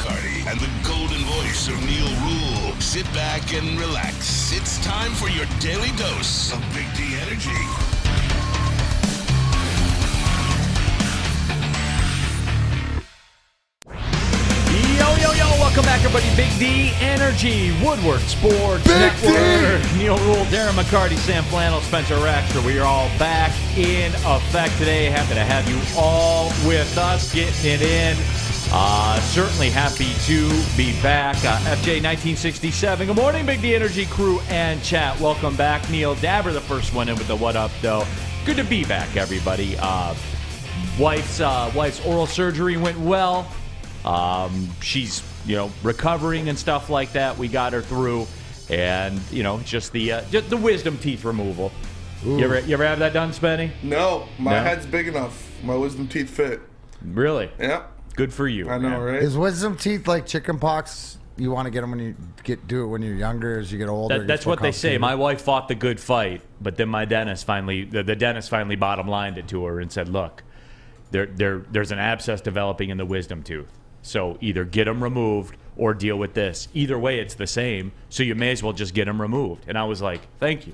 McCarty, and the golden voice of Neal Ruhl. Sit back and relax. It's time for your daily dose of Big D energy. Welcome back, everybody. Big D Energy, Woodward Sports Network. Neal Ruhl, Darren McCarty, Sam Flannel, Spencer Raxter. We are all back in effect today. Happy to have you all with us, getting it in. Certainly happy to be back. FJ 1967. Good morning, Big D Energy crew and chat. Welcome back. Neil Dabber, the first one in with the what up, though. Good to be back, everybody. Wife's oral surgery went well. She's recovering and stuff like that. We got her through, and just the wisdom teeth removal. You ever have that done, Spenny? No, my head's big enough. My wisdom teeth fit. Really? Yep. Good for you. I know, man. right? Is wisdom teeth like chicken pox? You want to get them when you do it when you're younger, as you get older. That's what they say. My wife fought the good fight, but then my dentist finally, the dentist finally bottom lined it to her and said, "Look, there's an abscess developing in the wisdom tooth. So either get them removed or deal with this. Either way, it's the same. So you may as well just get them removed." And I was like, "Thank you."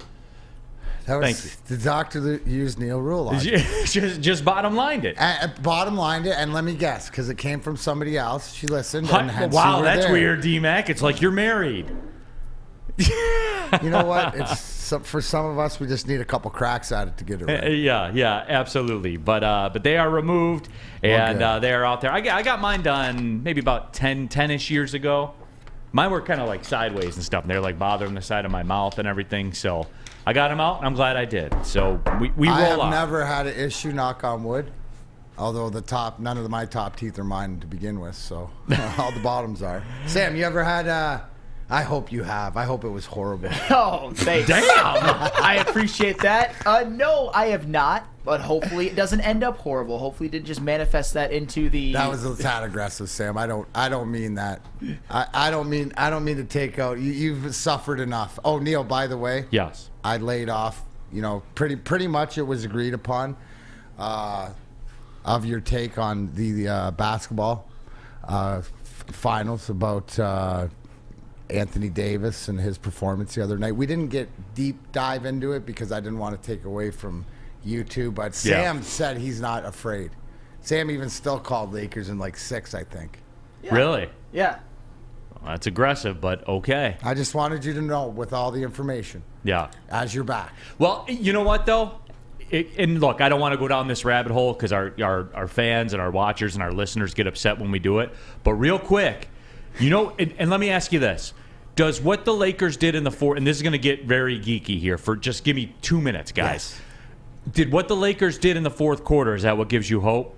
Thank you. The doctor that used Neal Ruhl. just bottom lined it. Bottom lined it, and let me guess, because it came from somebody else. She listened. And hence wow, you were that's there. weird, D-Mac. It's like you're married. You know what? For some of us, we just need a couple cracks at it to get it right. Yeah, absolutely. But they are removed, and they are out there. I got mine done maybe about 10-ish years ago. Mine were kind of like sideways and stuff, and they're like bothering the side of my mouth and everything. So I got them out, and I'm glad I did. So we roll I have on. never had an issue, knock on wood. Although none of my top teeth are mine to begin with, so all the bottoms are. Sam, you ever had? I hope you have. I hope it was horrible. Oh, thanks. Damn! I appreciate that. No, I have not. But hopefully it doesn't end up horrible. Hopefully it didn't just manifest that into the. That was a tad aggressive, Sam. I don't mean that. I don't mean to take out. You've suffered enough. Oh, Neal, by the way. Yes. I laid off. Pretty much it was agreed upon. Of your take on the basketball finals about Anthony Davis and his performance the other night. We didn't get deep dive into it because I didn't want to take away from you two, but Sam said he's not afraid. Sam even still called Lakers in like 6, I think. Yeah. Really? Yeah. Well, that's aggressive, but okay. I just wanted you to know with all the information. Yeah. As you're back. Well, you know what, though? And look, I don't want to go down this rabbit hole because our fans and our watchers and our listeners get upset when we do it. But real quick, and let me ask you this. Does what the Lakers did in the fourth, and this is going to get very geeky here, for just give me 2 minutes, guys. Yes. Did what the Lakers did in the fourth quarter, is that what gives you hope?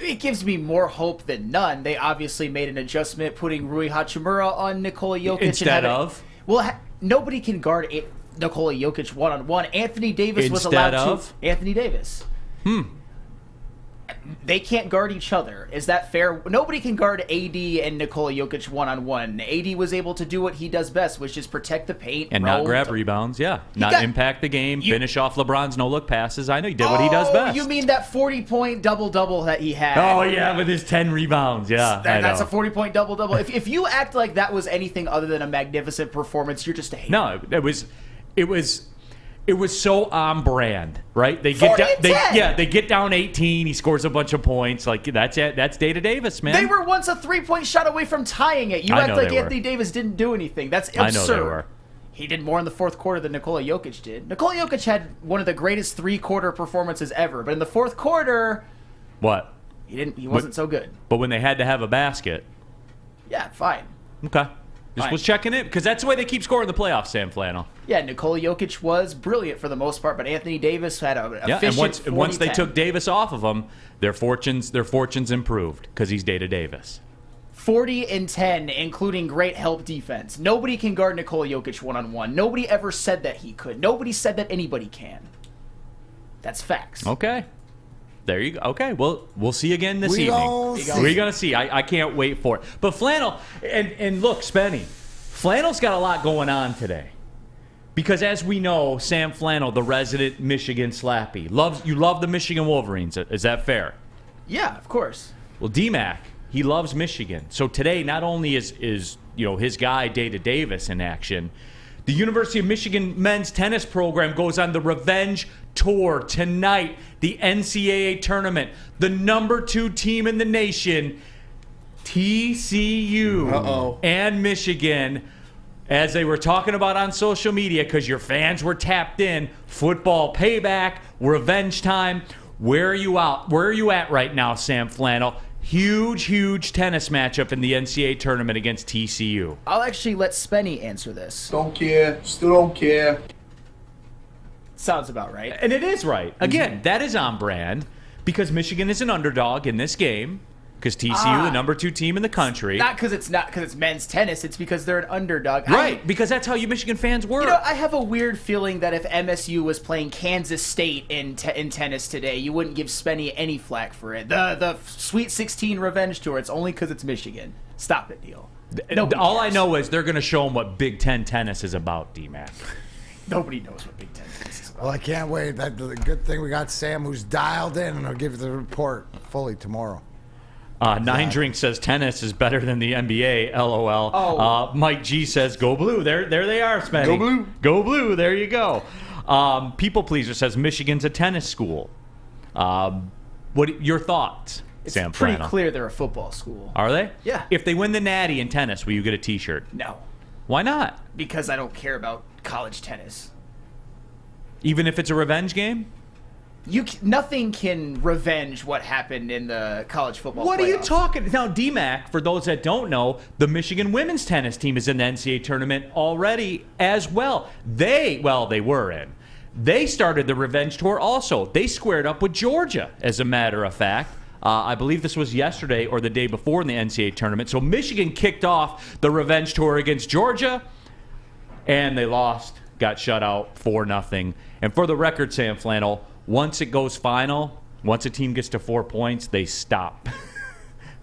It gives me more hope than none. They obviously made an adjustment, putting Rui Hachimura on Nikola Jokic. Instead of? Well, nobody can guard Nikola Jokic one-on-one. Anthony Davis was allowed to. Anthony Davis. They can't guard each other. Is that fair? Nobody can guard AD and Nikola Jokic one-on-one. AD was able to do what he does best, which is protect the paint. And not grab rebounds, Not impact the game, finish off LeBron's no-look passes. I know he did what he does best. You mean that 40-point double-double that he had? Oh, yeah, with his 10 rebounds, That's a 40-point double-double. If you act like that was anything other than a magnificent performance, you're just a hater. No, it was so on brand, right? They get down 18. He scores a bunch of points. Like that's it. That's Data Davis, man. They were once a 3-point shot away from tying it. You act like Anthony Davis didn't do anything. That's absurd. I know they were. He did more in the fourth quarter than Nikola Jokic did. Nikola Jokic had one of the greatest three-quarter performances ever, but in the fourth quarter, what? He wasn't so good. But when they had to have a basket, yeah, fine. Okay. Just was checking it because that's the way they keep scoring the playoffs, Sam Flannel. Yeah, Nikola Jokic was brilliant for the most part, but Anthony Davis had a efficient and once they took Davis off of him, their fortunes improved because he's Data Davis. 40-10, including great help defense. Nobody can guard Nikola Jokic one-on-one. Nobody ever said that he could. Nobody said that anybody can. That's facts. Okay. There you go. Okay, well, we'll see again this evening. We're going to see. I can't wait for it. But Flannel, and look, Spenny, Flannel's got a lot going on today. Because as we know, Sam Flannel, the resident Michigan Slappy, you love the Michigan Wolverines. Is that fair? Yeah, of course. Well, D-Mac, He loves Michigan. So today, not only is his guy Data Davis in action, the University of Michigan men's tennis program goes on the revenge tour tonight. The NCAA tournament, the number 2 team in the nation, TCU and Michigan. As they were talking about on social media, because your fans were tapped in, football payback, revenge time. Where are you at right now, Sam Flannel? Huge tennis matchup in the NCAA tournament against TCU. I'll actually let Spenny answer this. Don't care. Still don't care. Sounds about right. And it is right. Again, that is on brand because Michigan is an underdog in this game. Because TCU, the number 2 team in the country. Not because it's men's tennis. It's because they're an underdog. Right, because that's how you Michigan fans work. I have a weird feeling that if MSU was playing Kansas State in tennis today, you wouldn't give Spenny any flack for it. The Sweet 16 revenge tour, it's only because it's Michigan. Stop it, Neal. All I know is they're going to show them what Big Ten tennis is about, D-Mac. Nobody knows what Big Ten tennis is about. Well, I can't wait. That's the good thing we got Sam, who's dialed in, and I'll give you the report fully tomorrow. Nine Drink says tennis is better than the NBA. LOL. Mike G says go blue. There they are, Spenny. Go blue. Go blue. There you go. People Pleaser says Michigan's a tennis school. What your thoughts, Sam? It's pretty Flannel? clear they're a football school. Are they? Yeah. If they win the Natty in tennis, will you get a T-shirt? No, Why not? because I don't care about college tennis. Even if it's a revenge game? Nothing can revenge what happened in the college football What are you playoffs. talking? Now, DMAC, for those that don't know, the Michigan women's tennis team is in the NCAA tournament already as well. They were in. They started the revenge tour also. They squared up with Georgia, as a matter of fact. I believe this was yesterday or the day before in the NCAA tournament. So Michigan kicked off the revenge tour against Georgia, and they lost, got shut out 4-0. And for the record, Sam Flannel, once it goes final, once a team gets to 4 points, they stop.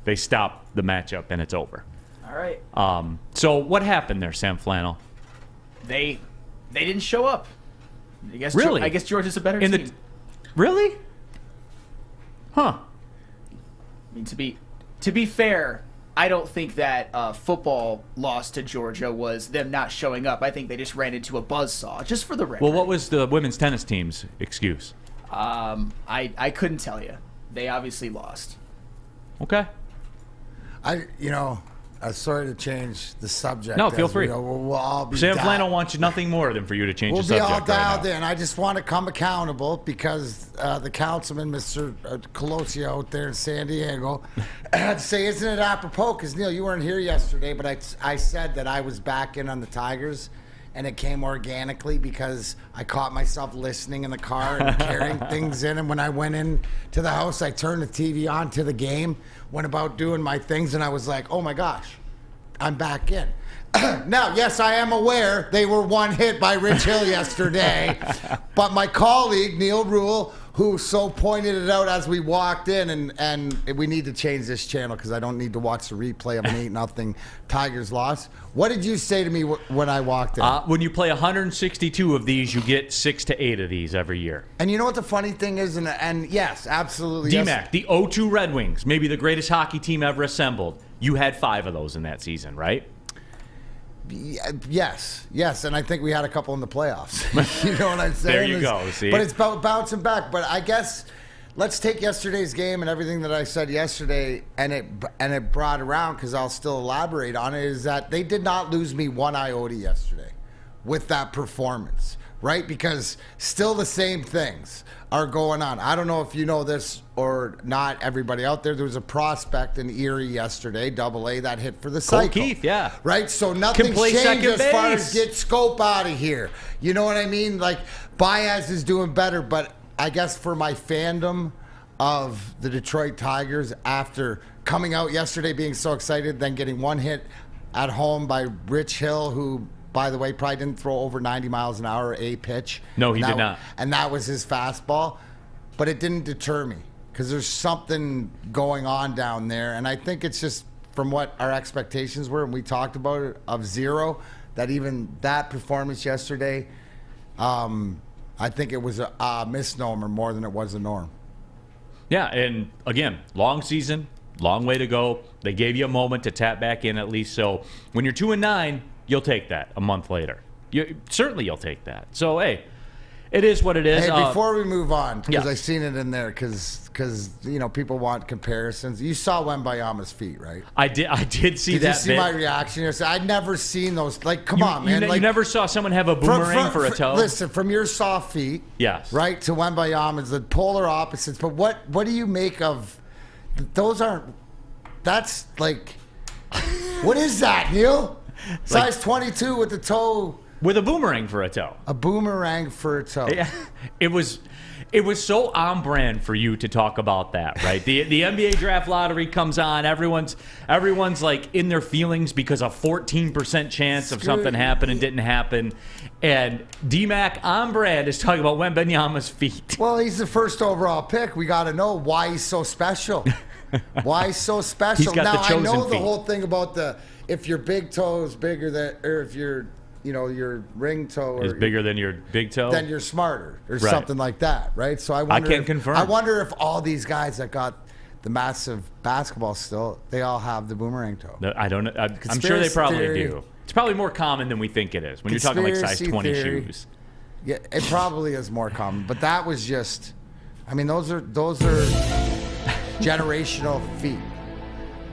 They stop the matchup, and it's over. All right. So what happened there, Sam Flannel? They didn't show up. Really? I guess Georgia's a better team. Really? Huh. I mean, to be fair, I don't think that football loss to Georgia was them not showing up. I think they just ran into a buzzsaw, just for the record. Well, what was the women's tennis team's excuse? I couldn't tell you. They obviously lost. Okay. Sorry to change the subject. No, feel free. We'll all be Sam Flannel wants nothing more than for you to change the subject. We'll be all dialed right now. in. I just want to come accountable because the councilman, Mr. Colosio out there in San Diego, had to say, isn't it apropos? Because, Neal, you weren't here yesterday, but I said that I was back in on the Tigers, and it came organically because I caught myself listening in the car and carrying things in. And when I went in to the house, I turned the TV on to the game, went about doing my things, and I was like, oh my gosh, I'm back in. Now, yes, I am aware they were one hit by Rich Hill yesterday, but my colleague, Neal Ruhl, who so pointed it out as we walked in, and we need to change this channel because I don't need to watch the replay of an 8-0 Tigers loss. What did you say to me when I walked in? When you play 162 of these, you get 6 to 8 of these every year. And you know what the funny thing is? And yes, absolutely. DMAC, yes. the 0-2 Red Wings, maybe the greatest hockey team ever assembled. You had 5 of those in that season, right? Yes, and I think we had a couple in the playoffs. You know what I'm saying? There you go, see? But it's bouncing back. But I guess let's take yesterday's game and everything that I said yesterday, and it brought around, because I'll still elaborate on it, is that they did not lose me one iota yesterday with that performance, right? Because still the same things are going on. I don't know if you know this or not, everybody out there. There was a prospect in Erie yesterday, AA, that hit for the cycle. Keith, yeah. Right? So nothing's changed as far as get Scope out of here. You know what I mean? Like, Baez is doing better, but I guess for my fandom of the Detroit Tigers, after coming out yesterday being so excited, then getting one hit at home by Rich Hill, who, by the way, probably didn't throw over 90 miles an hour a pitch. No, he did not. And that was his fastball. But it didn't deter me, because there's something going on down there. And I think it's just from what our expectations were, and we talked about it, of 0, that even that performance yesterday, I think it was a misnomer more than it was a norm. Yeah, and again, long season, Long way to go. They gave you a moment to tap back in at least. So when you're 2-9, you'll take that a month later. Certainly you'll take that. So, hey, it is what it is. Hey, before we move on, because yeah. I seen it in there, because people want comparisons. You saw Wembayama's feet, right? I did see that. Did you see my reaction? I'd never seen those. Like, come on, man. You never saw someone have a boomerang for a toe? Listen, from your soft feet, yes, right, to Wembayama's, the polar opposites. But what do you make of those? That's like, what is that, Neal? Size 22 with the toe. With a boomerang for a toe. A boomerang for a toe. Yeah, it was so on brand for you to talk about that, right? The NBA draft lottery comes on. Everyone's like in their feelings because a 14% chance of something happening didn't happen. And D-Mac on brand is talking about Wembanyama's feet. Well, he's the first overall pick. We got to know why he's so special. Why he's so special. He's got now, the chosen I know feet. the whole thing about if your big toe is bigger than, or if your ring toe is bigger than your big toe, then you're smarter or right. something like that, right? So I can't confirm. I wonder if all these guys that got the massive basketball still, they all have the boomerang toe. I don't know. I'm sure they probably do. It's probably more common than we think it is when you're talking like size 20 shoes. Yeah, it probably is more common, but that was just. I mean, those are generational feet.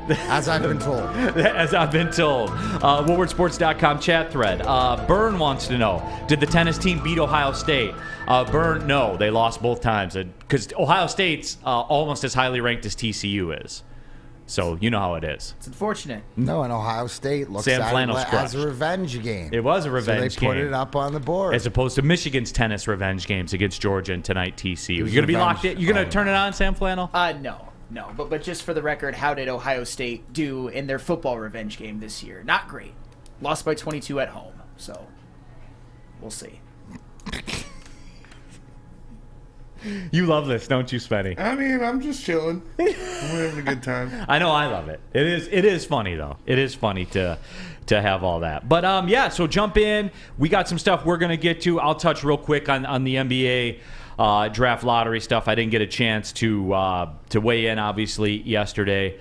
As I've been told. As I've been told. WoodwardSports.com chat thread. Byrne wants to know, did the tennis team beat Ohio State? Byrne, no. They lost both times. Because Ohio State's almost as highly ranked as TCU is. So you know how it is. It's unfortunate. No, and Ohio State looks at it as a revenge game. It was a revenge game. So they put it up on the board. As opposed to Michigan's tennis revenge games against Georgia and tonight TCU. You're going to be locked in? You're going to turn it on, Sam Flannel? No, but just for the record, how did Ohio State do in their football revenge game this year? Not great. Lost by 22 at home, so we'll see. You love this, don't you, Spenny? I mean, I'm just chilling. I'm having a good time. I know, I love it. It is funny though. It is funny to have all that. But yeah, so jump in. We got some stuff we're gonna get to. I'll touch real quick on the NBA draft lottery stuff. I didn't get a chance to weigh in obviously yesterday.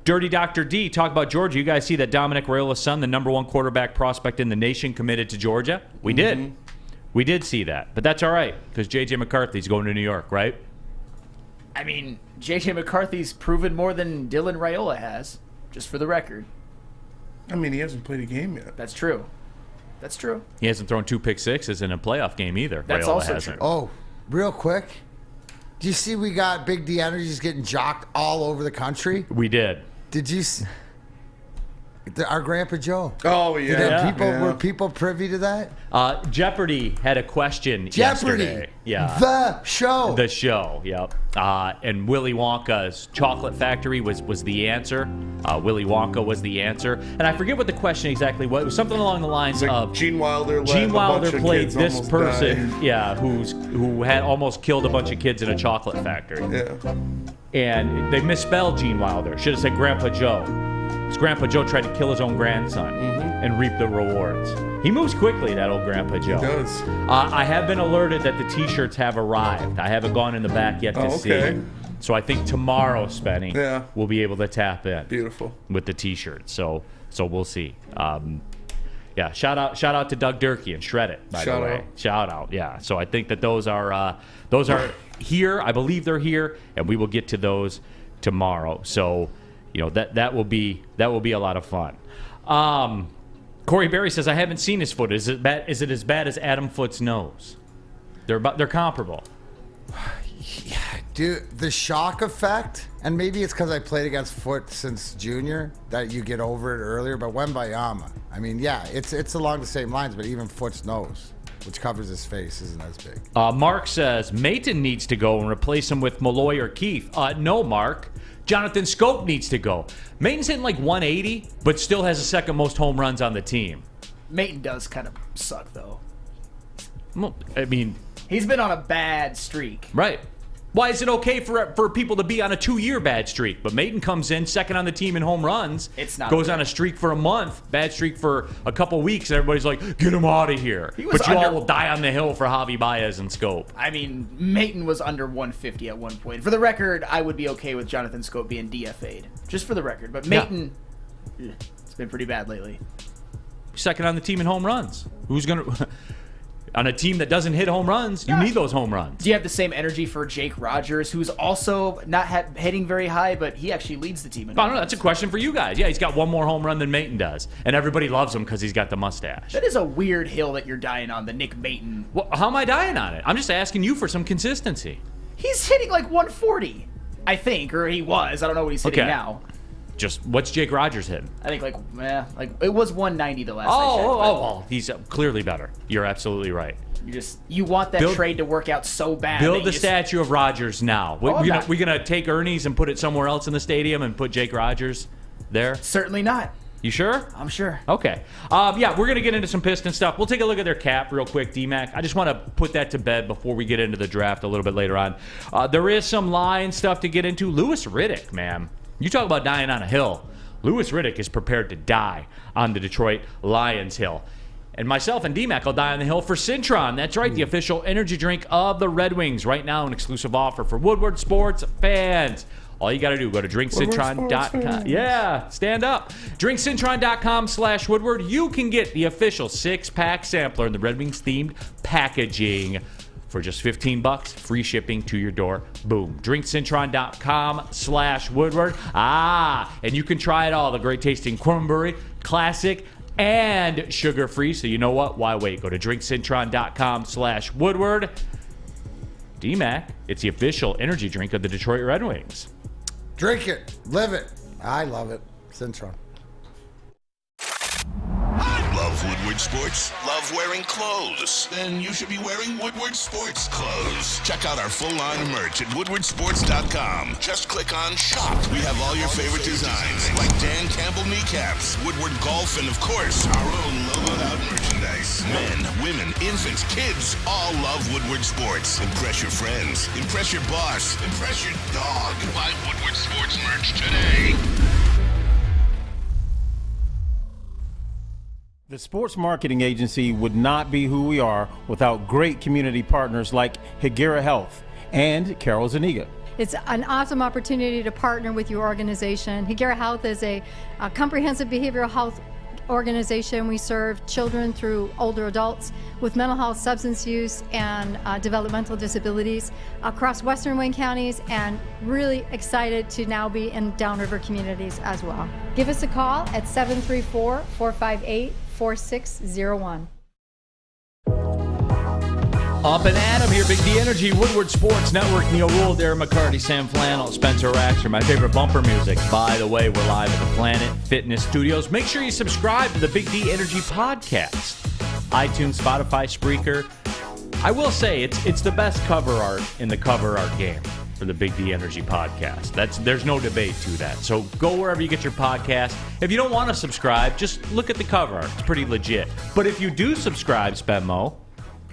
Dirty Dr. D, talk about Georgia. You guys see that Dominic Raiola's son, the number one quarterback prospect in the nation, committed to Georgia? We did. We did see that. But that's all right, because J.J. McCarthy's going to New York, right? I mean, J.J. McCarthy's proven more than Dylan Raiola has, just for the record. I mean, he hasn't played a game yet. That's true. That's true. He hasn't thrown 2 pick sixes in a playoff game either. That's Raiola also hasn't. true. Oh, real quick. Do you see we got Big D Energies getting jocked all over the country? We did. Did you see? Our Grandpa Joe. Oh, yeah. Were people privy to that? Jeopardy had a question yesterday. Yeah. The show. The show, yep. And Willy Wonka's Chocolate Factory was the answer. Willy Wonka was the answer. And I forget what the question exactly was. It was something along the lines of Gene Wilder played this person, who had almost killed a bunch of kids in a chocolate factory. Yeah. And they misspelled Gene Wilder. Should have said Grandpa Joe. Because Grandpa Joe tried to kill his own grandson and reap the rewards. He moves quickly, that old Grandpa Joe. He does. I have been alerted that the T-shirts have arrived. I haven't gone in the back yet to see. So I think tomorrow, Spenny, we'll be able to tap in. Beautiful. With the T-shirts. So we'll see. Yeah, shout out to Doug Durkee and Shred It, by the way. Shout out, yeah. So I think that those are here. I believe they're here, and we will get to those tomorrow. So, that will be a lot of fun. Corey Berry says, I haven't seen his foot. Is it as bad as Adam Foote's nose? They're comparable. Yeah, dude, the shock effect, and maybe it's because I played against Foote since junior that you get over it earlier. But Wembayama, I mean, yeah, it's along the same lines, but even Foote's nose, which covers his face, isn't as big. Mark says Mayton needs to go and replace him with Malloy or Keith. No, Mark. Jonathan Scope needs to go. Mayton's hitting like 180, but still has the second most home runs on the team. Mayton does kind of suck, though. Well, I mean, he's been on a bad streak. Right. Why is it okay for people to be on a 2-year bad streak? But Maton comes in second on the team in home runs. It's not goes okay. on a streak for a month, bad streak for a couple weeks, and everybody's like, get him out of here. But you all will die on the hill for Javi Baez and Scope. I mean, Maton was under 150 at one point. For the record, I would be okay with Jonathan Scope being DFA'd. Just for the record. But Maton, it's been pretty bad lately. Second on the team in home runs. Who's going to... On a team that doesn't hit home runs, you need those home runs. Do you have the same energy for Jake Rogers, who's also not hitting very high, but he actually leads the team in I don't know. That's a question for you guys. Yeah, he's got one more home run than Maton does. And everybody loves him because he's got the mustache. That is a weird hill that you're dying on, the Nick Maton. Well, how am I dying on it? I'm just asking you for some consistency. He's hitting like 140, I think, or he was. I don't know what he's hitting now. Just what's Jake Rogers hitting? I think like it was 190 the last I checked. Well, he's clearly better. You're absolutely right. You want that trade to work out so bad. Build the statue of Rogers now. We're gonna take Ernie's and put it somewhere else in the stadium and put Jake Rogers there? Certainly not. You sure? I'm sure. Okay. Yeah, we're going to get into some Piston stuff. We'll take a look at their cap real quick, D-Mac. I just want to put that to bed before we get into the draft a little bit later on. There is some Lions stuff to get into. Louis Riddick, man. You talk about dying on a hill. Louis Riddick is prepared to die on the Detroit Lions hill. And myself and D-Mac will die on the hill for Cintron. That's right, the official energy drink of the Red Wings. Right now, an exclusive offer for Woodward sports fans. All you got to do, go to drinkcintron.com. Yeah, stand up. Drinkcintron.com/Woodward. You can get the official 6-pack sampler in the Red Wings themed packaging for just $15, free shipping to your door. Boom. Drinkcintron.com/Woodward. And you can try it all. The great tasting Cornbury, classic, and sugar-free. So you know what? Why wait? Go to drinkcintron.com/Woodward. D-Mac, it's the official energy drink of the Detroit Red Wings. Drink it. Live it. I love it. Cintron. Love Woodward Sports? Love wearing clothes? Then you should be wearing Woodward Sports clothes. Check out our full line of merch at woodwardsports.com. Just click on Shop. We have all your favorite designs, like Dan Campbell kneecaps, Woodward Golf, and of course, our own logoed out merchandise. Men, women, infants, kids, all love Woodward Sports. Impress your friends. Impress your boss. Impress your dog. Buy Woodward Sports merch today. The sports marketing agency would not be who we are without great community partners like Higuera Health and Carol Zuniga. It's an awesome opportunity to partner with your organization. Higuera Health is a comprehensive behavioral health organization. We serve children through older adults with mental health, substance use, and developmental disabilities across Western Wayne counties, and really excited to now be in downriver communities as well. Give us a call at 734-458-4601. Up and Adam here, Big D Energy, Woodward Sports Network, Neal Ruhl, Darren McCarty, Sam Flannel, Spencer Raxter, my favorite bumper music. By the way, we're live at the Planet Fitness Studios. Make sure you subscribe to the Big D Energy podcast. iTunes, Spotify, Spreaker. I will say, it's the best cover art in the cover art game for the Big D Energy podcast. There's no debate to that. So go wherever you get your podcast. If you don't want to subscribe, just look at the cover art. It's pretty legit. But if you do subscribe, Spenmo,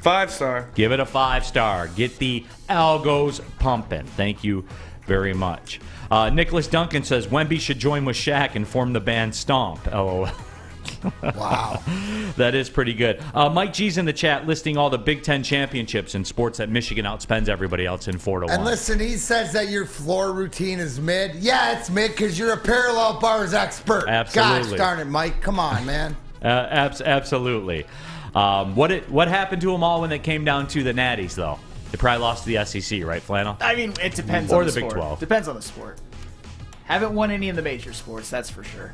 5-star. give it a 5-star. Get the algos pumping. Thank you very much. Nicholas Duncan says Wemby should join with Shaq and form the band Stomp. LOL. Wow. That is pretty good. Mike G's in the chat listing all the Big Ten championships in sports that Michigan outspends everybody else in 4-1. And listen, he says that your floor routine is mid. Yeah, it's mid because you're a parallel bars expert. Absolutely. Gosh darn it, Mike. Come on, man. Absolutely. What happened to them all when it came down to the Natties, though? They probably lost to the SEC, right, Flannel? I mean, it depends or on the the sport. Big 12. Depends on the sport. Haven't won any in the major sports, that's for sure.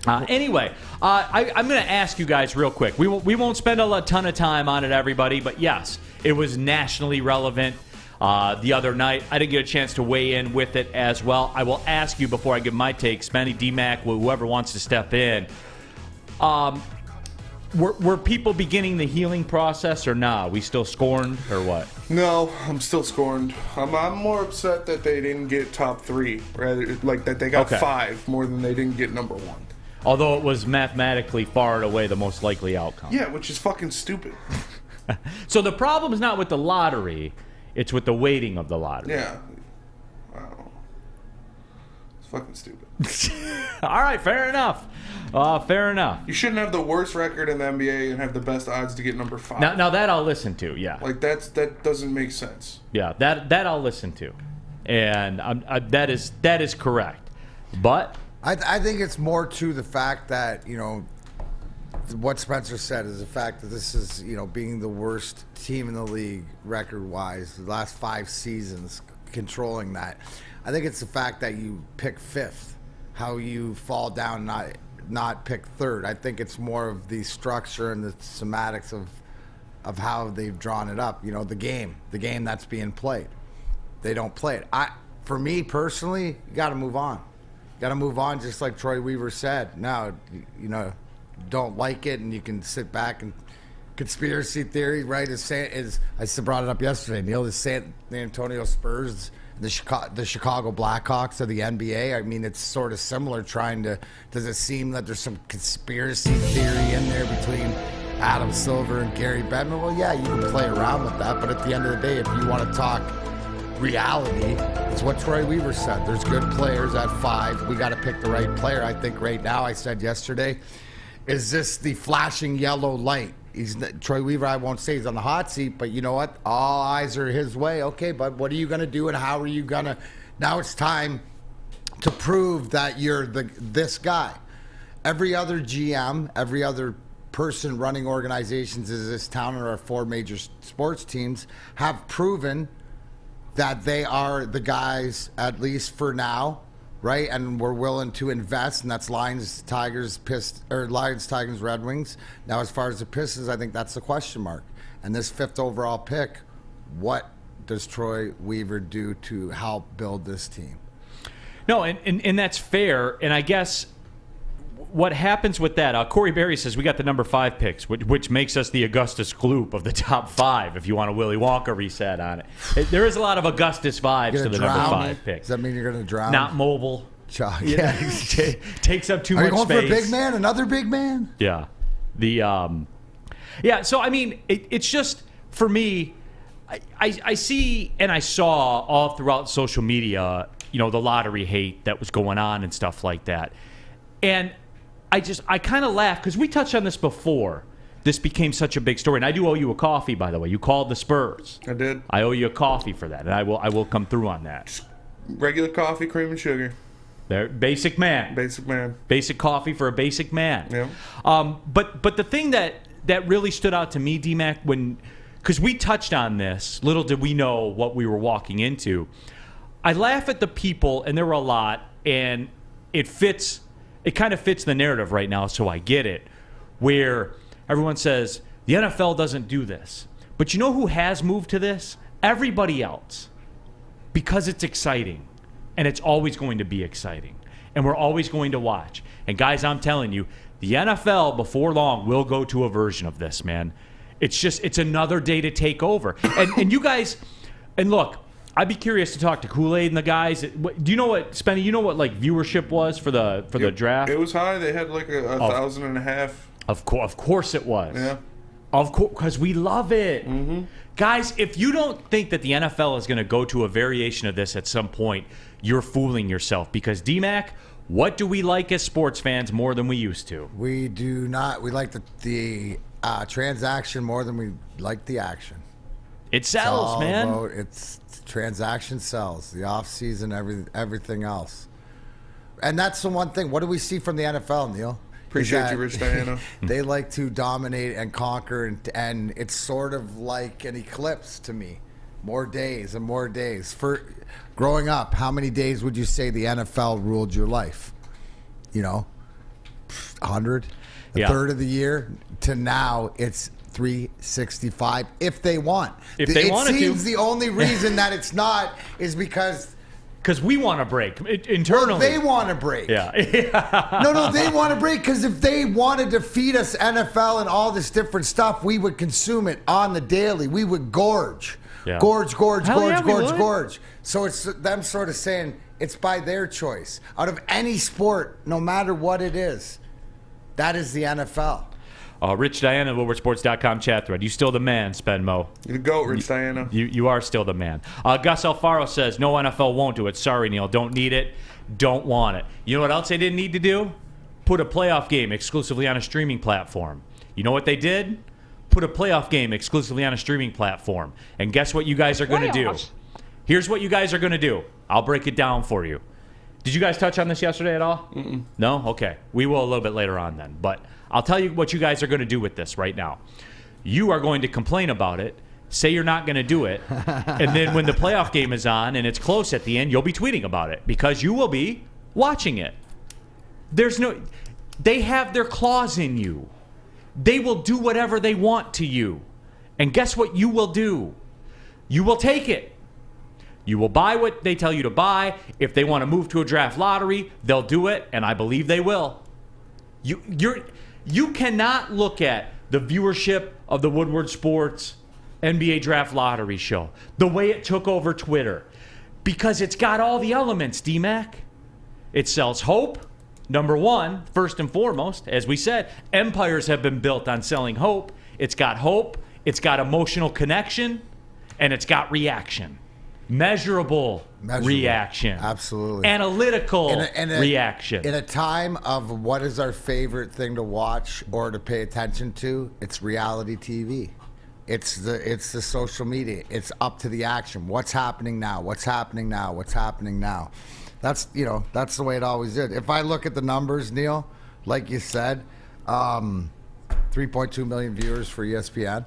Anyway, I'm going to ask you guys real quick. We won't spend a ton of time on it, everybody, but yes, it was nationally relevant the other night. I didn't get a chance to weigh in with it as well. I will ask you before I give my take, Spenny, D-Mac, whoever wants to step in. Were people beginning the healing process or nah? We still scorned or what? No, I'm still scorned. I'm more upset that they didn't get top 3, rather like that they got 5 more than they didn't get number 1. Although it was mathematically far and away the most likely outcome. Yeah, which is fucking stupid. So the problem is not with the lottery. It's with the weighting of the lottery. Yeah. Wow. It's fucking stupid. All right, fair enough. Fair enough. You shouldn't have the worst record in the NBA and have the best odds to get number 5. Now that I'll listen to, yeah. Like, that doesn't make sense. Yeah, that I'll listen to. And that is correct. But I think it's more to the fact that, what Spencer said is the fact that this is, being the worst team in the league record-wise, the last 5 seasons, controlling that. I think it's the fact that you pick 5th, how you fall down, not pick 3rd. I think it's more of the structure and the semantics of how they've drawn it up. The game that's being played. They don't play it. For me personally, you got to move on. Got to move on, just like Troy Weaver said. Now, don't like it, and you can sit back and conspiracy theory, right? Is I brought it up yesterday. Neal, is San Antonio Spurs the Chicago Blackhawks of the NBA? I mean, it's sort of similar. Does it seem that there's some conspiracy theory in there between Adam Silver and Gary Bettman? Well, yeah, you can play around with that, but at the end of the day, if you want to talk reality, it's what Troy Weaver said. There's good players at 5. We got to pick the right player. I think right now, I said yesterday, is this the flashing yellow light? Troy Weaver, I won't say he's on the hot seat, but you know what? All eyes are his way. Okay, but what are you going to do, and how are you going to? Now it's time to prove that you're this guy. Every other GM, every other person running organizations in this town or our 4 major sports teams have proven that they are the guys, at least for now, right? And we're willing to invest, and that's Lions, Tigers, Red Wings. Now, as far as the Pistons, I think that's the question mark. And this 5th overall pick, what does Troy Weaver do to help build this team? No, and that's fair. And I guess what happens with that, Corey Berry says we got the number 5 picks, which makes us the Augustus Gloop of the top 5, if you want a Willy Wonka reset on it. There is a lot of Augustus vibes to the number 5 pick. Does that mean you're going to drown? Not mobile. Yeah. Takes up too much space. Are you going for a big man? Another big man? Yeah. So, I mean, it's just, for me, I see and I saw all throughout social media, the lottery hate that was going on and stuff like that. And I kind of laugh because we touched on this before. This became such a big story, and I do owe you a coffee, by the way. You called the Spurs. I did. I owe you a coffee for that, and I will come through on that. Regular coffee, cream and sugar. There, basic man. Basic man. Basic coffee for a basic man. Yeah. But the thing that really stood out to me, D-Mac, because we touched on this, little did we know what we were walking into. I laugh at the people, and there were a lot, and it kind of fits the narrative right now, so I get it, where everyone says, the NFL doesn't do this. But you know who has moved to this? Everybody else. Because it's exciting. And it's always going to be exciting. And we're always going to watch. And guys, I'm telling you, the NFL, before long, will go to a version of this, man. It's another day to take over. And you guys, and look, I'd be curious to talk to Kool-Aid and the guys. Do you know what, Spenny, like viewership was for the draft? It was high. They had like 1,500. Of course it was. Yeah. Of course, because we love it. Mm-hmm. Guys, if you don't think that the NFL is going to go to a variation of this at some point, you're fooling yourself. Because, D-Mac, what do we like as sports fans more than we used to? We do not. We like the transaction more than we like the action. It sells, man. It's transaction sells. The off-season, everything else. And that's the one thing. What do we see from the NFL, Neal? Appreciate you, Rich Diana. They like to dominate and conquer, and it's sort of like an eclipse to me. More days and more days. For growing up, how many days would you say the NFL ruled your life? 100? A third of the year? To now, it's 365 if they want. If they wanted to. It seems the only reason that it's not is because we want to break internally. Well, they want to break. Yeah. No, they want to break because if they wanted to feed us NFL and all this different stuff, we would consume it on the daily. We would gorge. Yeah. Gorge. So it's them sort of saying it's by their choice. Out of any sport, no matter what it is, that is the NFL. Rich Diana, WoodwardSports.com chat thread. You still the man, Spenmo. You the GOAT, Rich Diana. You are still the man. Gus Alfaro says, no NFL won't do it. Sorry, Neal. Don't need it. Don't want it. You know what else they didn't need to do? Put a playoff game exclusively on a streaming platform. You know what they did? Put a playoff game exclusively on a streaming platform. And guess what you guys are going to do? Here's what you guys are going to do. I'll break it down for you. Did you guys touch on this yesterday at all? Mm-mm. No? Okay. We will a little bit later on then. But I'll tell you what you guys are going to do with this right now. You are going to complain about it, say you're not going to do it, and then when the playoff game is on and it's close at the end, you'll be tweeting about it because you will be watching it. They have their claws in you. They will do whatever they want to you. And guess what you will do? You will take it. You will buy what they tell you to buy. If they want to move to a draft lottery, they'll do it, and I believe they will. You cannot look at the viewership of the Woodward Sports NBA Draft Lottery show, the way it took over Twitter, because it's got all the elements, D-Mac. It sells hope. Number one, first and foremost, as we said, empires have been built on selling hope. It's got hope, it's got emotional connection, and it's got reaction. Measurable reaction. Absolutely. Analytical reaction. In a time of what is our favorite thing to watch or to pay attention to, it's reality TV. It's the social media. It's up to the action. What's happening now? What's happening now? What's happening now? That's the way it always did. If I look at the numbers, Neal, like you said, 3.2 million viewers for ESPN.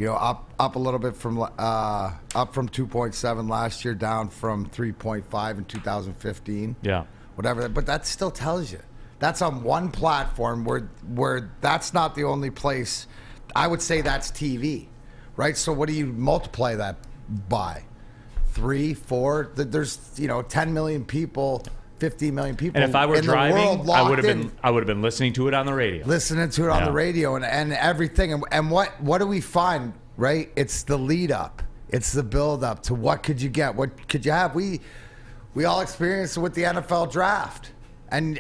Up a little bit from up from 2.7 last year, down from 3.5 in 2015. Yeah, whatever. But that still tells you that's on one platform where that's not the only place. I would say that's TV, right? So what do you multiply that by? 3, 4. There's 10 million people, 15 million people. And if I were in driving, the world I would have been listening to it on the radio. Listening to it on the radio and everything. And what do we find? Right? It's the lead up. It's the build up to what could you get? What could you have? We all experienced it with the NFL draft. And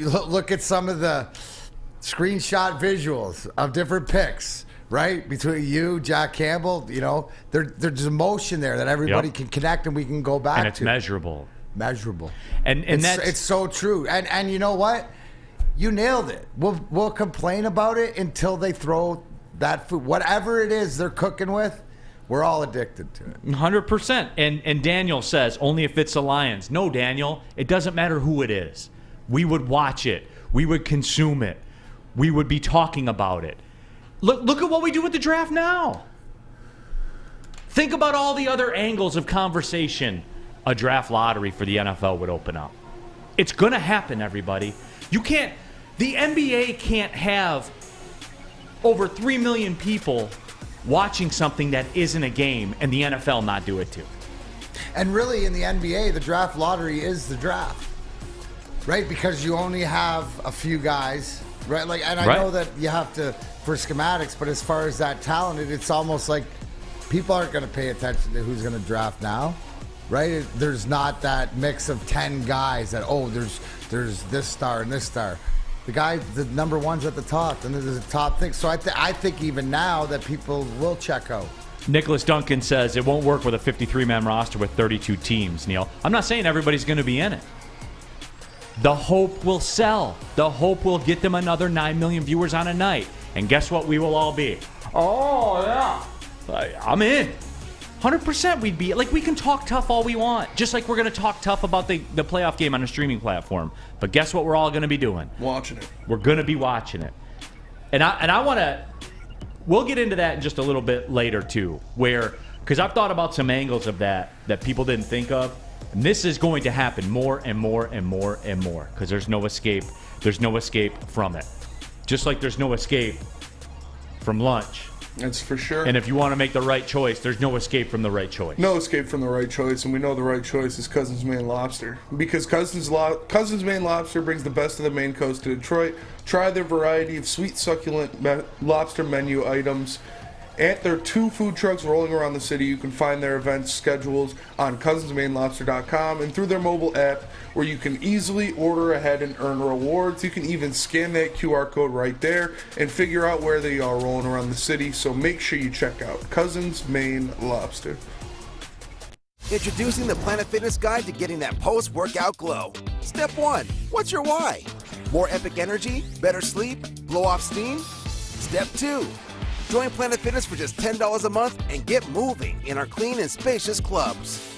look at some of the screenshot visuals of different picks. Right? Between you, Jack Campbell, there's emotion there that everybody can connect and we can go back to. And it's measurable. And it's so true. And you know what? You nailed it. We'll complain about it until they throw that food, whatever it is they're cooking with. We're all addicted to it. 100%. And Daniel says only if it's the Lions. No, Daniel, it doesn't matter who it is. We would watch it. We would consume it. We would be talking about it. Look at what we do with the draft now. Think about all the other angles of conversation a draft lottery for the NFL would open up. It's going to happen, everybody. The NBA can't have over 3 million people watching something that isn't a game and the NFL not do it too. And really in the NBA, the draft lottery is the draft, right? Because you only have a few guys, right? I know that you have to for schematics, but as far as that talented, it's almost like people aren't going to pay attention to who's going to draft now. Right? There's not that mix of 10 guys that, there's this star and this star. The number one's at the top, and there's a top thing. So I think even now that people will check out. Nicholas Duncan says it won't work with a 53-man roster with 32 teams, Neal. I'm not saying everybody's going to be in it. The hope will sell. The hope will get them another 9 million viewers on a night. And guess what we will all be? Oh, yeah. I'm in. 100% we'd be. We can talk tough all we want. Just like we're going to talk tough about the playoff game on a streaming platform. But guess what we're all going to be doing? Watching it. We're going to be watching it. And I want to... We'll get into that in just a little bit later, too. Because I've thought about some angles of that people didn't think of. And this is going to happen more and more and more and more. Because there's no escape. There's no escape from it. Just like there's no escape from lunch. That's for sure. And if you want to make the right choice, there's no escape from the right choice. No escape from the right choice, and we know the right choice is Cousins Maine Lobster. Because Cousins Maine Lobster brings the best of the Maine Coast to Detroit. Try their variety of sweet, succulent lobster menu items And there are 2 food trucks rolling around the city. You can find their event schedules on cousinsmainlobster.com and through their mobile app, where you can easily order ahead and earn rewards. You can even scan that QR code right there and figure out where they are rolling around the city. So make sure you check out Cousins Main Lobster. Introducing the Planet Fitness Guide to getting that post-workout glow. Step 1, what's your why? More epic energy? Better sleep? Blow off steam? Step 2, join Planet Fitness for just $10 a month and get moving in our clean and spacious clubs.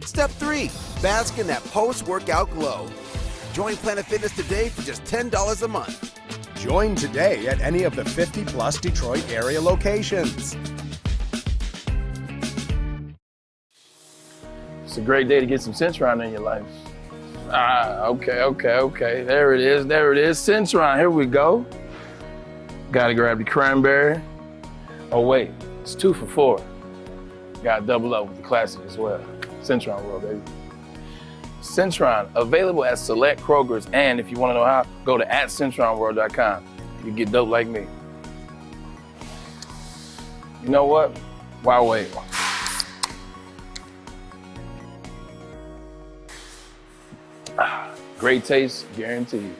Step 3, bask in that post-workout glow. Join Planet Fitness today for just $10 a month. Join today at any of the 50-plus Detroit area locations. It's a great day to get some Centron in your life. Okay. There it is. Centron, here we go. Gotta grab the cranberry. Oh wait, it's 2 for $4. Gotta double up with the classic as well. Centron World, baby. Centron, available at select Krogers, and if you wanna know how, go to @CentronWorld.com. You get dope like me. You know what? Why wait? Great taste, guaranteed.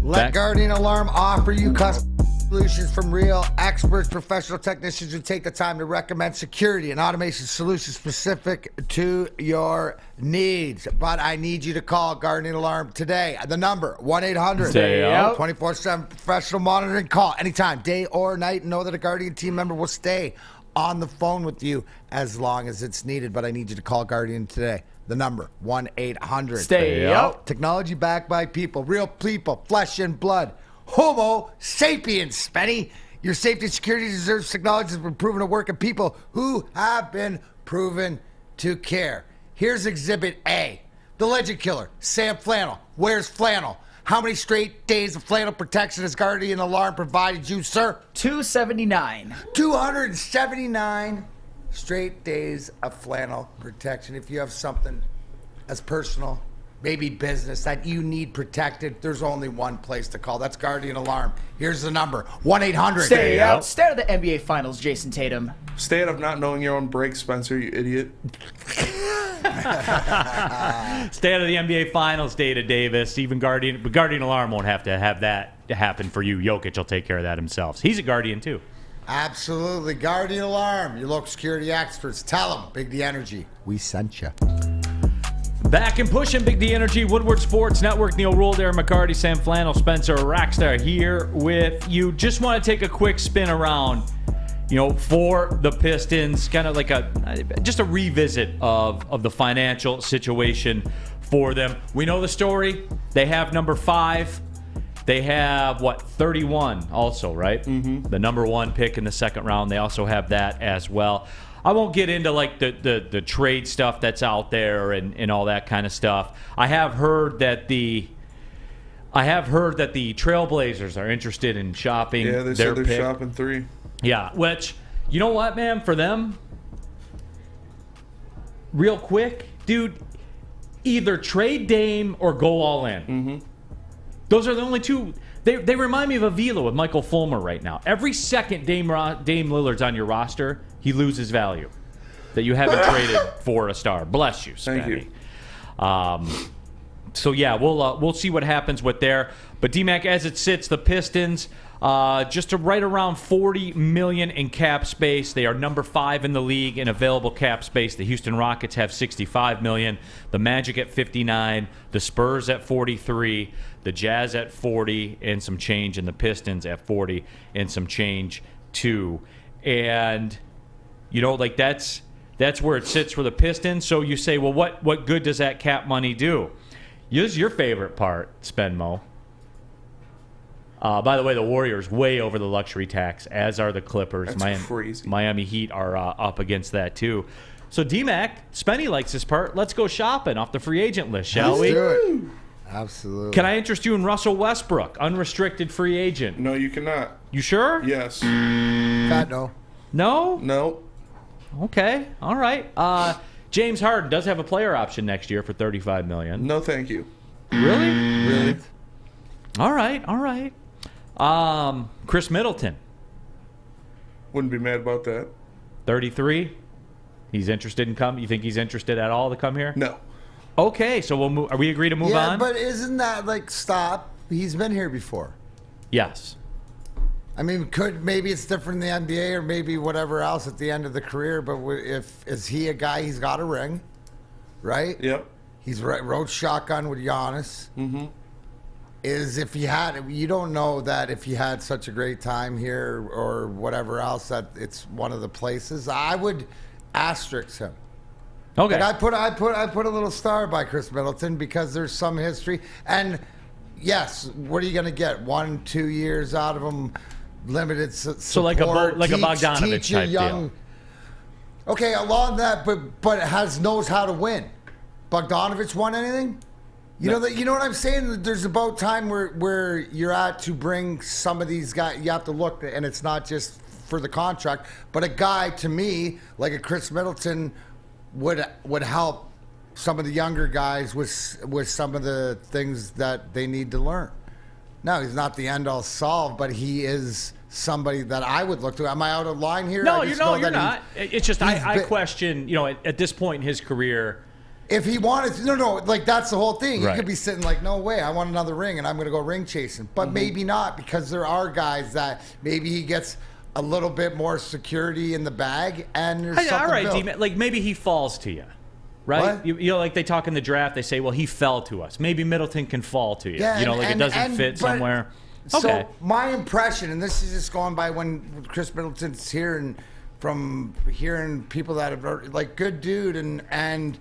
Let Guardian Alarm offer you custom solutions from real experts, professional technicians who take the time to recommend security and automation solutions specific to your needs. But I need you to call Guardian Alarm today. The number, 1-800. 24/7 professional monitoring. Call anytime, day or night. Know that a Guardian team member will stay on the phone with you as long as it's needed. But I need you to call Guardian today. The number, 1-800. Stay out. Technology backed by people, real people, flesh and blood. Homo sapiens, Spenny. Your safety and security deserves technology that's been proven to work in people who have been proven to care. Here's Exhibit A. The legend killer, Sam Flannel. Where's flannel? How many straight days of flannel protection has Guardian Alarm provided you, sir? 279. 279 straight days of flannel protection. If you have something as personal, maybe business, that you need protected, there's only one place to call. That's Guardian Alarm. Here's the number, 1-800. Stay out. Stay out of the NBA Finals, Jason Tatum. Stay out of not knowing your own break, Spencer, you idiot. Stay out of the NBA Finals, Data Davis. Even Guardian Alarm won't have to have that happen for you. Jokic will take care of that himself. He's a Guardian, too. Absolutely. Guardian Alarm, your local security experts. Tell them, Big D Energy, we sent you. Back and pushing, Big D Energy, Woodward Sports Network. Neal, Ruhl, Darren, McCarty, Sam Flannel, Spencer Rackstar here with you. Just want to take a quick spin around, for the Pistons, kind of like just a revisit of the financial situation for them. We know the story. They have number 5. They have, 31 also, right? Mm-hmm. The number 1 pick in the second round. They also have that as well. I won't get into the trade stuff that's out there and all that kind of stuff. I have heard that the Trailblazers are interested in shopping. Yeah, they said they're shopping 3. Yeah, which, you know what, man? For them, real quick, dude, either trade Dame or go all in. Mm-hmm. Those are the only two. They remind me of Avila with Michael Fulmer right now. Every second Dame Lillard's on your roster, he loses value that you haven't traded for a star. Bless you, Spenny. Thank you. So yeah, we'll see what happens with there. But DMAC, as it sits, the Pistons just to right around $40 million in cap space. They are number 5 in the league in available cap space. The Houston Rockets have $65 million. The Magic at $59. The Spurs at $43. The Jazz at $40 and some change, and the Pistons at $40 and some change too. And that's where it sits for the Pistons. So you say, well, what good does that cap money do? Here's your favorite part, Spenmo. By the way, the Warriors way over the luxury tax, as are the Clippers. That's crazy. Miami Heat are up against that too. So DMAC, Spenny likes this part. Let's go shopping off the free agent list, shall we? Let's do it. Absolutely. Can I interest you in Russell Westbrook, unrestricted free agent? No, you cannot. You sure? Yes. God, no. No? No. Okay. All right. James Harden does have a player option next year for $35 million. No, thank you. Really? Really? All right. Chris Middleton, Wouldn't be mad about that. 33. He's interested in come. You think he's interested at all to come here? No. Okay, so we'll move. Are we agree to move on? But isn't that like stop? He's been here before. Yes. I mean, maybe it's different in the NBA or maybe whatever else at the end of the career. But is he a guy? He's got a ring, right? Yep. He's rode shotgun with Giannis. Mm-hmm. You don't know that if he had such a great time here or whatever else that it's one of the places. I would asterisk him. Okay. Like I put a little star by Chris Middleton because there's some history. And yes, what are you going to get? 1-2 years out of him, limited support. So like a Bogdanovich type deal. Okay, along that, but knows how to win. Bogdanovich won anything? You know what I'm saying? There's about time where you're at to bring some of these guys. You have to look, and it's not just for the contract, but a guy to me like a Chris Middleton would help some of the younger guys with some of the things that they need to learn. No, he's not the end all solved, but he is somebody that I would look to. Am I out of line here? No, you're not. It's just I question. At this point in his career. If he wanted to, like that's the whole thing. Right. He could be sitting like, no way, I want another ring and I'm going to go ring chasing. But maybe not, because there are guys that maybe he gets a little bit more security in the bag and there's something all right, built. D-Man, like maybe he falls to you, right? What? You know, like they talk in the draft, they say, well, he fell to us. Maybe Middleton can fall to you. Yeah, it doesn't fit somewhere. Okay. So my impression, and this is just going by when Chris Middleton's here and from hearing people that have like good dude and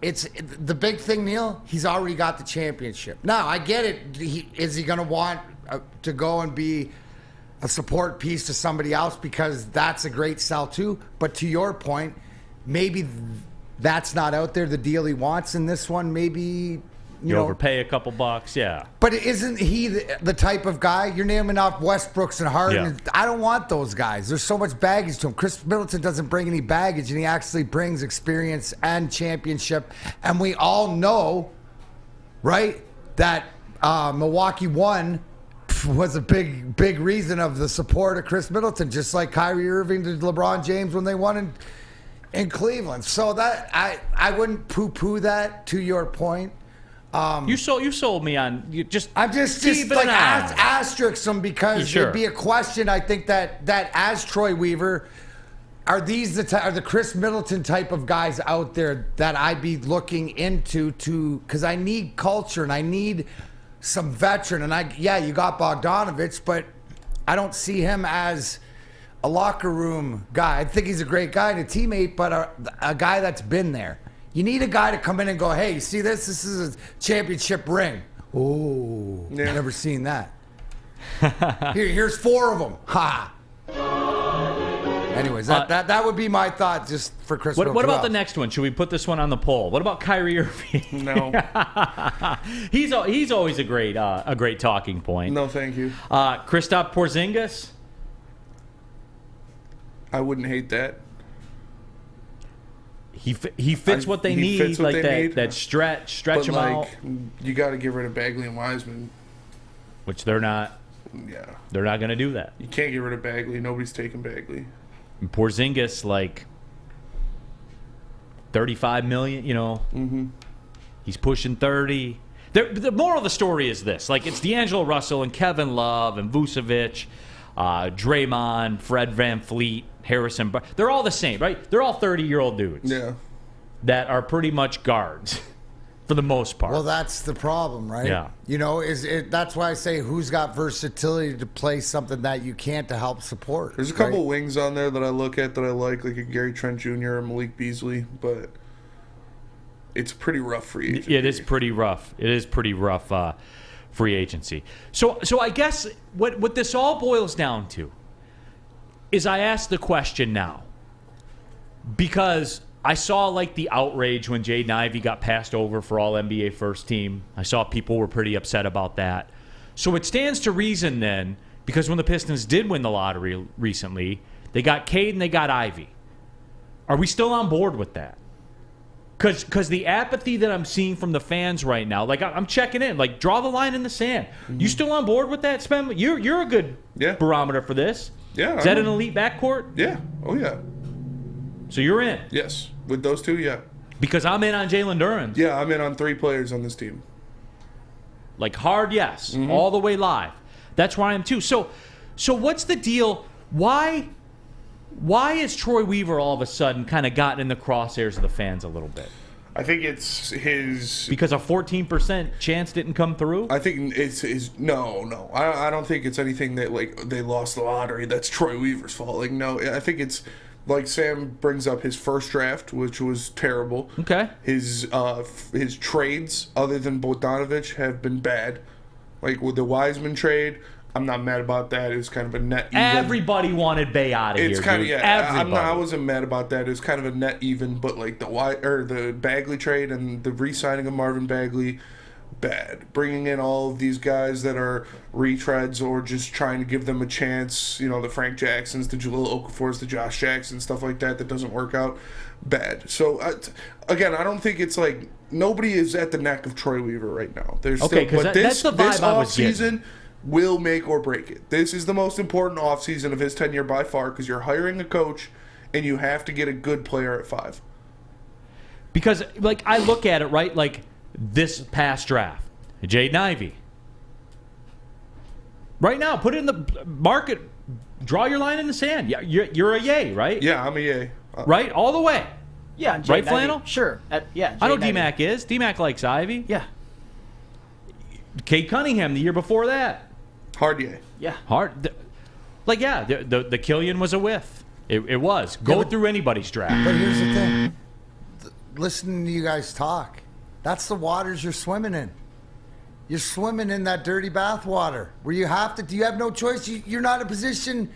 it's the big thing, Neal. He's already got the championship. Now I get it. Is he going to want to go and be a support piece to somebody else because that's a great sell too? But to your point, maybe that's not out there. The deal he wants in this one, maybe. You overpay a couple bucks, yeah. But isn't he the type of guy? You're naming off Westbrooks and Harden. Yeah. I don't want those guys. There's so much baggage to him. Chris Middleton doesn't bring any baggage, and he actually brings experience and championship. And we all know, right, that Milwaukee won was a big reason of the support of Chris Middleton, just like Kyrie Irving to LeBron James when they won in Cleveland. So that I wouldn't poo-poo that, to your point. You sold me on I'm just like asterisk them because it'd be a question. I think that as Troy Weaver, are the Chris Middleton type of guys out there that I'd be looking into because I need culture and I need some veteran and you got Bogdanovich, but I don't see him as a locker room guy. I think he's a great guy and a teammate, but a guy that's been there. You need a guy to come in and go, hey, you see this? This is a championship ring. Oh, never seen that. Here's 4 of them. Ha. Anyways, that would be my thought just for Chris. What about the next one? Should we put this one on the poll? What about Kyrie Irving? No. He's always a great talking point. No, thank you. Kristaps Porzingis? I wouldn't hate that. He fits what they need, fits what like they need. that stretch But him out. You got to get rid of Bagley and Wiseman. Which they're not. Yeah. They're not going to do that. You can't get rid of Bagley. Nobody's taking Bagley. And Porzingis, like $35 million. Mm-hmm. He's pushing 30. The moral of the story is this: like it's D'Angelo Russell and Kevin Love and Vucevic, Draymond, Fred VanVleet, Harrison. They're all the same, right? They're all 30-year-old dudes. Yeah. That are pretty much guards for the most part. Well, that's the problem, right? Yeah. That's why I say who's got versatility to play something that you can't to help support. There's a couple wings on there that I look at that I like a Gary Trent Jr. or Malik Beasley, but it's pretty rough free agency. It is pretty rough. It is pretty rough free agency. So I guess what this all boils down to is I ask the question now because I saw like the outrage when Jaden Ivey got passed over for all NBA first team. I saw people were pretty upset about that. So it stands to reason then, because when the Pistons did win the lottery recently, they got Cade and they got Ivey. Are we still on board with that? Because the apathy that I'm seeing from the fans right now, like I'm checking in, like draw the line in the sand. You still on board with that, Spen? You're a good barometer for this. Yeah. Is that an elite backcourt? Yeah. Oh, yeah. So you're in? Yes. With those two, yeah. Because I'm in on Jalen Duren. Yeah, I'm in on 3 players on this team. Like hard yes, all the way live. That's where I am too. So what's the deal? Why is Troy Weaver all of a sudden kind of gotten in the crosshairs of the fans a little bit? I think it's his... Because a 14% chance didn't come through? I think it's his... No. I don't think it's anything that, like, they lost the lottery. That's Troy Weaver's fault. Like, no, I think it's... Like Sam brings up his first draft, which was terrible. Okay. His trades, other than Bogdanovich, have been bad. Like with the Wiseman trade, I'm not mad about that. It was kind of a net even. Everybody wanted Bay out of here. It's kind of Everybody. I wasn't mad about that. It was kind of a net even, but like the Bagley trade and the re-signing of Marvin Bagley, bad. Bringing in all of these guys that are retreads or just trying to give them a chance, the Frank Jacksons, the Jahlil Okafors, the Josh Jacksons, stuff like that doesn't work out, bad. So, again, I don't think it's like nobody is at the neck of Troy Weaver right now. There's that's the vibe this I was getting. offseason will make or break it. This is the most important offseason of his tenure by far because you're hiring a coach and you have to get a good player at 5. Because, like, I look at it, right, like, this past draft, Jaden Ivey. Right now, put it in the market. Draw your line in the sand. Yeah, you're a yay, right? Yeah, I'm a yay. Right, all the way. Yeah, Jaden right, Ivey. Flannel? Sure. I know D-Mac is. D-Mac likes Ivy. Yeah. Kate Cunningham the year before that. Hard yay. Yeah. Hard. Like, yeah, the Killian was a whiff. It was. Go through anybody's draft. But here's the thing. Listening to you guys talk, that's the waters you're swimming in. You're swimming in that dirty bath water where you have no choice. You're not in a position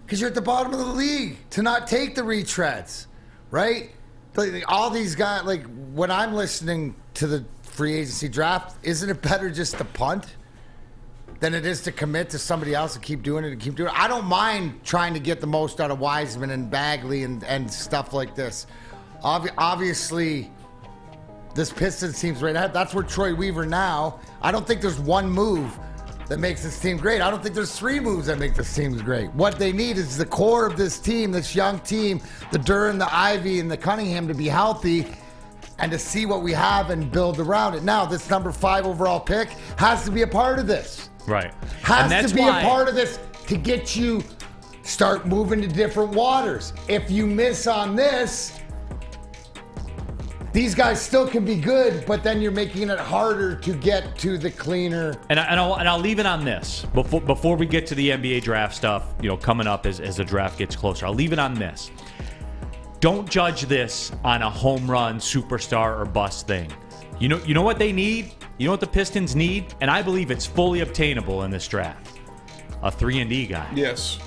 because you're at the bottom of the league to not take the retreads, right? Like, all these guys, like when I'm listening to the free agency draft, isn't it better just to punt than it is to commit to somebody else and keep doing it? I don't mind trying to get the most out of Wiseman and Bagley and stuff like this. Obviously, this Pistons team's right ahead. That's where Troy Weaver now. I don't think there's one move that makes this team great. I don't think there's 3 moves that make this team great. What they need is the core of this team, this young team, the Duren, the Ivy, and the Cunningham to be healthy and to see what we have and build around it. Now, this number 5 overall pick has to be a part of this. Right. Has to be a part of this to get you start moving to different waters. If you miss on this, these guys still can be good, but then you're making it harder to get to the cleaner. And I'll leave it on this before we get to the NBA draft stuff. Coming up as the draft gets closer. I'll leave it on this. Don't judge this on a home run, superstar, or bust thing. You know what they need? You know what the Pistons need? And I believe it's fully obtainable in this draft. A 3-and-D guy. Yes.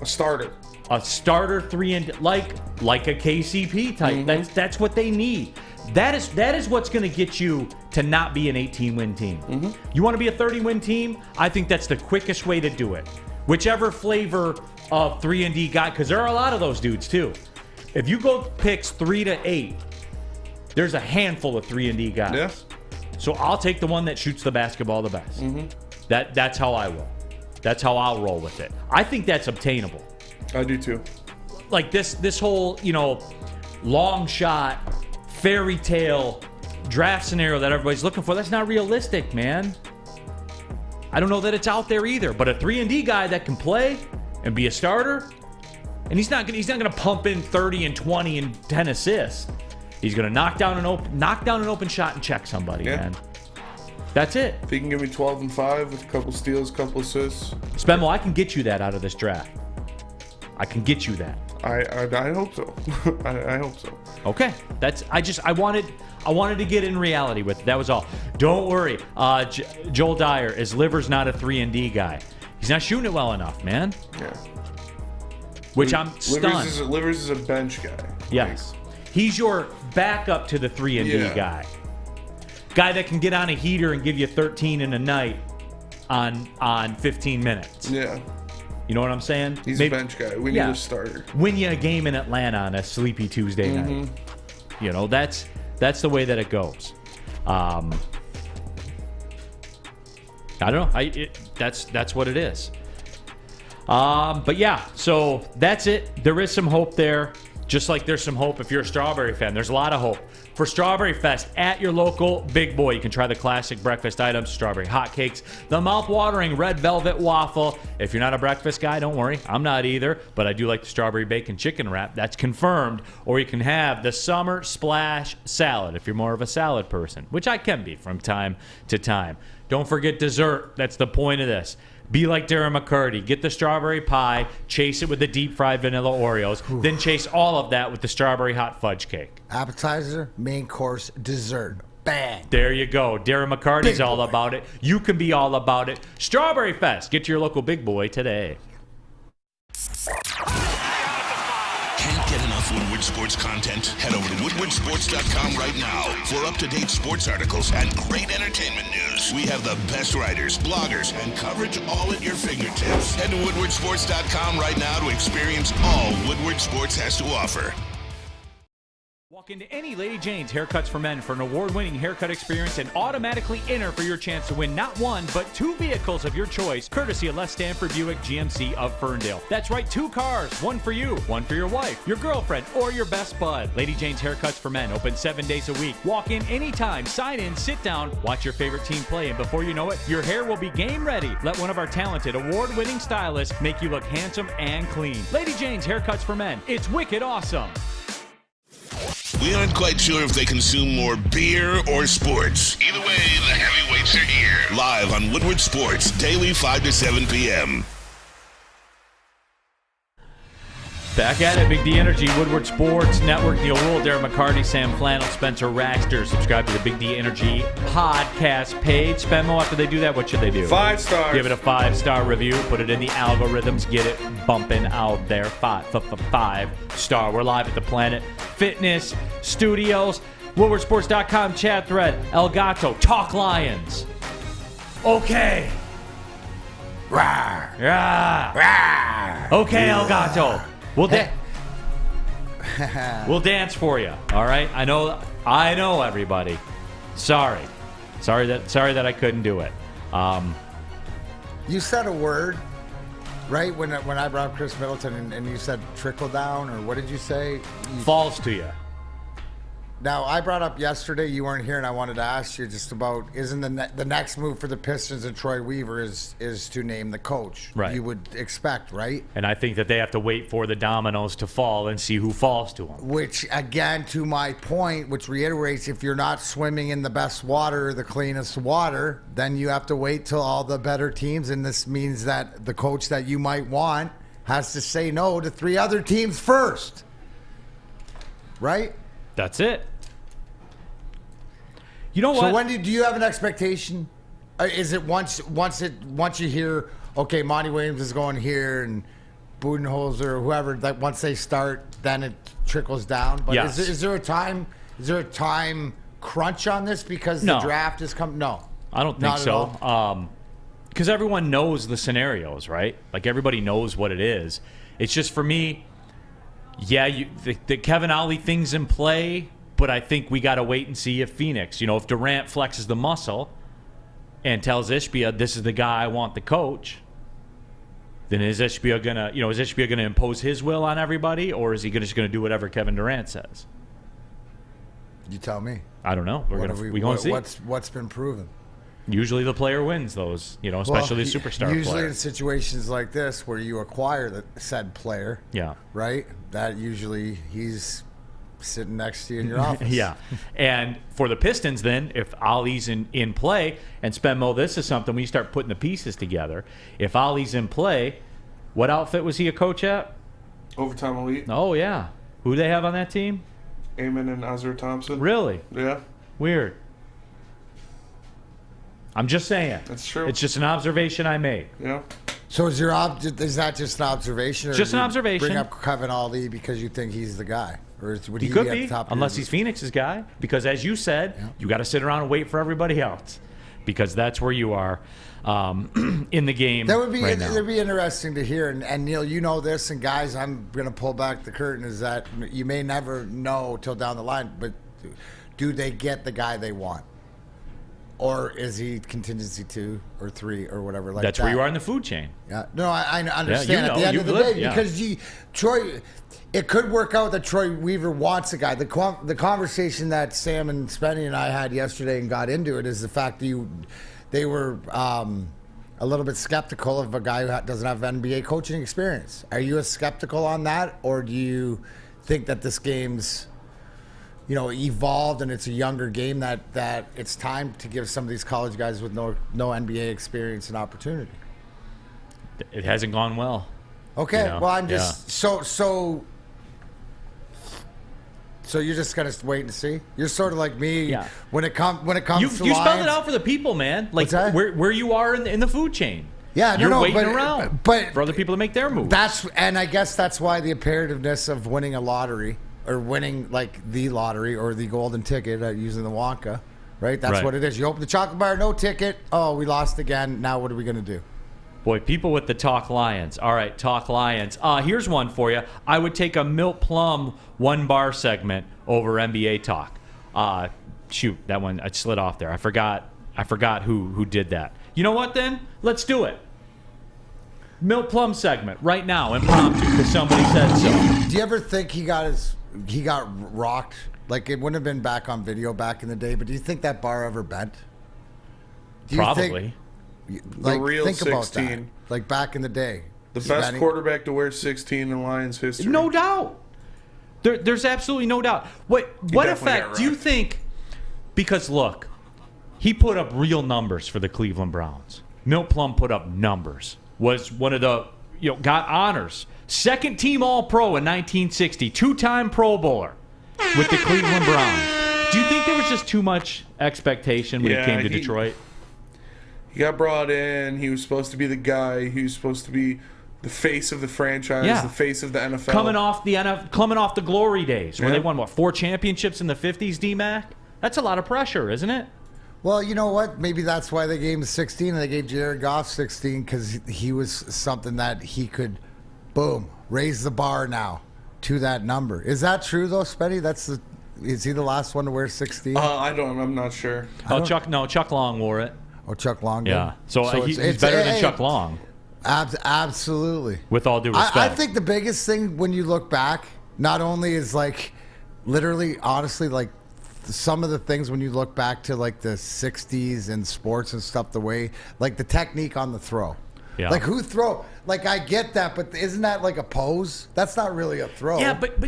A starter. A starter 3-and-D, like a KCP type. Mm-hmm. That's what they need. That is what's going to get you to not be an 18-win team. Mm-hmm. You want to be a 30-win team? I think that's the quickest way to do it. Whichever flavor of 3-and-D guy, because there are a lot of those dudes too. If you go picks 3 to 8, there's a handful of 3-and-D guys. Yeah. So I'll take the one that shoots the basketball the best. Mm-hmm. That's how I will. That's how I'll roll with it. I think that's obtainable. I do too. Like this whole, long shot, fairy tale draft scenario that everybody's looking for, that's not realistic, man. I don't know that it's out there either. But a 3-and-D guy that can play and be a starter, and he's not gonna pump in 30 and 20 and 10 assists. He's gonna knock down an open shot and check somebody, man. That's it. If he can give me 12 and 5 with a couple steals, couple assists. Spenmo, I can get you that out of this draft. I can get you that. I hope so. I hope so. Okay. I wanted to get in reality with it. That was all. Don't worry. Joel Dyer, his liver's not a 3-and-D guy. He's not shooting it well enough, man. Yeah. Which I'm stunned. Livers is a bench guy. Yes. He's your backup to the 3-and-D guy. Guy that can get on a heater and give you 13 in a night on 15 minutes. Yeah. You know what I'm saying? He's a bench guy. We need a starter. Win you a game in Atlanta on a sleepy Tuesday night. That's the way that it goes. I don't know. That's what it is. But yeah, so that's it. There is some hope there. Just like there's some hope if you're a strawberry fan. There's a lot of hope. For Strawberry Fest at your local Big Boy, you can try the classic breakfast items, strawberry hotcakes, the mouth-watering red velvet waffle. If you're not a breakfast guy, don't worry. I'm not either, but I do like the strawberry bacon chicken wrap. That's confirmed. Or you can have the summer splash salad if you're more of a salad person, which I can be from time to time. Don't forget dessert. That's the point of this. Be like Darren McCarty. Get the strawberry pie, chase it with the deep-fried vanilla Oreos, then chase all of that with the strawberry hot fudge cake. Appetizer, main course, dessert. Bang. There you go. Darren McCarty's all about it. You can be all about it. Strawberry Fest. Get to your local Big Boy today. Can't get enough Woodward Sports content? Head over to woodwardsports.com right now for up-to-date sports articles and great entertainment news. We have the best writers, bloggers, and coverage all at your fingertips. Head to woodwardsports.com right now to experience all Woodward Sports has to offer. Walk into any Lady Jane's Haircuts for Men for an award-winning haircut experience and automatically enter for your chance to win not one, but 2 vehicles of your choice, courtesy of Les Stanford Buick GMC of Ferndale. That's right, 2 cars, one for you, one for your wife, your girlfriend, or your best bud. Lady Jane's Haircuts for Men, open 7 days a week. Walk in anytime, sign in, sit down, watch your favorite team play, and before you know it, your hair will be game ready. Let one of our talented, award-winning stylists make you look handsome and clean. Lady Jane's Haircuts for Men. It's wicked awesome. We aren't quite sure if they consume more beer or sports. Either way, the heavyweights are here. Live on Woodward Sports, daily 5 to 7 p.m. Back at it, Big D Energy, Woodward Sports Network, Neal Ruhl, Darren McCarty, Sam Flannel, Spencer Raxter. Subscribe to the Big D Energy podcast page. Spenmo, after they do that, what should they do? 5 stars. Give it a 5-star review. Put it in the algorithms. Get it bumping out there. 5-star. We're live at the Planet Fitness Studios. WoodwardSports.com chat thread. El Gato, Talk Lions. Okay. Rawr. Yeah. Rawr. Okay, El Gato. We'll dance for you. All right. I know. Everybody. Sorry that I couldn't do it. You said a word, right? When I brought up Chris Middleton and you said trickle down, or what did you say? Falls to you. Now, I brought up yesterday, you weren't here, and I wanted to ask you just about, isn't the next move for the Pistons and Troy Weaver is to name the coach? Right. You would expect, right? And I think that they have to wait for the dominoes to fall and see who falls to them. Which, again, to my point, which reiterates, if you're not swimming in the best water, the cleanest water, then you have to wait till all the better teams, and this means that the coach that you might want has to say no to 3 other teams first. Right? That's it. You know what? So when do you have an expectation? Is it once you hear, okay, Monty Williams is going here and Budenholzer or whoever, that once they start, then it trickles down? But yes. Is there a time crunch on this because the draft is coming? No. I don't think so. Because everyone knows the scenarios, right? Like everybody knows what it is. It's just for me, the Kevin Ollie thing's in play, but I think we got to wait and see if Phoenix, if Durant flexes the muscle and tells Ishbia, this is the guy I want the coach, then is Ishbia gonna impose his will on everybody, or is he just gonna do whatever Kevin Durant says? You tell me. I don't know. We're gonna see. What's been proven? Usually the player wins those, especially the superstar usually player. In situations like this where you acquire the said player, right? That usually he's sitting next to you in your office. Yeah. And for the Pistons then, if Ollie's in play, and Spenmo, this is something when you start putting the pieces together. If Ollie's in play, what outfit was he a coach at? Overtime Elite. Oh, yeah. Who do they have on that team? Amon and Azur Thompson. Really? Yeah. Weird. I'm just saying. That's true. It's just an observation I made. Yeah. So is that just an observation? Or just an observation. Bring up Kevin Ollie because you think he's the guy, or would he could be, unless he's Phoenix's guy. Because as you said, you got to sit around and wait for everybody else, because that's where you are in the game. That would be right now. It'd be interesting to hear. And Neal, you know this, and guys, I'm going to pull back the curtain. Is that you may never know till down the line, but do they get the guy they want? Or is he contingency 2 or 3 or whatever? Like That's where you are in the food chain. Yeah. No, I understand at the end of the day because Troy, it could work out that Troy Weaver wants a guy. The conversation that Sam and Spenny and I had yesterday and got into it is the fact that they were a little bit skeptical of a guy who doesn't have NBA coaching experience. Are you as skeptical on that, or do you think that this game's evolved and it's a younger game that it's time to give some of these college guys with no NBA experience an opportunity? It hasn't gone well. Okay, well, I'm just so you're just gonna wait and see. You're sort of like me when it comes to you spelled it out for the people, man. Like where you are in the food chain. Yeah, you're waiting around for other people to make their move. And I guess that's why the imperativeness of winning a lottery. Or winning like the lottery or the golden ticket using the Wonka, right? That's what it is. You open the chocolate bar, no ticket. Oh, we lost again. Now what are we going to do? Boy, people with the Talk Lions. All right, Talk Lions. Here's one for you. I would take a Milt Plum one-bar segment over NBA talk. Shoot, that one I slid off there. I forgot who did that. You know what then? Let's do it. Milt Plum segment right now, impromptu, because somebody said so. Do you ever think he got rocked? Like, it wouldn't have been back on video back in the day, but do you think that bar ever bent? Probably. The real think 16. about that. Like back in the day. The best quarterback to wear 16 in Lions history. No doubt. There's absolutely no doubt. What effect do you think? Because look, he put up real numbers for the Cleveland Browns. Milt Plum put up numbers. Was one of the got honors. Second team All-Pro in 1960, 2-time Pro Bowler with the Cleveland Browns. Do you think there was just too much expectation when he came to Detroit? He got brought in. He was supposed to be the guy. He was supposed to be the face of the franchise, the face of the NFL. Coming off the glory days where they won 4 championships in the 50s, D-Mac? That's a lot of pressure, isn't it? Well, you know what? Maybe that's why they gave him 16 and they gave Jared Goff 16 because he was something that he could, boom, raise the bar now to that number. Is that true though, Spenny? Is he the last one to wear 16? I'm not sure. Chuck Long wore it. Oh, Chuck Long did? Yeah. So he's better than Chuck Long. Absolutely. With all due respect. I think the biggest thing when you look back, not only is like, literally, honestly, like, some of the things when you look back to like the 60s and sports and stuff, the way like the technique on the throw, like who throw, like I get that, but isn't that like a pose? That's not really a throw. Yeah, but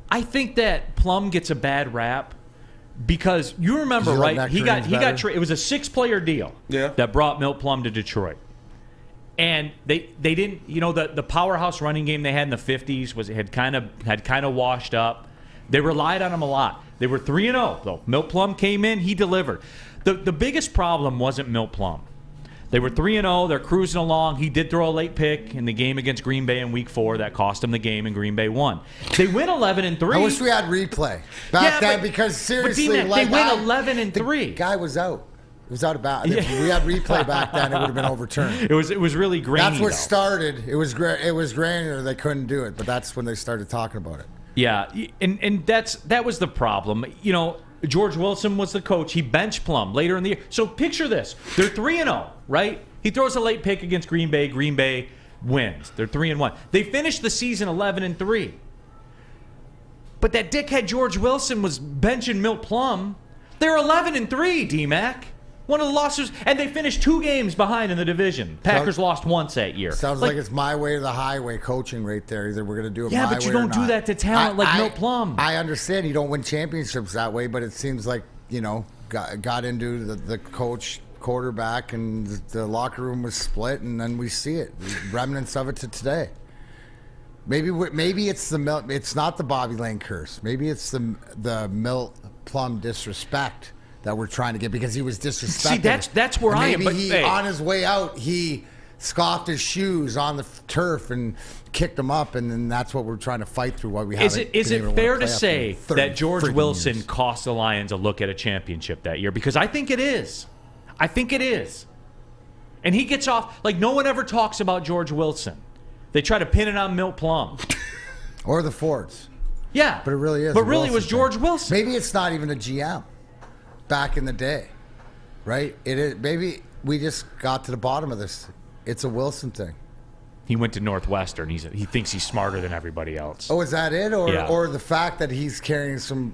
I think that Plum gets a bad rap because you remember, right? He got it was a 6-player deal that brought Milt Plum to Detroit. And they didn't, the powerhouse running game they had in the 50s had kind of washed up. They relied on him a lot. They were 3-0, though. Milt Plum came in. He delivered. The biggest problem wasn't Milt Plum. They were 3-0. They're cruising along. He did throw a late pick in the game against Green Bay in Week 4. That cost him the game, and Green Bay won. They win 11-3. I wish we had replay back then because, seriously, they win 11-3. The guy was out. It was out of bounds. If we had replay back then, it would have been overturned. It was really grainy. That's what started. It was granular. They couldn't do it, but that's when they started talking about it. Yeah, and that was the problem. George Wilson was the coach. He benched Plum later in the year. So picture this. They're 3-0, right? He throws a late pick against Green Bay. Green Bay wins. They're 3-1. They finished the season 11-3. But that dickhead George Wilson was benching Milt Plum. They're 11-3, D-Mac. One of the losses, and they finished 2 games behind in the division. Packers lost once that year. Sounds like it's my way or the highway coaching right there. Either we're going to do it my way or not. Yeah, but you don't do that to talent like Milt Plum. I understand you don't win championships that way, but it seems like, got into the coach, quarterback, and the locker room was split, and then we see it. Remnants of it to today. Maybe it's the Milt. It's not the Bobby Lane curse. Maybe it's the Milt Plum disrespect that we're trying to get because he was disrespected. See, that's where I am. But on his way out, he scoffed his shoes on the turf and kicked him up, and then that's what we're trying to fight through. Why we haven't. Is it fair to say that George Wilson cost the Lions a look at a championship that year? Because I think it is. And he gets off like no one ever talks about George Wilson. They try to pin it on Milt Plum or the Fords. Yeah. But it really is. But a really, it was Wilson George thing. Wilson. Maybe it's not even a GM back in the day, right? It is. Maybe we just got to the bottom of this. It's a Wilson thing. He went to Northwestern. He thinks he's smarter than everybody else. Oh, is that it? Or Yeah. or the fact that he's carrying some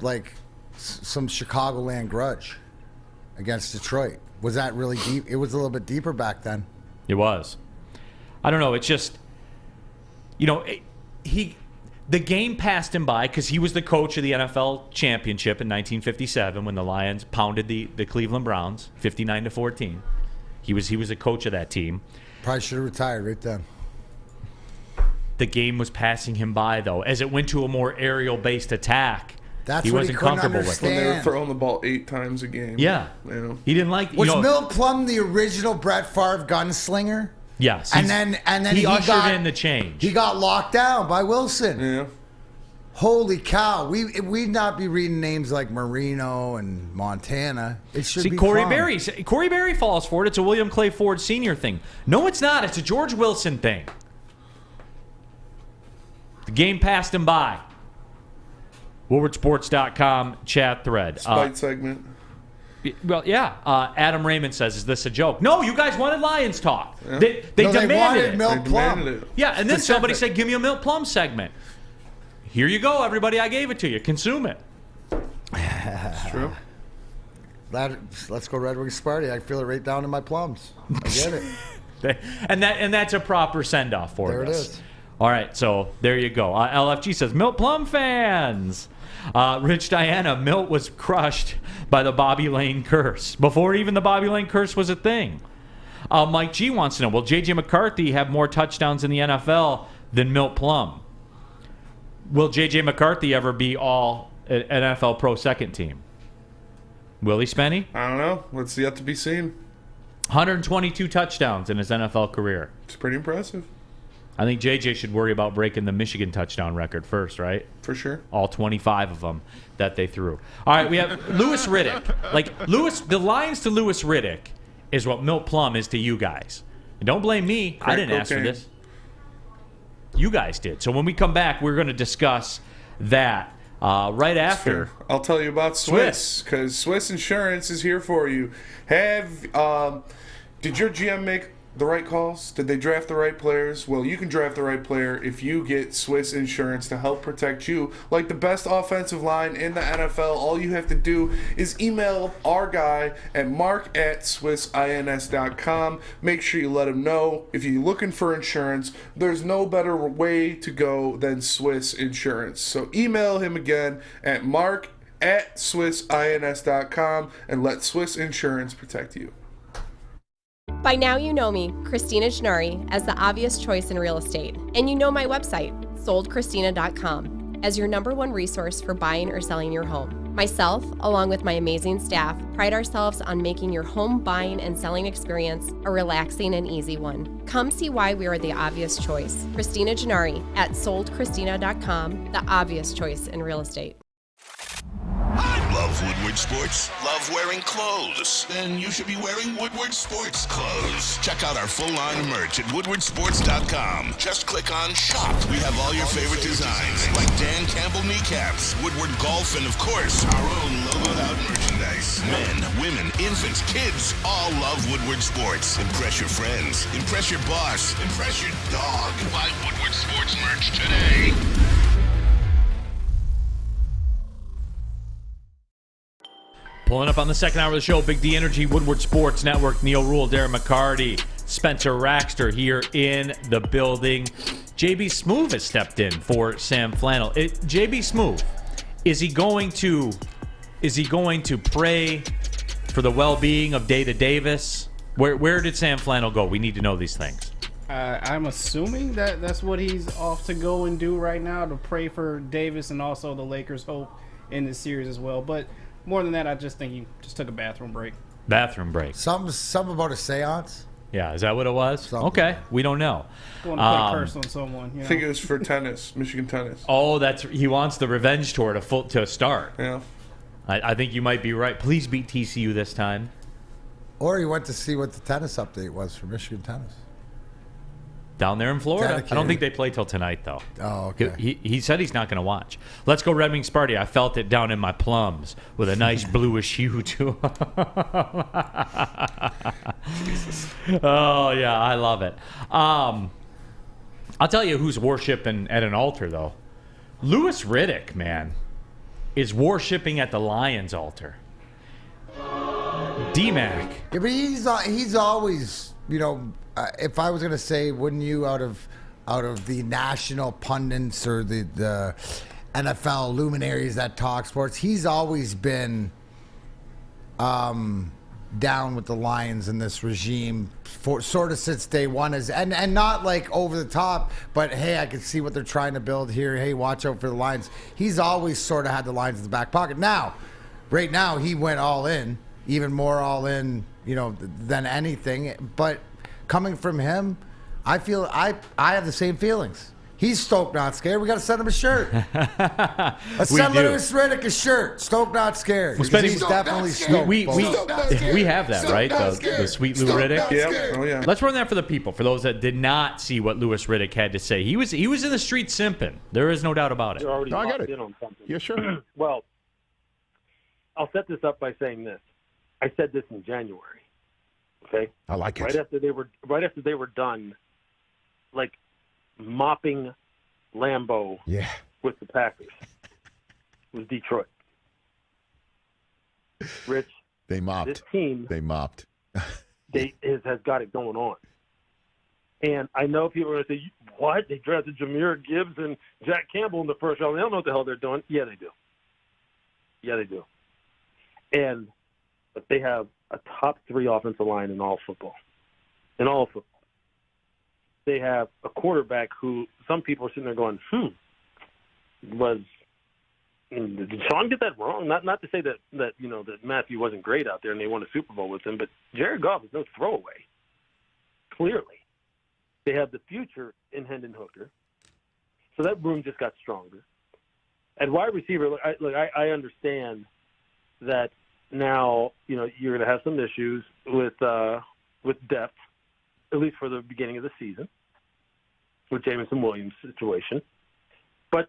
Chicagoland grudge against Detroit? Was that really deep? It was a little bit deeper back then. It was. I don't know. It's just, the game passed him by because he was the coach of the NFL championship in 1957 when the Lions pounded the Cleveland Browns 59-14. He was a coach of that team. Probably should have retired right then. The game was passing him by, though. As it went to a more aerial-based attack, That's he what wasn't he couldn't comfortable with When it. they were understand. throwing the ball 8 times a game. Yeah. He didn't like... Was Milt Plum the original Brett Favre gunslinger? Yes. And then he ushered got in the change. He got locked down by Wilson. Yeah. Holy cow! We'd not be reading names like Marino and Montana. It should be Corey Plum. Berry. Corey Berry falls for it. It's a William Clay Ford Sr. thing. No, it's not. It's a George Wilson thing. The game passed him by. WoodwardSports.com chat thread. Spite segment. Well, yeah. Adam Raymond says, "Is this a joke?" No, you guys wanted Lions talk. Yeah. They No, they demanded wanted it. Milt They Plum. demanded it. Yeah, and then somebody Specific. said, "Give me a Milt Plum segment." Here you go, everybody. I gave it to you. Consume it. It's true. Let's go Red Wings Sparty. I feel it right down in my plums. I get it. And that's a proper send off for There it us. is. All right, so there you go. LFG says Milt Plum fans. Rich Diana, Milt was crushed by the Bobby Lane curse before even the Bobby Lane curse was a thing. Mike G wants to know: will J.J. McCarthy have more touchdowns in the NFL than Milt Plum? Will J.J. McCarthy ever be all an NFL Pro second team? Will he, Spenny? I don't know. That's yet to be seen. 122 touchdowns in his NFL career. It's pretty impressive. I think J.J. should worry about breaking the Michigan touchdown record first, right? For sure. All 25 of them that they threw. All right, we have Louis Riddick. The Lions to Louis Riddick is what Milt Plum is to you guys. And don't blame me. I Crack didn't ask for cocaine. this. You guys did. So when we come back, we're going to discuss that right after. I'll tell you about Swiss, because Swiss Insurance is here for you. Did your GM make the right calls? Did they draft the right players? Well, you can draft the right player if you get Swiss Insurance to help protect you. Like the best offensive line in the NFL, all you have to do is email our guy at mark@swissins.com. Make sure you let him know if you're looking for insurance. There's no better way to go than Swiss Insurance. So email him again at mark@swissins.com and let Swiss Insurance protect you. By now you know me, Christina Gennari, as the obvious choice in real estate. And you know my website, soldchristina.com, as your #1 resource for buying or selling your home. Myself, along with my amazing staff, pride ourselves on making your home buying and selling experience a relaxing and easy one. Come see why we are the obvious choice. Christina Gennari at soldchristina.com, the obvious choice in real estate. Love Woodward Sports? Love wearing clothes? Then you should be wearing Woodward Sports clothes. Check out our full line of merch at woodwardsports.com. Just click on shop. We have all your favorite designs, like Dan Campbell kneecaps, Woodward golf, and of course, our own logoed out merchandise. Men, women, infants, kids all love Woodward Sports. Impress your friends. Impress your boss. Impress your dog. Buy Woodward Sports merch today. Pulling up on the second hour of the show, Big D Energy, Woodward Sports Network, Neal, Ruhl, Darren, McCarty, Spencer Raxter here in the building. JB Smoove has stepped in for Sam Flannel. JB Smoove, is he going to pray for the well-being of Data Davis? Where did Sam Flannel go? We need to know these things. I'm assuming that's what he's off to go and do right now, to pray for Davis and also the Lakers' hope in this series as well. But more than that, I just think he just took a bathroom break. Bathroom break. Something about a seance? Yeah, is that what it was? Something. Okay, we don't know. Going to put a curse on someone. I think it was for tennis, Michigan tennis. Oh, he wants the revenge tour to start. Yeah. I think you might be right. Please beat TCU this time. Or he went to see what the tennis update was for Michigan tennis. Down there in Florida. Dedicated. I don't think they play till tonight, though. Oh, okay. He said he's not going to watch. Let's go Red Wings Party. I felt it down in my plums with a nice bluish hue to them. Oh, yeah, I love it. I'll tell you who's worshiping at an altar, though. Louis Riddick, man, is worshiping at the Lions altar. D-Mac. Yeah, but he's always, if I was going to say, wouldn't you, out of the national pundits or the NFL luminaries that talk sports, he's always been down with the Lions in this regime for sort of since day one, and not like over the top, but hey, I can see what they're trying to build here. Hey, watch out for the Lions. He's always sort of had the Lions in the back pocket. Now, right now, he went all in, even more all in, than anything. But coming from him, I feel I have the same feelings. He's stoked, not scared. We got to send him a shirt. Let's send Louis Riddick a shirt. Stoked, not scared. He's definitely stoked. We have that, right? The sweet Lou Riddick. Yeah. Oh, yeah. Let's run that for the people. For those that did not see what Louis Riddick had to say, he was in the street simping. There is no doubt about it. You're already No, I got locked it. in on something. Yeah, sure. Well, I'll set this up by saying this. I said this in January. Okay. I like it. Right after they were done, like mopping Lambeau with the Packers was Detroit. Rich, They mopped. this team They mopped. has got it going on. And I know people are going to say, what? They drafted Jahmyr Gibbs and Jack Campbell in the first round. They don't know what the hell they're doing. Yeah, they do. But they have a top 3 offensive line in all football. They have a quarterback who some people are sitting there going, did Sean get that wrong? Not to say that Matthew wasn't great out there and they won a Super Bowl with him, but Jared Goff is no throwaway. Clearly. They have the future in Hendon Hooker. So that room just got stronger. At wide receiver, I understand that now, you're going to have some issues with depth, at least for the beginning of the season, with Jameson Williams' situation. But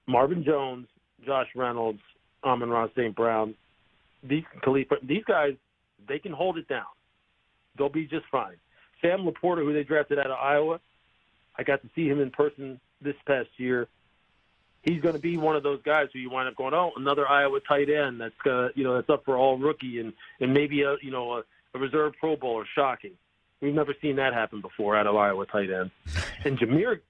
Marvin Jones, Josh Reynolds, Amon-Ra St. Brown, these guys, they can hold it down. They'll be just fine. Sam Laporta, who they drafted out of Iowa, I got to see him in person this past year. He's going to be one of those guys who you wind up going, another Iowa tight end that's that's up for all rookie and maybe a reserve Pro Bowler. Shocking. We've never seen that happen before out of Iowa tight end. And Jahmyr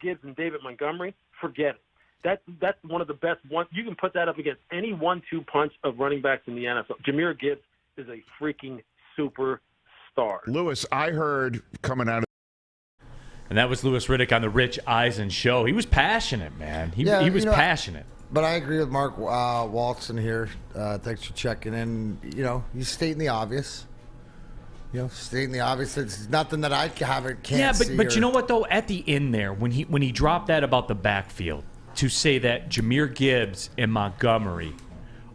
Gibbs and David Montgomery, forget it. That's one of the best one. You can put that up against any 1-2 punch of running backs in the NFL. Jahmyr Gibbs is a freaking superstar. Louis, I heard coming out of. And that was Louis Riddick on the Rich Eisen show. He was passionate, man. He was passionate. But I agree with Mark Walton here. Thanks for checking in. You stating the obvious. Stating the obvious. It's nothing that I can't see. Yeah, but you know what, though? At the end there, when he dropped that about the backfield, to say that Jahmyr Gibbs and Montgomery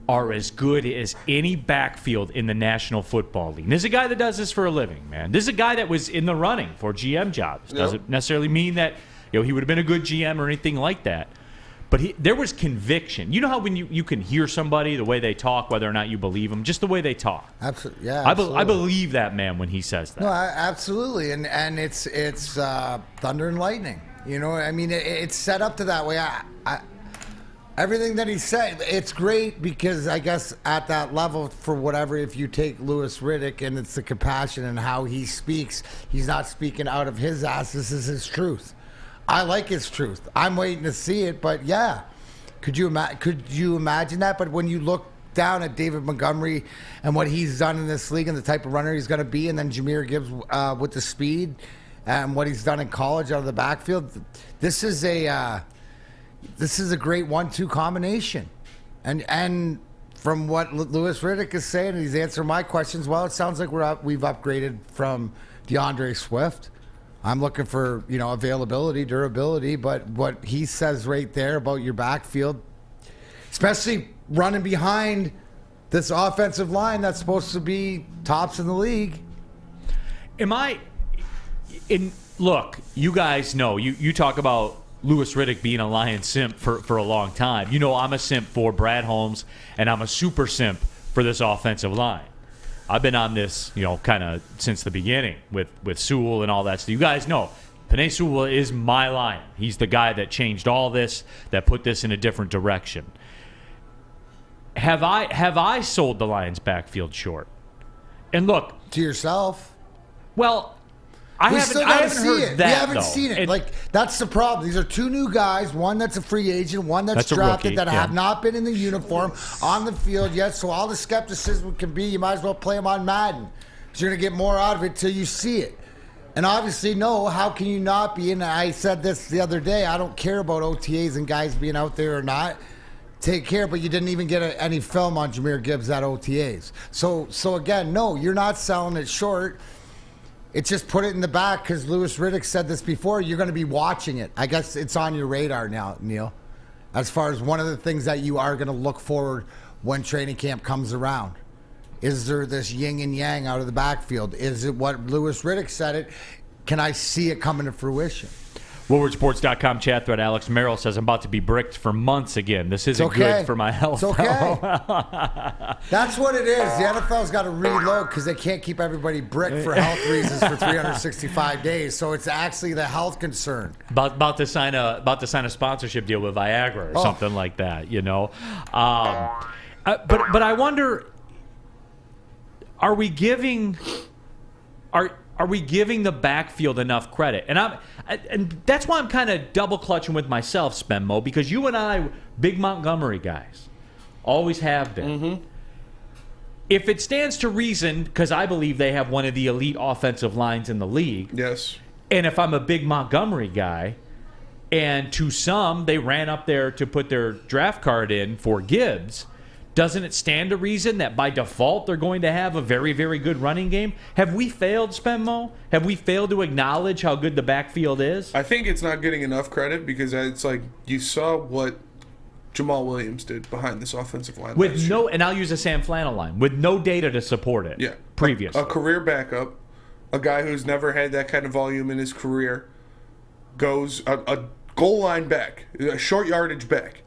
are as good as any backfield in the National Football League. And this is a guy that does this for a living, man. This is a guy that was in the running for GM jobs. Doesn't necessarily mean that he would have been a good GM or anything like that. But there was conviction. You know how when you can hear somebody, the way they talk, whether or not you believe them, just the way they talk. Absolutely, yeah. Absolutely. I believe that man when he says that. No, absolutely, and it's thunder and lightning. It's set up to that way. Everything that he said, it's great because I guess at that level, for whatever, if you take Louis Riddick and it's the compassion and how he speaks, he's not speaking out of his ass. This is his truth. I like his truth. I'm waiting to see it, but yeah. Could you imagine that? But when you look down at David Montgomery and what he's done in this league and the type of runner he's going to be, and then Jahmyr Gibbs with the speed and what he's done in college out of the backfield, this is a great 1-2 combination. And from what Louis Riddick is saying, and he's answering my questions, well, it sounds like we've upgraded from DeAndre Swift. I'm looking for, availability, durability, but what he says right there about your backfield, especially running behind this offensive line that's supposed to be tops in the league. Am I in look, you guys know, you talk about Louis Riddick being a Lion simp for a long time. You know I'm a simp for Brad Holmes, and I'm a super simp for this offensive line. I've been on this, kind of since the beginning with Sewell and all that. So you guys know, Penei Sewell is my Lion. He's the guy that changed all this, that put this in a different direction. Have I sold the Lions' backfield short? And look, to yourself. Well, I haven't heard that. We haven't though. seen it. That's the problem. These are two new guys. One that's a free agent. One that's a drafted rookie, that have not been in the uniform on the field yet. So all the skepticism can be, you might as well play them on Madden, because you're going to get more out of it till you see it. And obviously, no, how can you not be? And I said this the other day. I don't care about OTAs and guys being out there or not. Take care, but you didn't even get any film on Jahmyr Gibbs at OTAs. So again, no, you're not selling it short. It's just put it in the back, because Louis Riddick said this before. You're going to be watching it. I guess it's on your radar now, Neal, as far as one of the things that you are going to look forward when training camp comes around. Is there this yin and yang out of the backfield? Is it what Louis Riddick said it? Can I see it coming to fruition? WoodwardSports.com chat thread. Alex Merrill says, I'm about to be bricked for months again. This isn't good for my health. It's okay. That's what it is. The NFL's got to reload because they can't keep everybody bricked for health reasons for 365 days. So it's actually the health concern. About to sign a sponsorship deal with Viagra or something like that, But I wonder, are we giving the backfield enough credit? And that's why I'm kind of double clutching with myself, Spenmo, because you and I, big Montgomery guys, always have been. Mm-hmm. If it stands to reason, because I believe they have one of the elite offensive lines in the league. Yes. And if I'm a big Montgomery guy, and to some, they ran up there to put their draft card in for Gibbs, doesn't it stand to reason that by default they're going to have a very, very good running game? Have we failed, Spenmo? Have we failed to acknowledge how good the backfield is? I think it's not getting enough credit because it's like you saw what Jamal Williams did behind this offensive line. With no, and I'll use a Sam Flannel line, with no data to support it. Yeah. Previously. A career backup, a guy who's never had that kind of volume in his career, goes a goal line back, a short yardage back,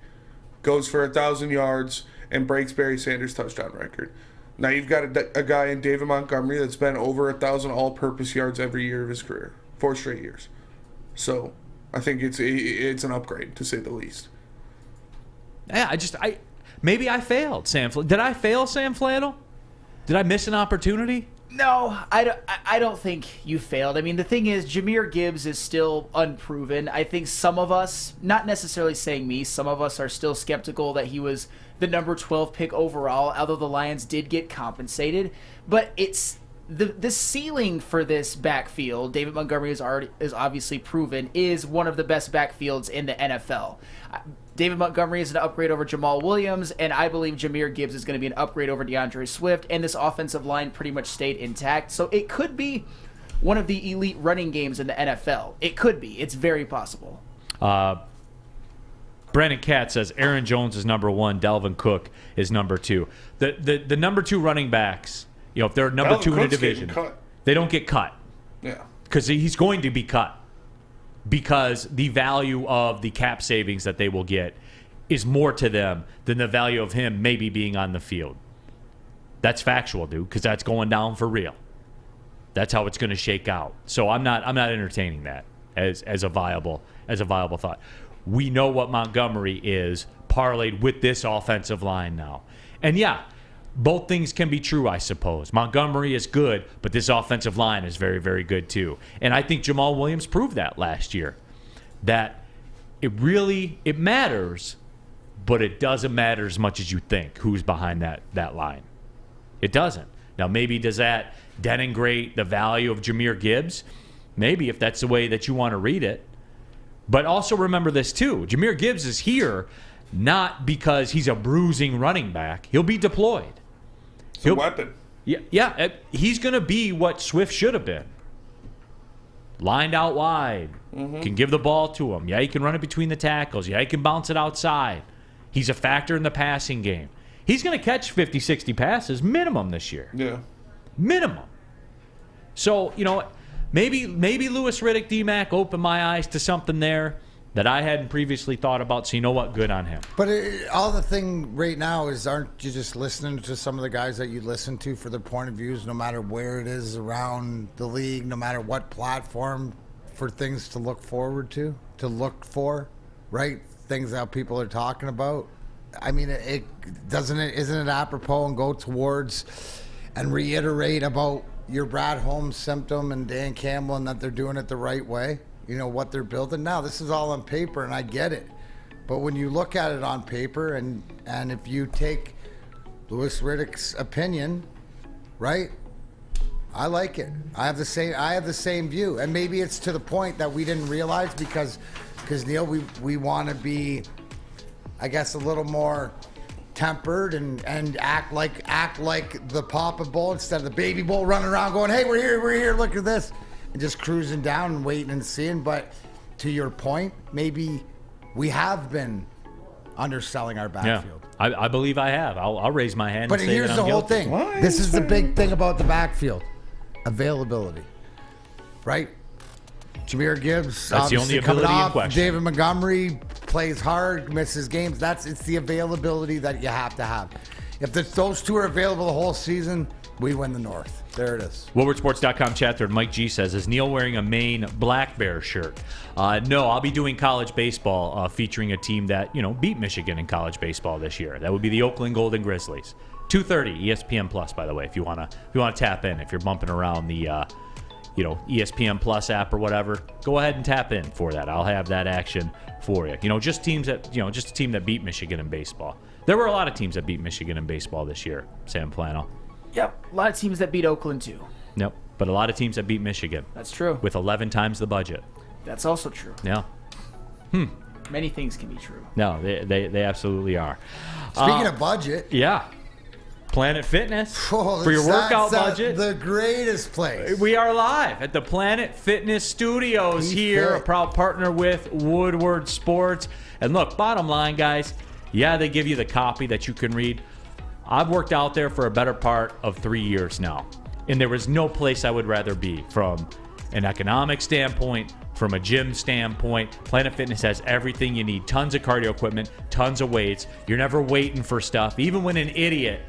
goes for 1,000 yards, and breaks Barry Sanders' touchdown record. Now you've got a guy in David Montgomery that's been over 1,000 all-purpose yards every year of his career, 4 straight years. So I think it's an upgrade, to say the least. Yeah, maybe I failed, Sam. Did I fail, Sam Flannel? Did I miss an opportunity? No, I don't think you failed. I mean, the thing is, Jahmyr Gibbs is still unproven. I think some of us, not necessarily saying me, some of us are still skeptical that he was the number 12 pick overall, although the Lions did get compensated. But it's the ceiling for this backfield, David Montgomery is obviously proven, is one of the best backfields in the NFL. David Montgomery is an upgrade over Jamal Williams, and I believe Jahmyr Gibbs is going to be an upgrade over DeAndre Swift, and this offensive line pretty much stayed intact. So it could be one of the elite running games in the NFL. It could be. It's very possible. Brandon Katz says Aaron Jones is number 1, Dalvin Cook is number 2. The number 2 running backs, if they're number Dalvin 2 in a Cook's division, getting cut. they don't get cut. Yeah. Because he's going to be cut. Because the value of the cap savings that they will get is more to them than the value of him maybe being on the field. That's factual, dude, because that's going down for real. That's how it's going to shake out. So I'm not entertaining that as a viable thought. We know what Montgomery is parlayed with this offensive line now. And yeah, both things can be true, I suppose. Montgomery is good, but this offensive line is very, very good too. And I think Jamal Williams proved that last year. That it matters, but it doesn't matter as much as you think who's behind that line. It doesn't. Now, maybe does that denigrate the value of Jahmyr Gibbs? Maybe, if that's the way that you want to read it. But also remember this too. Jahmyr Gibbs is here not because he's a bruising running back. He'll be deployed. It's a weapon. Yeah. He's going to be what Swift should have been. Lined out wide. Mm-hmm. Can give the ball to him. Yeah, he can run it between the tackles. Yeah, he can bounce it outside. He's a factor in the passing game. He's going to catch 50, 60 passes minimum this year. Yeah. Minimum. So, maybe Louis Riddick, D-Mac opened my eyes to something there that I hadn't previously thought about. So you know what? Good on him. But all the thing right now is, aren't you just listening to some of the guys that you listen to for their point of views, no matter where it is around the league, no matter what platform, for things to look forward to look for, right? Things that people are talking about. I mean, isn't it apropos and go towards and reiterate about your Brad Holmes symptom and Dan Campbell and that they're doing it the right way? You know, what they're building now. This is all on paper, and I get it. But when you look at it on paper, and if you take Louis Riddick's opinion, right? I like it. I have the same view, and maybe it's to the point that we didn't realize because Neal, we want to be, I guess, a little more tempered and act like the Papa Bull instead of the Baby Bull running around going, hey, we're here, look at this. And just cruising down and waiting and seeing. But to your point, maybe we have been underselling our backfield. Yeah, I believe I have. I'll raise my hand. But and say here's that the I'm whole guilty. thing. This is the big thing about the backfield: availability. Right? Jameer Gibbs. That's the only coming ability in off. question. David Montgomery plays hard, misses games. It's the availability that you have to have. If those two are available the whole season, we win the North. There it is. WoodwardSports.com chat thread. Mike G says, is Neal wearing a Maine Black Bear shirt? No, I'll be doing college baseball featuring a team that, beat Michigan in college baseball this year. That would be the Oakland Golden Grizzlies. 2:30 ESPN Plus, by the way, if you want to tap in. If you're bumping around the ESPN Plus app or whatever, go ahead and tap in for that. I'll have that action for you. Just a team that beat Michigan in baseball. There were a lot of teams that beat Michigan in baseball this year, Sam Flannel. Yep, a lot of teams that beat Oakland, too. Nope, but a lot of teams that beat Michigan. That's true. With 11 times the budget. That's also true. Yeah. Many things can be true. No, they absolutely are. Speaking of budget. Yeah. Planet Fitness for your workout budget. The greatest place. We are live at the Planet Fitness Studios here, a proud partner with Woodward Sports. And look, bottom line, guys, yeah, they give you the copy that you can read. I've worked out there for a better part of 3 years now, and there is no place I would rather be from an economic standpoint, from a gym standpoint. Planet Fitness has everything you need. Tons of cardio equipment, tons of weights. You're never waiting for stuff. Even when an idiot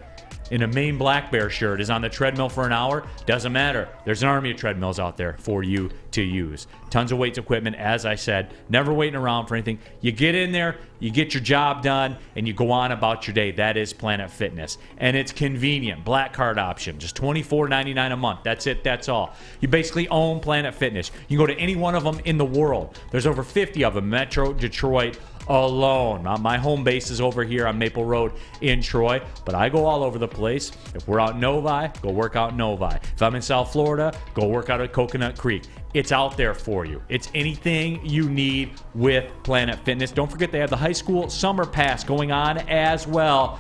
in a Maine Black Bear shirt is on the treadmill for an hour, doesn't matter. There's an army of treadmills out there for you to use. Tons of weights equipment, as I said, never waiting around for anything. You get in there, you get your job done, and you go on about your day. That is Planet Fitness. And it's convenient. Black card option, just $24.99 a month. That's it, that's all. You basically own Planet Fitness. You can go to any one of them in the world. There's over 50 of them, Metro, Detroit, alone. My home base is over here on Maple Road in Troy, but I go all over the place. If we're out in Novi, go work out in Novi. If I'm in South Florida, go work out at Coconut Creek. It's out there for you. It's anything you need with Planet Fitness. Don't forget they have the high school summer pass going on as well.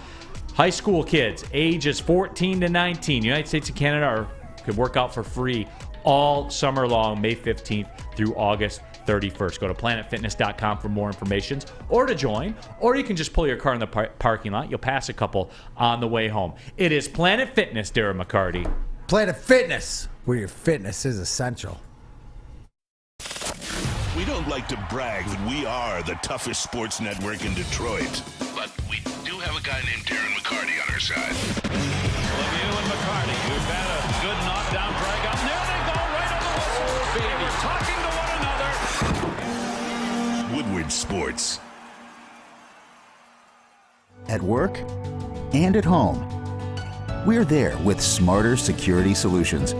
High school kids, ages 14 to 19, United States and Canada could work out for free all summer long, May 15th through August 31st. Go to planetfitness.com for more information or to join, or you can just pull your car in the parking lot. You'll pass a couple on the way home. It is Planet Fitness, Darren McCarty. Planet Fitness, where your fitness is essential. We don't like to brag that we are the toughest sports network in Detroit, but we do have a guy named Darren McCarty on our side. Lemieux and McCarty, who've had a good knockdown drag up. There they go, right on the whistle, baby, talking to one another. Woodward Sports. At work and at home, we're there with smarter security solutions.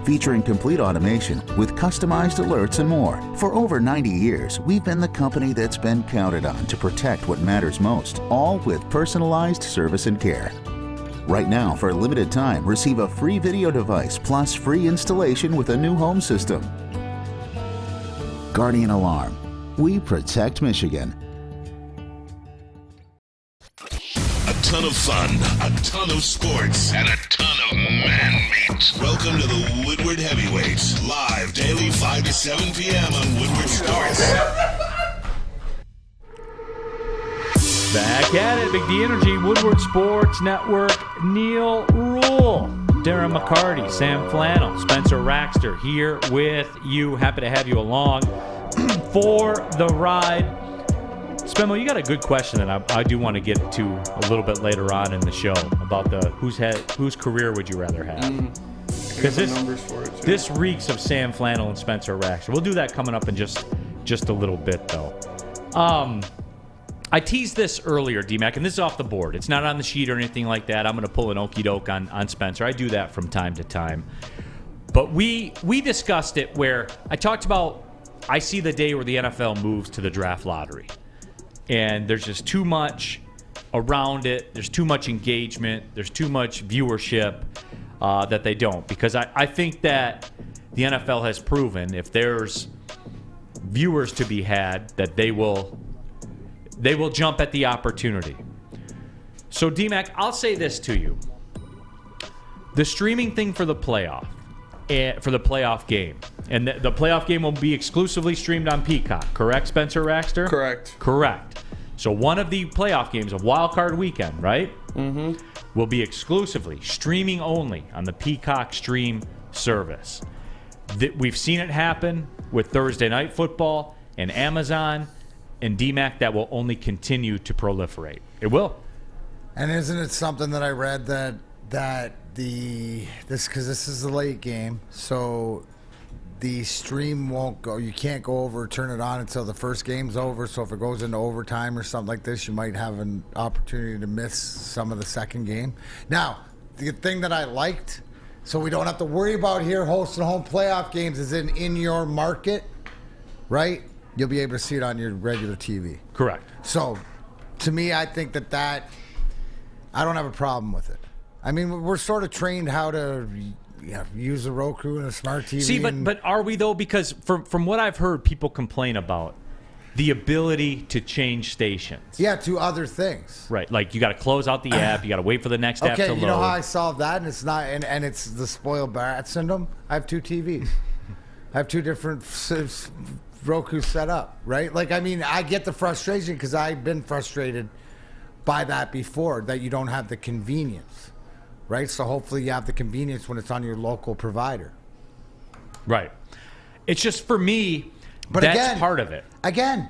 Featuring complete automation with customized alerts and more. For over 90 years, we've been the company that's been counted on to protect what matters most, all with personalized service and care. Right now, for a limited time, receive a free video device plus free installation with a new home system. Guardian Alarm. We protect Michigan. A ton of fun, a ton of sports, and a ton of man-meat. Welcome to the Woodward Heavyweights, live daily 5 to 7 p.m. on Woodward Sports. Back at it, Big D Energy, Woodward Sports Network, Neal Ruhl. Darren McCarty, Sam Flannel, Spencer Raxter here with you. Happy to have you along for the ride. Spemo, you got a good question that I do want to get to a little bit later on in the show about the whose career would you rather have? Because this reeks of Sam Flannel and Spencer Raxter. We'll do that coming up in just a little bit, though. I teased this earlier, D-Mac, and this is off the board. It's not on the sheet or anything like that. I'm going to pull an okey doke on Spencer. I do that from time to time. But we discussed it where I talked about I see the day where the NFL moves to the draft lottery. And there's just too much around it. There's too much engagement. There's too much viewership that they don't. Because I think that the NFL has proven if there's viewers to be had, that they will jump at the opportunity. So, D-Mac, I'll say this to you. The streaming thing for the playoff game, and the playoff game will be exclusively streamed on Peacock, correct, Spencer Raxter? Correct. So one of the playoff games of Wild Card Weekend, right? Mm-hmm. Will be exclusively streaming only on the Peacock stream service. We've seen it happen with Thursday Night Football and Amazon and DMAC. That will only continue to proliferate. It will. And isn't it something that I read that because this is a late game, so the stream won't go. You can't go over, turn it on until the first game's over. So if it goes into overtime or something like this, you might have an opportunity to miss some of the second game. Now, the thing that I liked, so we don't have to worry about here hosting home playoff games, is in your market, right? You'll be able to see it on your regular TV. Correct. So, to me, I think that I don't have a problem with it. I mean, we're sort of trained how to use a Roku and a smart TV. See, but are we, though? Because from what I've heard, people complain about the ability to change stations. Yeah, to other things. Right. Like, you got to close out the app. You got to wait for the next app to load. Okay, you know how I solved that? And it's not, and it's the spoiled brat syndrome. I have two TVs. I have two different Roku set up, right? Like, I mean, I get the frustration because I've been frustrated by that before, that you don't have the convenience, right? So hopefully you have the convenience when it's on your local provider. Right. It's just, for me, but that's again, part of it. Again,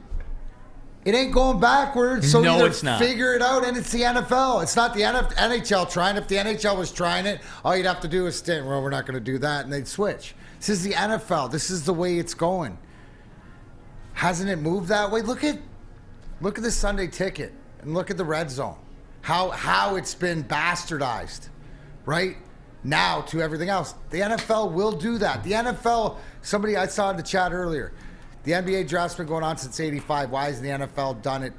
it ain't going backwards, so no, either it's not. Figure it out, and it's the NFL. It's not the NHL trying. If the NHL was trying it, all you'd have to do is stand, well, we're not going to do that, and they'd switch. This is the NFL. This is the way it's going. Hasn't it moved that way? Look at the Sunday Ticket and look at the Red Zone. How it's been bastardized, right? Now to everything else. The NFL will do that. The NFL, somebody I saw in the chat earlier, the NBA draft's been going on since '85. Why hasn't the NFL done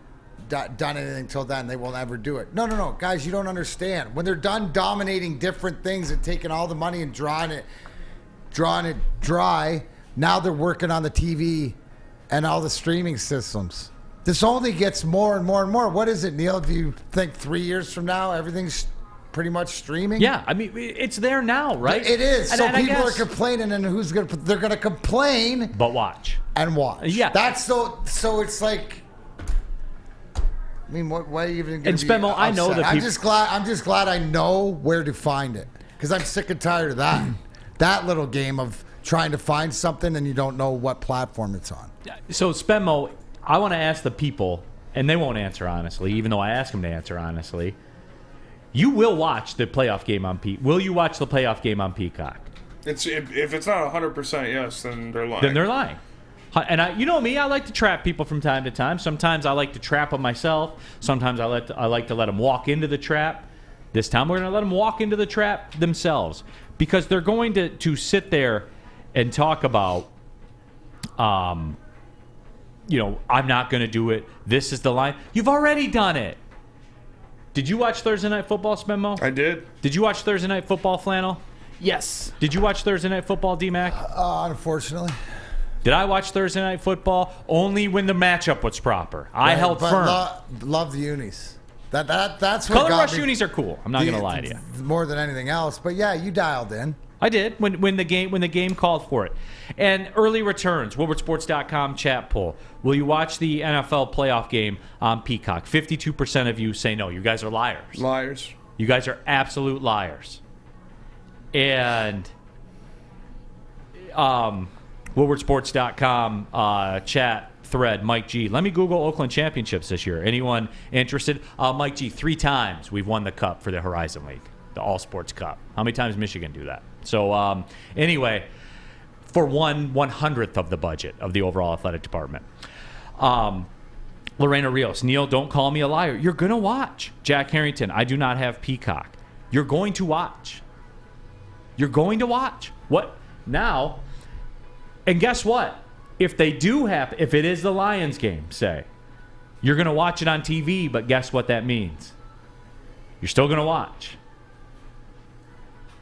anything until then? They won't ever do it. No, guys, you don't understand. When they're done dominating different things and taking all the money and drawing it dry, now they're working on the TV and all the streaming systems. This only gets more and more and more. What is it, Neal? Do you think 3 years from now everything's pretty much streaming? Yeah, I mean, it's there now, right? It is. And, so and people are complaining, and they're gonna complain, but watch. Yeah, that's so it's like, I mean, why are you even gonna and be Spemo, upset? I know that I'm just glad I know where to find it, because I'm sick and tired of that little game of trying to find something and you don't know what platform it's on. So, Spemo, I want to ask the people, and they won't answer honestly, even though I ask them to answer honestly. You will watch the playoff game on Peacock. Will you watch the playoff game on Peacock? If it's not 100% yes, then they're lying. Then they're lying. And you know me, I like to trap people from time to time. Sometimes I like to trap them myself. Sometimes I like to let them walk into the trap. This time we're going to let them walk into the trap themselves, because they're going to sit there and talk about, I'm not going to do it. This is the line. You've already done it. Did you watch Thursday Night Football, Spemo? I did. Did you watch Thursday Night Football, Flannel? Yes. Did you watch Thursday Night Football, D-Mac? Unfortunately. Did I watch Thursday Night Football? Only when the matchup was proper. I held firm. Love the unis. That's what Color got Rush me. unis are cool. I'm not going to lie to you. More than anything else. But yeah, you dialed in. I did when the game called for it. And early returns, WoodwardSports.com chat poll. Will you watch the NFL playoff game on Peacock? 52% of you say no. You guys are liars. Liars. You guys are absolute liars. And woodwardsports.com chat thread, Mike G. Let me Google Oakland championships this year. Anyone interested? Mike G, 3 times we've won the cup for the Horizon League, the All Sports Cup. How many times Michigan do that? So anyway, for 1/100th of the budget of the overall athletic department. Lorena Rios, Neal, don't call me a liar. You're going to watch. Jack Harrington, I do not have Peacock. You're going to watch. You're going to watch. What? Now, and guess what? If they do have, if it is the Lions game, say, you're going to watch it on TV, but guess what that means? You're still going to watch.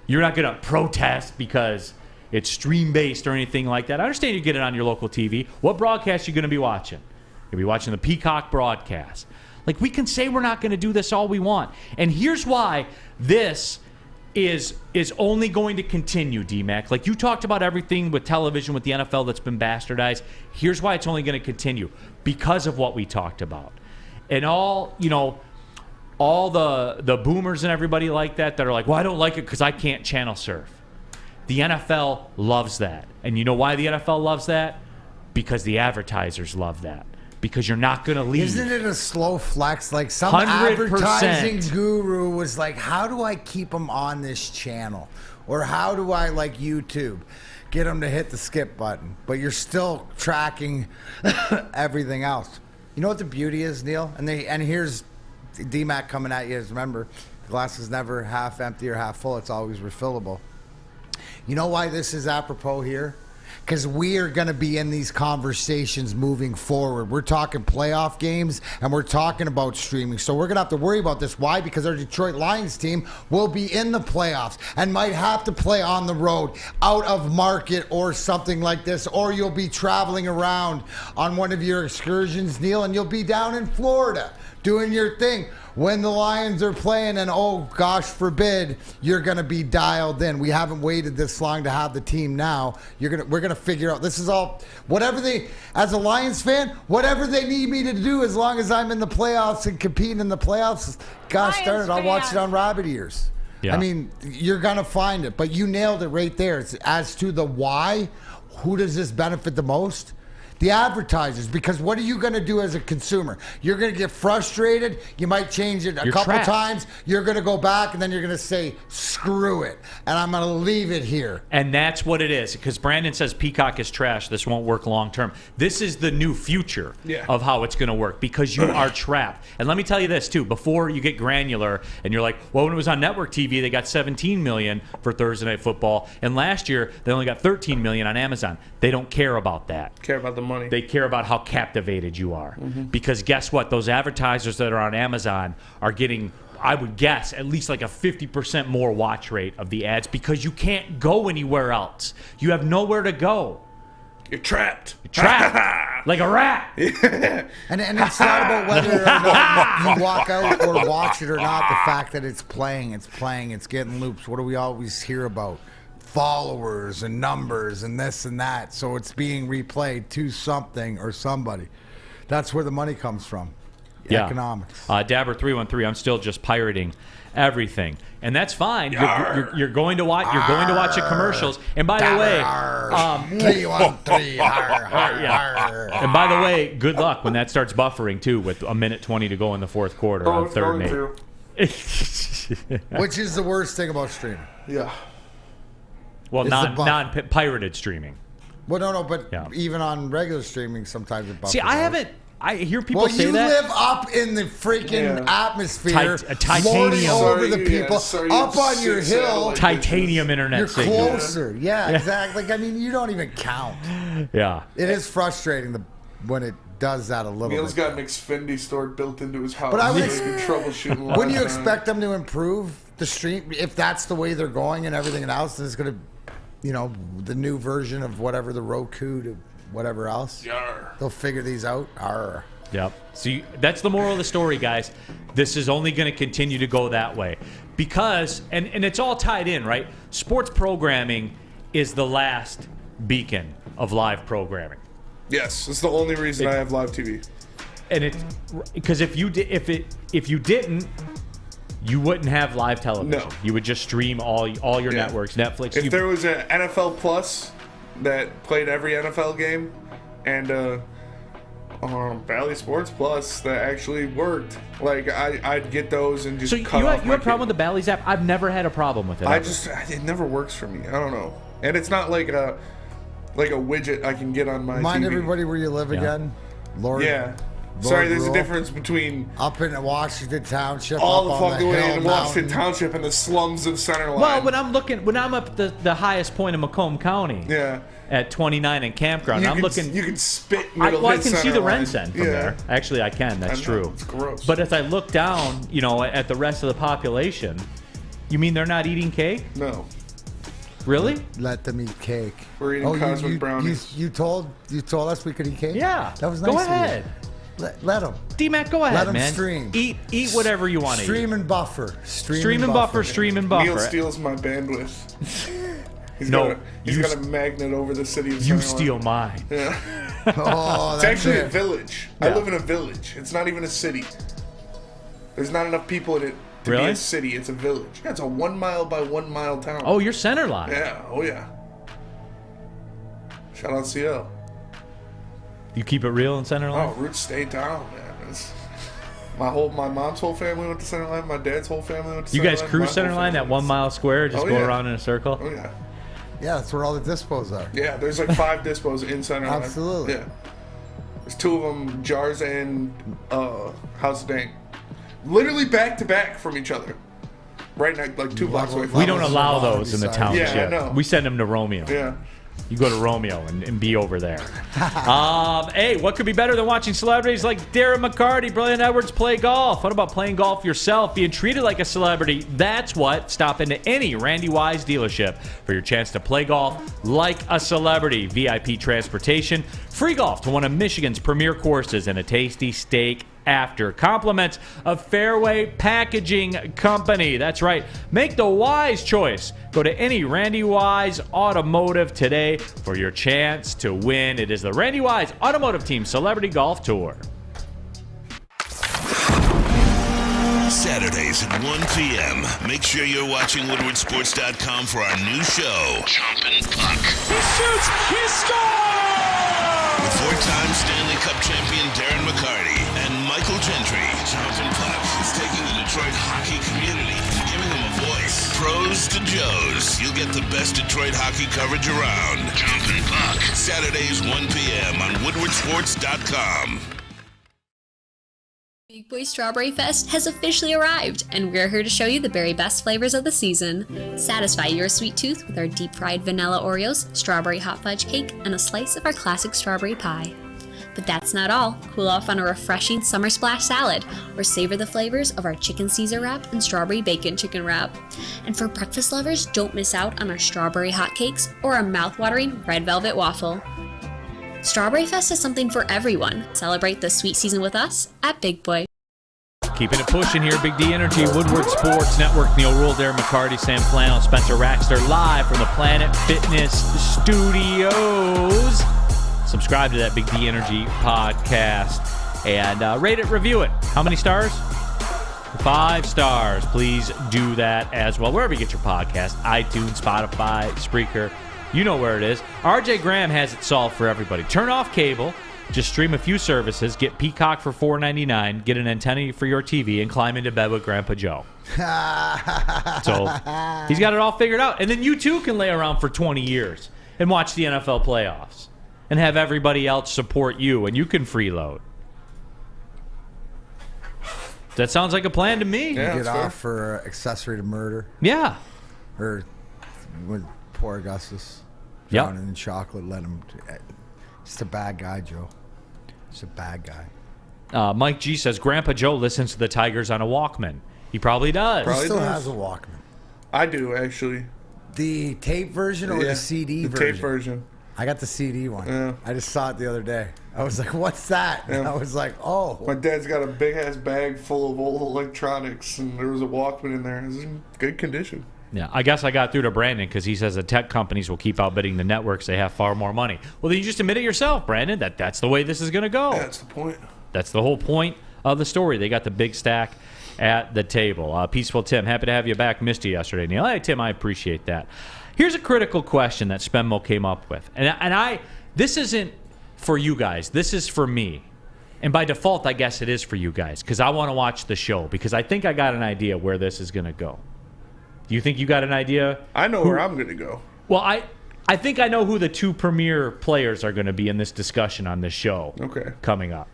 You're not going to protest because it's stream-based or anything like that. I understand you get it on your local TV. What broadcast are you going to be watching? You're going to be watching the Peacock broadcast. Like, we can say we're not going to do this all we want. And here's why this is only going to continue, D-Mac. Like, you talked about everything with television, with the NFL that's been bastardized. Here's why it's only going to continue. Because of what we talked about. And all the boomers and everybody like that are like, well, I don't like it because I can't channel surf. The NFL loves that. And you know why the NFL loves that? Because the advertisers love that. Because you're not going to leave. Isn't it a slow flex? Like some 100%. advertising guru was like, how do I keep them on this channel? Or how do I, like YouTube, get them to hit the skip button? But you're still tracking everything else. You know what the beauty is, Neal? And here's D-Mac coming at you. Remember, the glass is never half empty or half full. It's always refillable. You know why this is apropos here? Because we are going to be in these conversations moving forward. We're talking playoff games, and we're talking about streaming. So we're going to have to worry about this. Why? Because our Detroit Lions team will be in the playoffs and might have to play on the road, out of market or something like this. Or you'll be traveling around on one of your excursions, Neal, and you'll be down in Florida doing your thing. When the Lions are playing, and oh gosh forbid, you're going to be dialed in. We haven't waited this long to have the team now. We're going to figure out. This is all, whatever they, as a Lions fan, whatever they need me to do, as long as I'm in the playoffs and competing in the playoffs, gosh darn it, I'll watch it on rabbit ears. Yeah. I mean, you're going to find it, but you nailed it right there. As to the why, who does this benefit the most? The advertisers, because what are you going to do as a consumer? You're going to get frustrated. You might change it a couple times. You're going to go back, and then you're going to say, screw it, and I'm going to leave it here. And that's what it is, because Brandon says Peacock is trash. This won't work long term. This is the new future of how it's going to work, because you are trapped. And let me tell you this, too. Before you get granular, and you're like, well, when it was on network TV, they got $17 million for Thursday Night Football, and last year they only got $13 million on Amazon. They don't care about that. Care about the money. They care about how captivated you are. Because guess what? Those advertisers that are on Amazon are getting, I would guess, at least like a 50% more watch rate of the ads, because you can't go anywhere else. You have nowhere to go. You're trapped. You're trapped. Like a rat. And it's not about whether or not you walk out or watch it or not. The fact that it's playing, it's getting loops. What do we always hear about? Followers and numbers and this and that. So it's being replayed to something or somebody. That's where the money comes from. Economics. Dabber313, I'm still just pirating everything, and that's fine. You're going to watch. You're going to watch the commercials. And by the way, 313. And by the way, good luck when that starts buffering too, with 1:20 to go in the fourth quarter on third and 8. Which is the worst thing about streaming? Yeah. Well, non-pirated streaming. Well, no, but even on regular streaming, sometimes it buffers. See, I hear people say that. Well, you live up in the freaking atmosphere, titanium over the people, up on your hill. Titanium internet You're signal. closer. Yeah, exactly. Like, I mean, you don't even count. Yeah. It is frustrating when it does that a little Neal's bit. got McFindy stored built into his house. But I would troubleshooting. Wouldn't you expect them to improve the stream if that's the way they're going and everything else? Then it's going to, the new version of whatever, the Roku to whatever else. Yarr. They'll figure these out. Arr. Yep. See, that's the moral of the story, guys. This is only going to continue to go that way because, and it's all tied in, right? Sports programming is the last beacon of live programming. Yes, it's the only reason I have live TV. And it, because if you didn't, You wouldn't have live television. No. You would just stream all your networks, Netflix. If there was an NFL Plus that played every NFL game, and Bally Sports Plus that actually worked, like I'd get those and just cut off. You have a problem with the Bally's app? I've never had a problem with it. It never works for me. I don't know, and it's not like a widget I can get on my Remind TV. everybody where you live again, Lord. Yeah. Lord Sorry, there's Ruhl. a difference between up in Washington Township, all up the on fucking way hill in Washington mountain. Township and the slums of Center Line. Well, when I'm up the highest point in Macomb County, at 29 in Campground, You can spit. I can Center see the Line. Rensen from there. Actually, I can. That's true. It's gross. But as I look down, at the rest of the population, you mean they're not eating cake? No. Really? Let them eat cake. We're eating cosmic brownies. You told us we could eat cake? Yeah. That was nice. Go of you. ahead. Let them. D-Mac, go ahead, Let them man. stream. Eat whatever you want to eat. Stream and buffer. Stream and buffer. Stream and buffer. Neal steals my bandwidth. He's No, got a magnet over the city of You Center steal Line. mine. Yeah. Oh, It's that's actually it. a village. Yeah. I live in a village. It's not even a city. There's not enough people in it to be Really? a city. It's a village. Yeah, it's a 1 mile by 1 mile town. Oh, you're Center Line. Yeah. Oh, yeah. Shout out CL. You keep it real in Center Line? Oh, roots stay down, man. My mom's whole family went to Center Line. My dad's whole family went to You Center guys Line. cruise My Center whole Line, that family 1 mile square, just Oh, go yeah. around in a circle? Oh, yeah. Yeah, that's where all the dispos are. Yeah, there's like 5 dispos in Center Line. Absolutely. Yeah. There's 2 of them, Jars and House of Dank. Literally back to back from each other. Right next, like 2 blocks away from We don't us. allow those in the township. Yeah, I know. We send them to Romeo. Yeah. You go to Romeo and be over there. Hey, what could be better than watching celebrities like Darren McCarty, Brilliant Edwards play golf? What about playing golf yourself, being treated like a celebrity? That's what. Stop into any Randy Wise dealership for your chance to play golf like a celebrity. VIP transportation, free golf to one of Michigan's premier courses, and a tasty steak after. Compliments of Fairway Packaging Company. That's right. Make the wise choice. Go to any Randy Wise Automotive today for your chance to win. It is the Randy Wise Automotive Team Celebrity Golf Tour. Saturdays at 1 p.m. Make sure you're watching WoodwardSports.com for our new show, Chompin' Puck. He shoots! He scores! With 4-time Stanley Cup champion Darren McCarty and Michael Gentry, Chompin' Puck is taking the Detroit hockey community and giving them a voice. Pros to Joes. You'll get the best Detroit hockey coverage around. Chompin' Puck. Saturdays 1 p.m. on WoodwardSports.com. Big Boy Strawberry Fest has officially arrived, and we're here to show you the very best flavors of the season. Satisfy your sweet tooth with our deep-fried vanilla Oreos, strawberry hot fudge cake, and a slice of our classic strawberry pie. But that's not all. Cool off on a refreshing summer splash salad, or savor the flavors of our chicken Caesar wrap and strawberry bacon chicken wrap. And for breakfast lovers, don't miss out on our strawberry hotcakes or our mouth-watering red velvet waffle. Strawberry Fest is something for everyone. Celebrate the sweet season with us at Big Boy. Keeping it pushing here, Big D Energy, Woodward Sports Network, Neal Ruhl, Darren McCarty, Sam Flannel, Spencer Raxter, live from the Planet Fitness Studios. Subscribe to that Big D Energy podcast and rate it, review it. How many stars? 5 stars. Please do that as well. Wherever you get your podcast, iTunes, Spotify, Spreaker, you know where it is. RJ Graham has it solved for everybody. Turn off cable. Just stream a few services, get Peacock for $4.99, get an antenna for your TV, and climb into bed with Grandpa Joe. So he's got it all figured out. And then you too can lay around for 20 years and watch the NFL playoffs and have everybody else support you, and you can freeload. That sounds like a plan to me. Yeah, get off for accessory to murder. Yeah. Or with poor Augustus. Yep. Drowning in chocolate, let him... Just a bad guy, Joe. Just a bad guy. Mike G says, Grandpa Joe listens to the Tigers on a Walkman. He probably does. He still has a Walkman. I do, actually. The tape version or the CD version? The tape version. I got the CD one. Yeah. I just saw it the other day. I was like, what's that? And I was like, oh. My dad's got a big-ass bag full of old electronics, and there was a Walkman in there. It was in good condition. Yeah, I guess I got through to Brandon because he says the tech companies will keep outbidding the networks. They have far more money. Well, then you just admit it yourself, Brandon. That's the way this is going to go. Yeah, that's the point. That's the whole point of the story. They got the big stack at the table. Peaceful Tim, happy to have you back. Missed you yesterday, Neal. Hey, Tim, I appreciate that. Here's a critical question that Spenmo came up with. And this isn't for you guys. This is for me. And by default, I guess it is for you guys because I want to watch the show because I think I got an idea where this is going to go. Do you think you got an idea? I know where I'm going to go. Well, I think I know who the two premier players are going to be in this discussion on this show coming up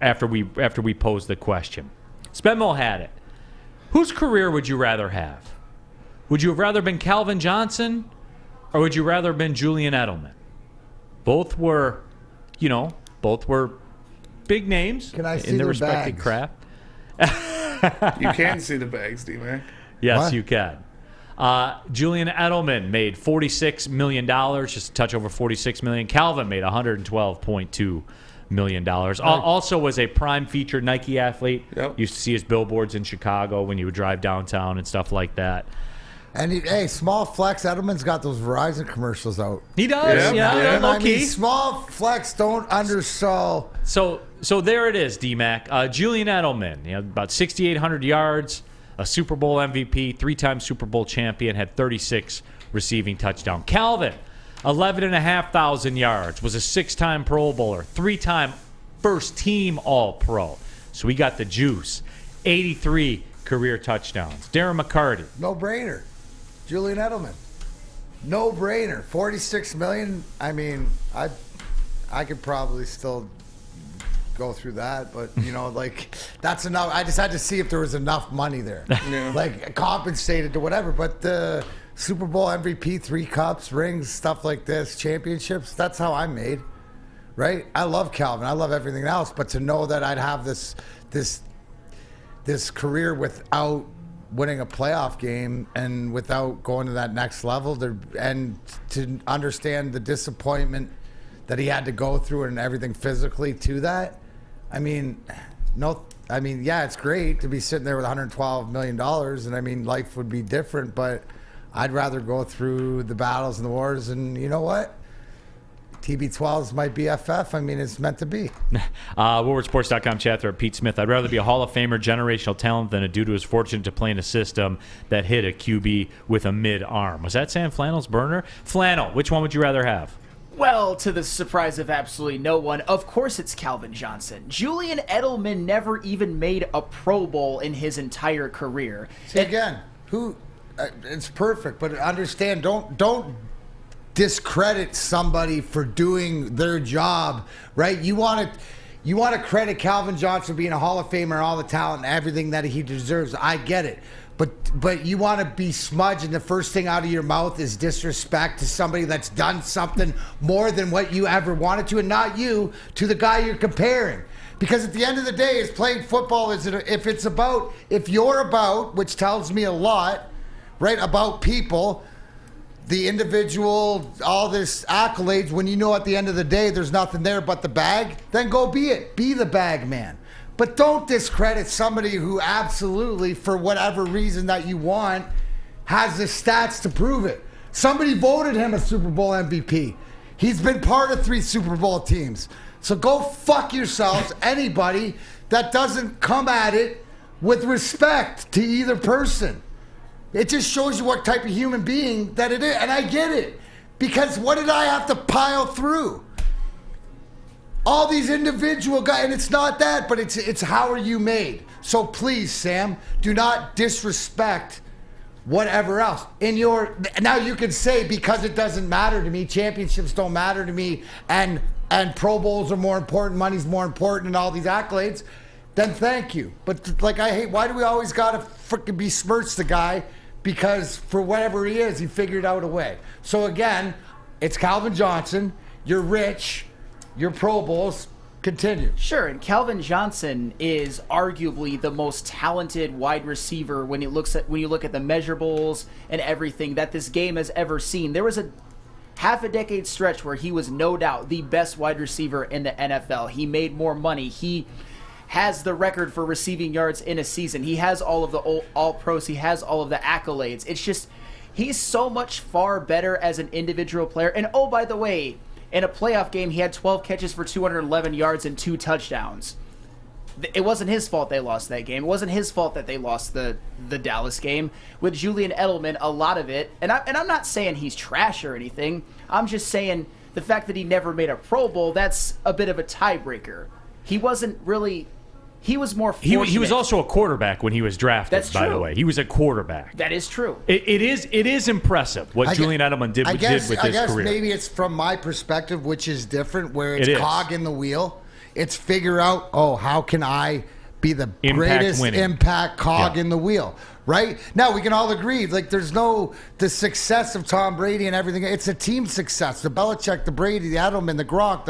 after we pose the question. Spenmo had it. Whose career would you rather have? Would you have rather been Calvin Johnson or would you rather been Julian Edelman? Both were big names in their respective craft. You can see the bags, D-Mac. Yes, What? you can. Julian Edelman made $46 million, just a touch over $46 million. Calvin made $112.2 million. Also was a prime featured Nike athlete. Yep. Used to see his billboards in Chicago when you would drive downtown and stuff like that. And hey, small flex. Edelman's got those Verizon commercials out. He does, yeah, low key. Small flex don't undersell. So there it is, D-Mac. Julian Edelman, about 6,800 yards, a Super Bowl MVP, 3-time Super Bowl champion, had 36 receiving touchdowns. Calvin, 11,500 yards, was a 6-time Pro Bowler, 3-time first-team All-Pro. So we got the juice. 83 career touchdowns. Darren McCarty. No brainer. Julian Edelman. No brainer. $46 million. I mean, I could probably still go through that, but that's enough. I just had to see if there was enough money there, compensated to whatever. But the Super Bowl MVP, 3 cups, rings, stuff like this, championships. That's how I'm made, right? I love Calvin. I love everything else, but to know that I'd have this career without winning a playoff game and without going to that next level, and to understand the disappointment that he had to go through and everything physically to that. Yeah, it's great to be sitting there with $112 million, and life would be different, but I'd rather go through the battles and the wars, and you know what? TB12 is my BFF. It's meant to be. WoodwardSports.com chat there at Pete Smith. I'd rather be a Hall of Famer generational talent than a dude who was fortunate to play in a system that hit a QB with a mid-arm. Was that Sam Flannel's burner? Flannel, which one would you rather have? Well, to the surprise of absolutely no one, of course it's Calvin Johnson. Julian Edelman never even made a Pro Bowl in his entire career. See, again, it's perfect, but understand, don't discredit somebody for doing their job, right? You want to credit Calvin Johnson being a Hall of Famer, all the talent and everything that he deserves. I get it. But you want to be smudged, and the first thing out of your mouth is disrespect to somebody that's done something more than what you ever wanted to, and not you, to the guy you're comparing. Because at the end of the day, is playing football, if you're about, which tells me a lot, right, about people, the individual, all this accolades, when you know at the end of the day there's nothing there but the bag, then go be it. Be the bag man. But don't discredit somebody who absolutely, for whatever reason that you want, has the stats to prove it. Somebody voted him a Super Bowl MVP. He's been part of 3 Super Bowl teams. So go fuck yourselves, anybody that doesn't come at it with respect to either person. It just shows you what type of human being that it is. And I get it. Because what did I have to pile through? All these individual guys, and it's not that, but it's how are you made. So please, Sam, do not disrespect whatever else. Now you can say, because it doesn't matter to me, championships don't matter to me, and Pro Bowls are more important, money's more important, and all these accolades, then thank you. But I hate, why do we always gotta freaking besmirch the guy? Because for whatever he is, he figured out a way. So again, it's Calvin Johnson, you're rich, your Pro Bowls, continue. Sure, and Calvin Johnson is arguably the most talented wide receiver when you look at the measurables and everything that this game has ever seen. There was a half a decade stretch where he was no doubt the best wide receiver in the NFL. He made more money. He has the record for receiving yards in a season. He has all of the All-Pros. He has all of the accolades. It's just, he's so much far better as an individual player. And oh, by the way, in a playoff game, he had 12 catches for 211 yards and 2 touchdowns. it wasn't his fault they lost that game. It wasn't his fault that they lost the Dallas game. With Julian Edelman, a lot of it, and I'm not saying he's trash or anything. I'm just saying the fact that he never made a Pro Bowl, that's a bit of a tiebreaker. He wasn't really. He was more fortunate. He was also a quarterback when he was drafted, That's by true. the way. He was a quarterback. That is true. It is impressive what Julian Edelman did with his career. I guess maybe it's from my perspective, which is different, where it's It is. cog in the wheel. It's figure out, how can I be the greatest winning. impact cog in the wheel, right? Now, we can all agree, like, there's the success of Tom Brady and everything. It's a team success. The Belichick, the Brady, the Edelman, the Gronk,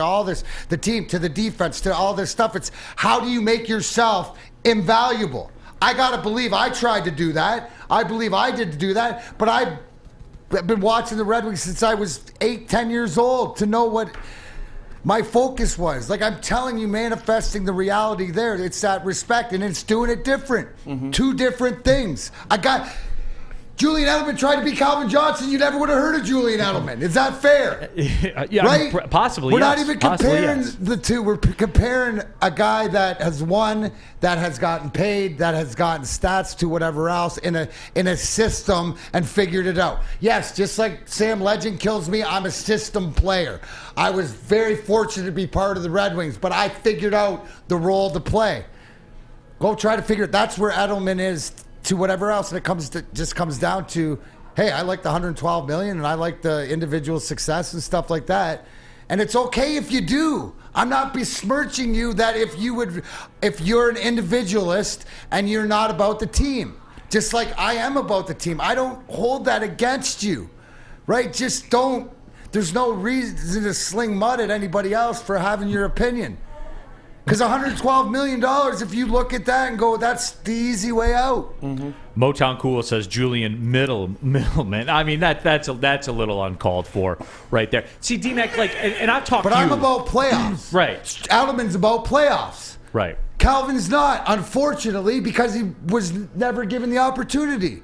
the team, to the defense, to all this stuff. It's how do you make yourself invaluable? I got to believe I tried to do that. I believe I did do that, but I've been watching the Red Wings since I was 8-10 years old to know what my focus was. Like, I'm telling you, manifesting the reality there. It's that respect, and it's doing it different. Two different things. Julian Edelman tried to be Calvin Johnson. You never would have heard of Julian Edelman. Is that fair? Yeah, right? I mean, possibly. We're yes. not even Possibly, comparing yes. the two. We're comparing a guy that has won, that has gotten paid, that has gotten stats to whatever else in a system and figured it out. Yes, just like Sam Legend kills me, I'm a system player. I was very fortunate to be part of the Red Wings, but I figured out the role to play. Go try to figure it. That's where Edelman is to whatever else, and it just comes down to, hey, I like the $112 million, and I like the individual success and stuff like that, and it's okay if you do. I'm not besmirching you that if you're an individualist and you're not about the team, just like I am about the team. I don't hold that against you, right? Just don't. There's no reason to sling mud at anybody else for having your opinion. Because $112 million, if you look at that and go, that's the easy way out. Motown Cool says Julian Middleman. I mean, that's a little uncalled for right there. See, D-Mac, and I've talked But to you. I'm about playoffs. Right. Edelman's about playoffs. Right. Calvin's not, unfortunately, because he was never given the opportunity.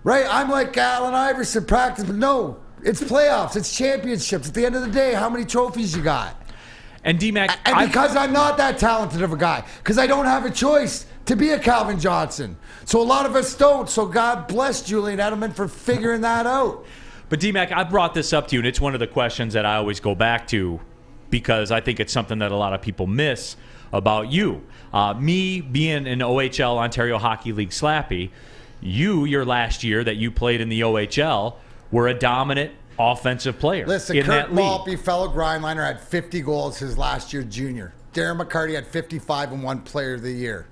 Right? I'm like Allen Iverson, practice, but no, it's playoffs, it's championships. At the end of the day, how many trophies you got? And D-Mac, and because I'm not that talented of a guy, because I don't have a choice to be a Calvin Johnson. So a lot of us don't. So God bless Julian Edelman for figuring that out. But D-Mac, I brought this up to you, and it's one of the questions that I always go back to because I think it's something that a lot of people miss about you. Me being an OHL, Ontario Hockey League slappy, your last year that you played in the OHL, were a dominant offensive player. Listen, in Kurt that league. Maltby, fellow grindliner, had 50 goals his last year junior. Darren McCarty had 55 and won Player of the Year.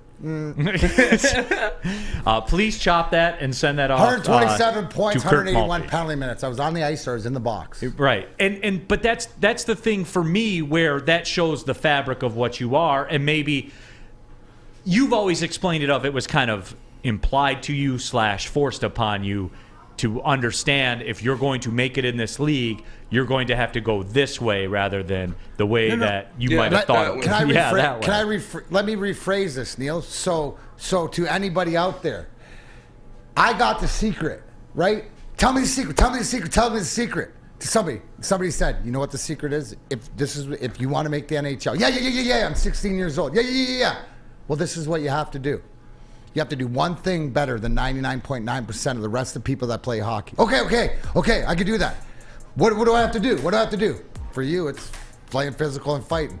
Please chop that and send that off. 127 points, to Kurt 181 Maltby. penalty minutes. I was on the ice or I was in the box. Right. But that's the thing for me where that shows the fabric of what you are, and maybe you've always explained it was kind of implied to you / forced upon you to understand if you're going to make it in this league, you're going to have to go this way rather than the way that you might have thought. Let me rephrase this, Neal. So to anybody out there, I got the secret, right? Tell me the secret. Tell me the secret. Tell me the secret. To somebody said, you know what the secret is? If you want to make the NHL, yeah. I'm 16 years old. Yeah. Well, this is what you have to do. You have to do one thing better than 99.9% of the rest of the people that play hockey. Okay, I can do that. What do I have to do? What do I have to do? For you, it's playing physical and fighting.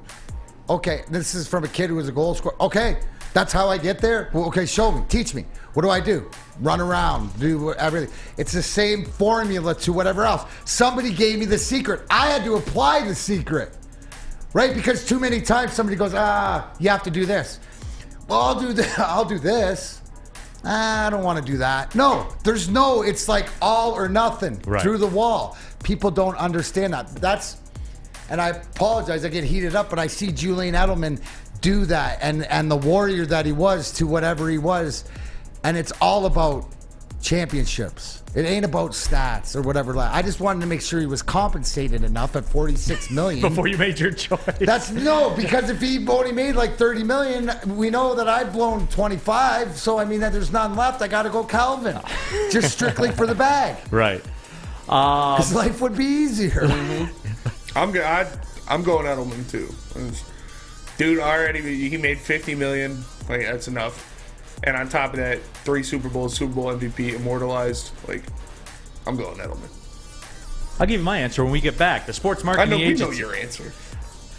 Okay, this is from a kid who was a goal scorer. Okay, that's how I get there? Well, okay, show me, teach me. What do I do? Run around, do everything. It's the same formula to whatever else. Somebody gave me the secret. I had to apply the secret, right? Because too many times somebody goes, you have to do this. Well, I'll do this. I don't want to do that. No, it's like all or nothing through the wall. People don't understand that. And I apologize, I get heated up, but I see Julian Edelman do that and the warrior that he was to whatever he was. And it's all about championships. It ain't about stats or whatever. I just wanted to make sure he was compensated enough at $46 million. Before you made your choice. Because if he only made like $30 million, we know that I've blown 25. So, I mean, that there's none left. I got to go Calvin. Just strictly for the bag. Right. Because life would be easier. I'm going Edelman too. Dude, already he made $50 million. Like, that's enough. And on top of that, 3 Super Bowls, Super Bowl MVP, immortalized. Like, I'm going Edelman. I'll give you my answer when we get back. The Sports Marketing Agency. We know your answer.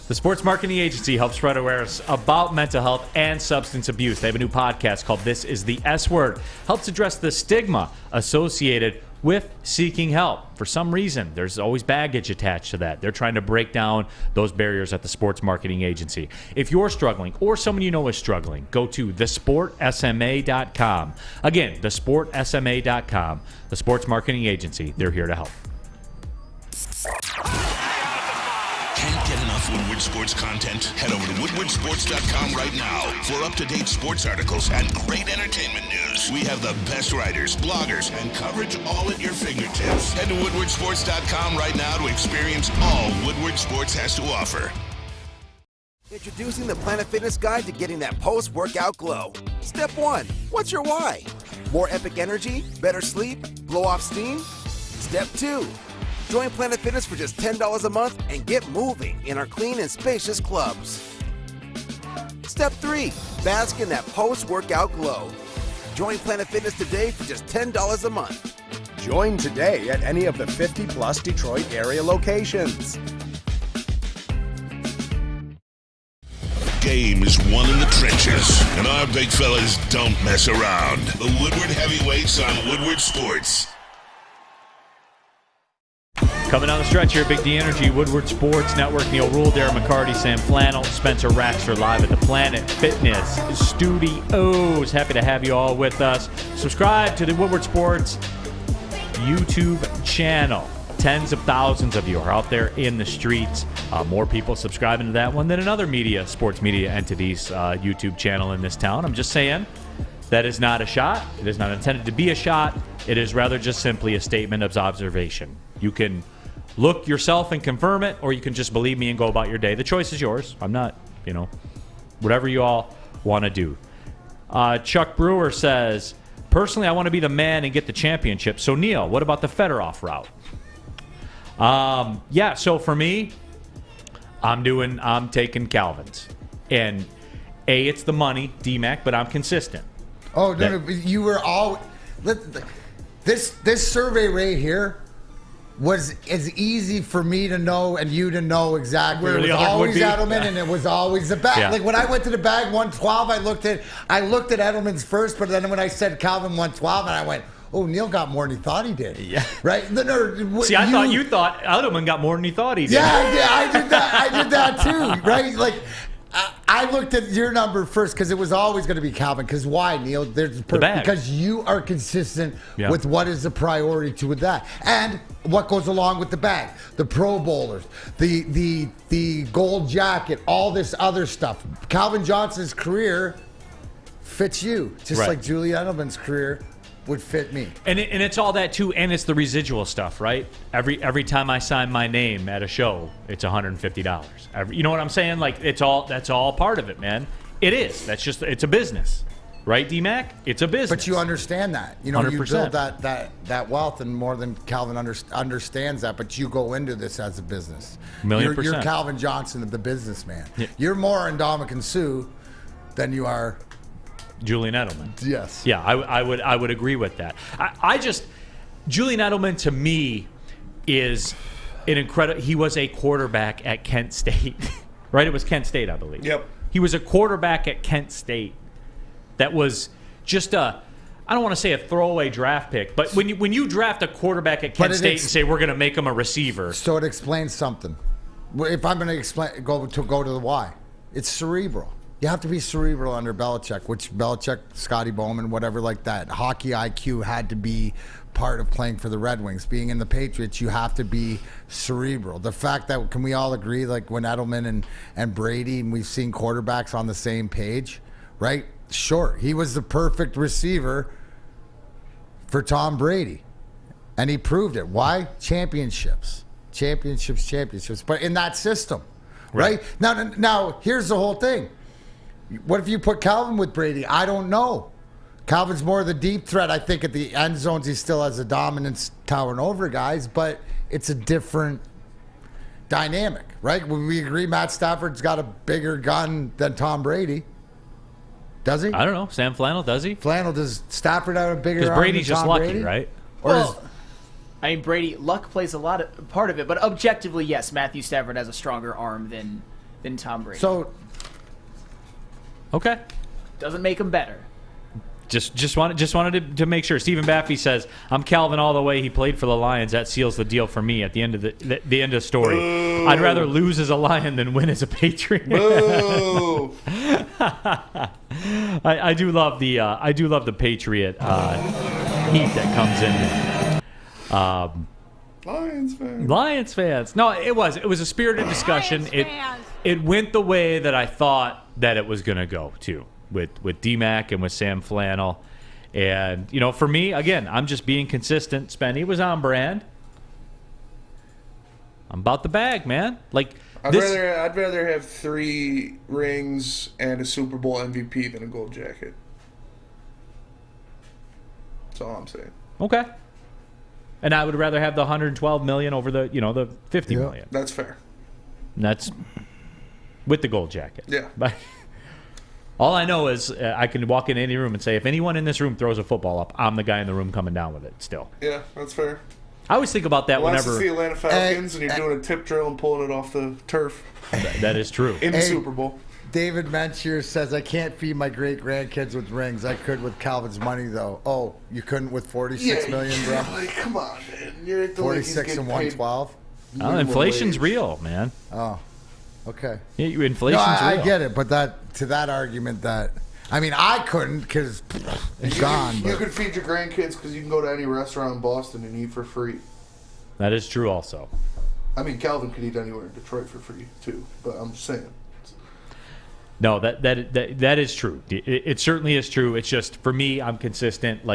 The Sports Marketing Agency helps spread awareness about mental health and substance abuse. They have a new podcast called This is the S Word. Helps address the stigma associated with seeking help. For some reason, there's always baggage attached to that. They're trying to break down those barriers at the Sports Marketing Agency. If you're struggling or someone you know is struggling, go to thesportsma.com. Again, thesportsma.com. The Sports Marketing Agency. They're here to help. Can't get enough Woodward Sports content? Head over to woodwardsports.com right now for up-to-date sports articles and great entertainment news. We have the best writers, bloggers, and coverage all at your fingertips. Head to woodwardsports.com right now to experience all Woodward Sports has to offer. Introducing the Planet Fitness Guide to getting that post-workout glow. Step 1. What's your why? More epic energy? Better sleep? Blow off steam? Step 2. Join Planet Fitness for just $10 a month and get moving in our clean and spacious clubs. Step 3. Bask in that post-workout glow. Join Planet Fitness today for just $10 a month. Join today at any of the 50-plus Detroit area locations. Game is won in the trenches, and our big fellas don't mess around. The Woodward Heavyweights on Woodward Sports. Coming down the stretch here, Big D Energy, Woodward Sports Network, Neal Ruhl, Darren McCarty, Sam Flannel, Spencer Raxter live at the Planet Fitness Studios. Happy to have you all with us. Subscribe to the Woodward Sports YouTube channel. Tens of thousands of you are out there in the streets. More people subscribing to that one than another sports media entity's YouTube channel in this town. I'm just saying that is not a shot. It is not intended to be a shot. It is rather just simply a statement of observation. You can look yourself and confirm it, or you can just believe me and go about your day. The choice is yours. I'm not, whatever you all want to do. Chuck Brewer says, personally, I want to be the man and get the championship. So, Neal, what about the Fedorov route? Yeah, so for me, I'm taking Calvin's. And A, it's the money, D-Mac, but I'm consistent. Oh, no, you were all... This survey right here was as easy for me to know and you to know exactly. Where it was the other always would be. Edelman, and it was always the bag. Yeah. Like when I went to the bag 112, I looked at Edelman's first, but then when I said Calvin 112, and I went, oh, Neal got more than he thought he did. Yeah. Right? See, I thought you thought Edelman got more than he thought he did. Yeah, I did that. I did that too, right? Like, I looked at your number first because it was always going to be Calvin. Because why, Neal? Because you are consistent with what is the priority to that, and what goes along with the bag, the Pro Bowlers, the gold jacket, all this other stuff. Calvin Johnson's career fits you, just like Julie Edelman's career would fit me. And it's all that too, and it's the residual stuff, right? Every time I sign my name at a show, it's $150. You know what I'm saying? Like that's all part of it, man. It is. It's a business. Right, D-Mac? It's a business. But you understand that. 100%. You build that wealth, and more than Calvin understands that, but you go into this as a business. %. You're Calvin Johnson, the businessman. Yeah. You're more Ndamukong Suh than you are Julian Edelman. Yes. Yeah, I would agree with that. Julian Edelman to me is an incredible. He was a quarterback at Kent State, right? It was Kent State, I believe. Yep. He was a quarterback at Kent State. That was just I don't want to say a throwaway draft pick, but when you draft a quarterback at Kent State and say we're going to make him a receiver, so it explains something. If I'm going to explain, go to the why, it's cerebral. You have to be cerebral under Belichick, which Belichick, Scotty Bowman, whatever like that. Hockey IQ had to be part of playing for the Red Wings. Being in the Patriots, you have to be cerebral. The fact that, can we all agree, like when Edelman and Brady, and we've seen quarterbacks on the same page, right? Sure, he was the perfect receiver for Tom Brady, and he proved it. Why? Championships. But in that system, right? Now, here's the whole thing. What if you put Calvin with Brady? I don't know. Calvin's more of the deep threat. I think at the end zones he still has a dominance towering over guys, but it's a different dynamic, right? When we agree Matt Stafford's got a bigger gun than Tom Brady. Does he? I don't know. Sam Flannel, does he? Flannel, does Stafford have a bigger arm Because Brady's than just Tom lucky, Brady? right? Well, I mean, Brady, luck plays a part of it, but objectively, yes, Matthew Stafford has a stronger arm than Tom Brady. So, okay. Doesn't make him better. Just wanted to make sure. Stephen Baffy says, "I'm Calvin all the way. He played for the Lions. That seals the deal for me." At the end of the end of the story, Boo. I'd rather lose as a Lion than win as a Patriot. Boo. I do love the Patriot heat that comes in there. Lions fans. No, it was a spirited discussion. It went the way that I thought that it was going to go too. With D-Mac and with Sam Flannel. And, for me, again, I'm just being consistent. Spenny was on brand. I'm about the bag, man. I'd rather have 3 rings and a Super Bowl MVP than a gold jacket. That's all I'm saying. Okay. And I would rather have the $112 million over the, the $50 million. That's fair. And that's with the gold jacket. Yeah. But all I know is I can walk in any room and say, if anyone in this room throws a football up, I'm the guy in the room coming down with it still. Yeah, that's fair. I always think about that Wants whenever... to see Atlanta Falcons and you're doing a tip drill and pulling it off the turf. That is true. In the Super Bowl. David Menchier says, I can't feed my great-grandkids with rings. I could with Calvin's money, though. Oh, you couldn't with $46 million, bro? Come on, man. You're at the 46 and 112? Inflation's real, man. Oh, okay. Yeah, inflation's real. I get it, but to that argument I couldn't because it's gone. You could feed your grandkids because you can go to any restaurant in Boston and eat for free. That is true also. I mean, Calvin could eat anywhere in Detroit for free, too. But I'm just saying. No, that is true. It certainly is true. It's just, for me, I'm consistent.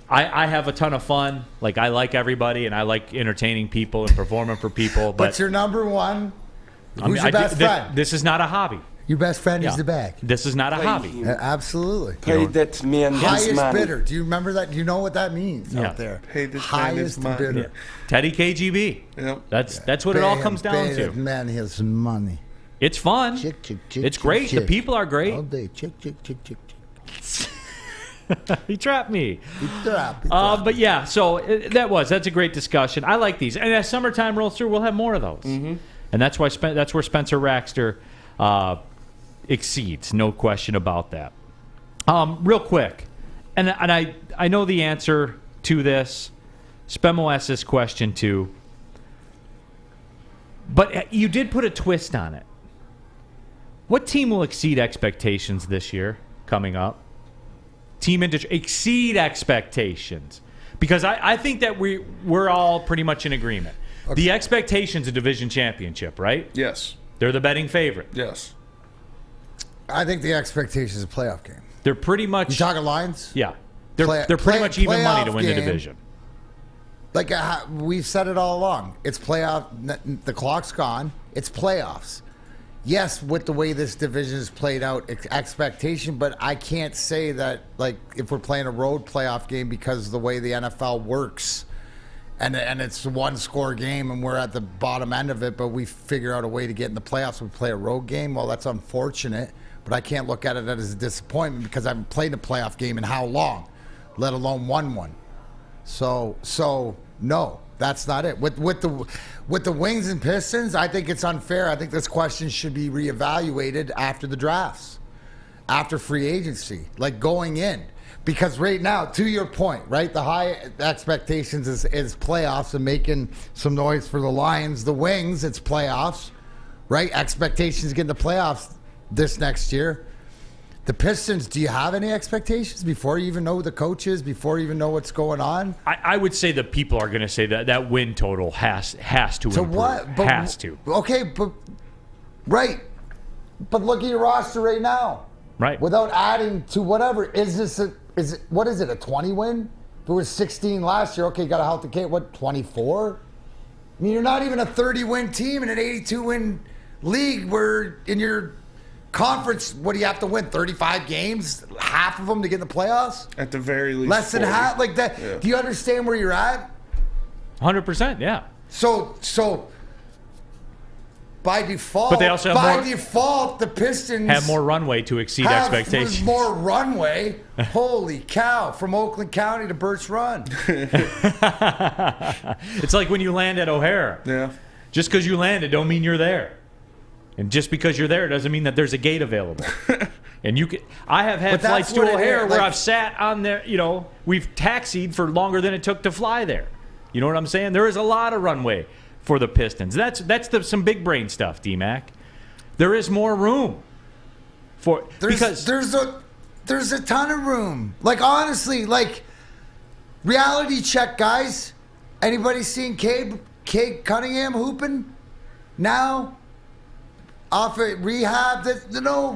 I have a ton of fun. I like everybody, and I like entertaining people and performing for people. But your number one? Who's your best friend? This is not a hobby. Your best friend is the bag. This is not a hobby. Absolutely. Pay that man highest money. bidder. Do you remember that? Do you know what that means out there? Pay this highest man bidder. Yeah. Teddy KGB. Yep. That's what it all comes down pay to. That man his money. It's fun. It's great. The people are great. All day. Chick. He trapped me. He trapped. But yeah, so that's a great discussion. I like these, and as summertime rolls through, we'll have more of those. Mm-hmm. And that's why that's where Spencer Raxter exceeds, no question about that. Real quick, and I know the answer to this. Spemo asked this question too, but you did put a twist on it. What team will exceed expectations this year coming up? Team exceed expectations. Because I think that we're all pretty much in agreement. Okay. The expectation's a division championship, right? Yes. They're the betting favorite. Yes. I think the expectation is a playoff game. They're pretty much... You talking Lions? Yeah. They're pretty much even money to win the division. We've said it all along. It's playoff. The clock's gone. It's playoffs. Yes, with the way this division is played out, expectation, but I can't say that, if we're playing a road playoff game because of the way the NFL works, and it's a one-score game and we're at the bottom end of it, but we figure out a way to get in the playoffs and play a road game, well, that's unfortunate, but I can't look at it as a disappointment because I haven't played a playoff game in how long, let alone won one. So no. That's not it. With the Wings and Pistons, I think it's unfair. I think this question should be reevaluated after the drafts, after free agency, going in. Because right now, to your point, right, the high expectations is playoffs and making some noise for the Lions. The Wings, it's playoffs, right? Expectations getting the playoffs this next year. The Pistons, do you have any expectations before you even know who the coach is, before you even know what's going on? I would say the people are going to say that win total has to improve. What? But, has to. Okay, but right. But look at your roster right now. Right. Without adding to whatever. What is it, a 20 win? If it was 16 last year, okay, got a healthy kid, 24? I mean, you're not even a 30-win team in an 82-win league where in your conference, what do you have to win? 35 games? Half of them to get in the playoffs? At the very least. Less than 40. half? Like that. Yeah. Do you understand where you're at? 100%, yeah. So by default. But they also have default, the Pistons have more runway to exceed expectations. More runway. Holy cow! From Oakland County to Birch Run. It's like when you land at O'Hare. Yeah. Just because you landed don't mean you're there. And just because you're there doesn't mean that there's a gate available. And you can. I have had flights to O'Hare where I've sat on there. You know, we've taxied for longer than it took to fly there. You know what I'm saying? There is a lot of runway for the Pistons. That's some big brain stuff, D-Mac. There is more room for because there's a ton of room. Like honestly, like reality check, guys. Anybody seen Cade Cunningham hooping now? Off at rehab,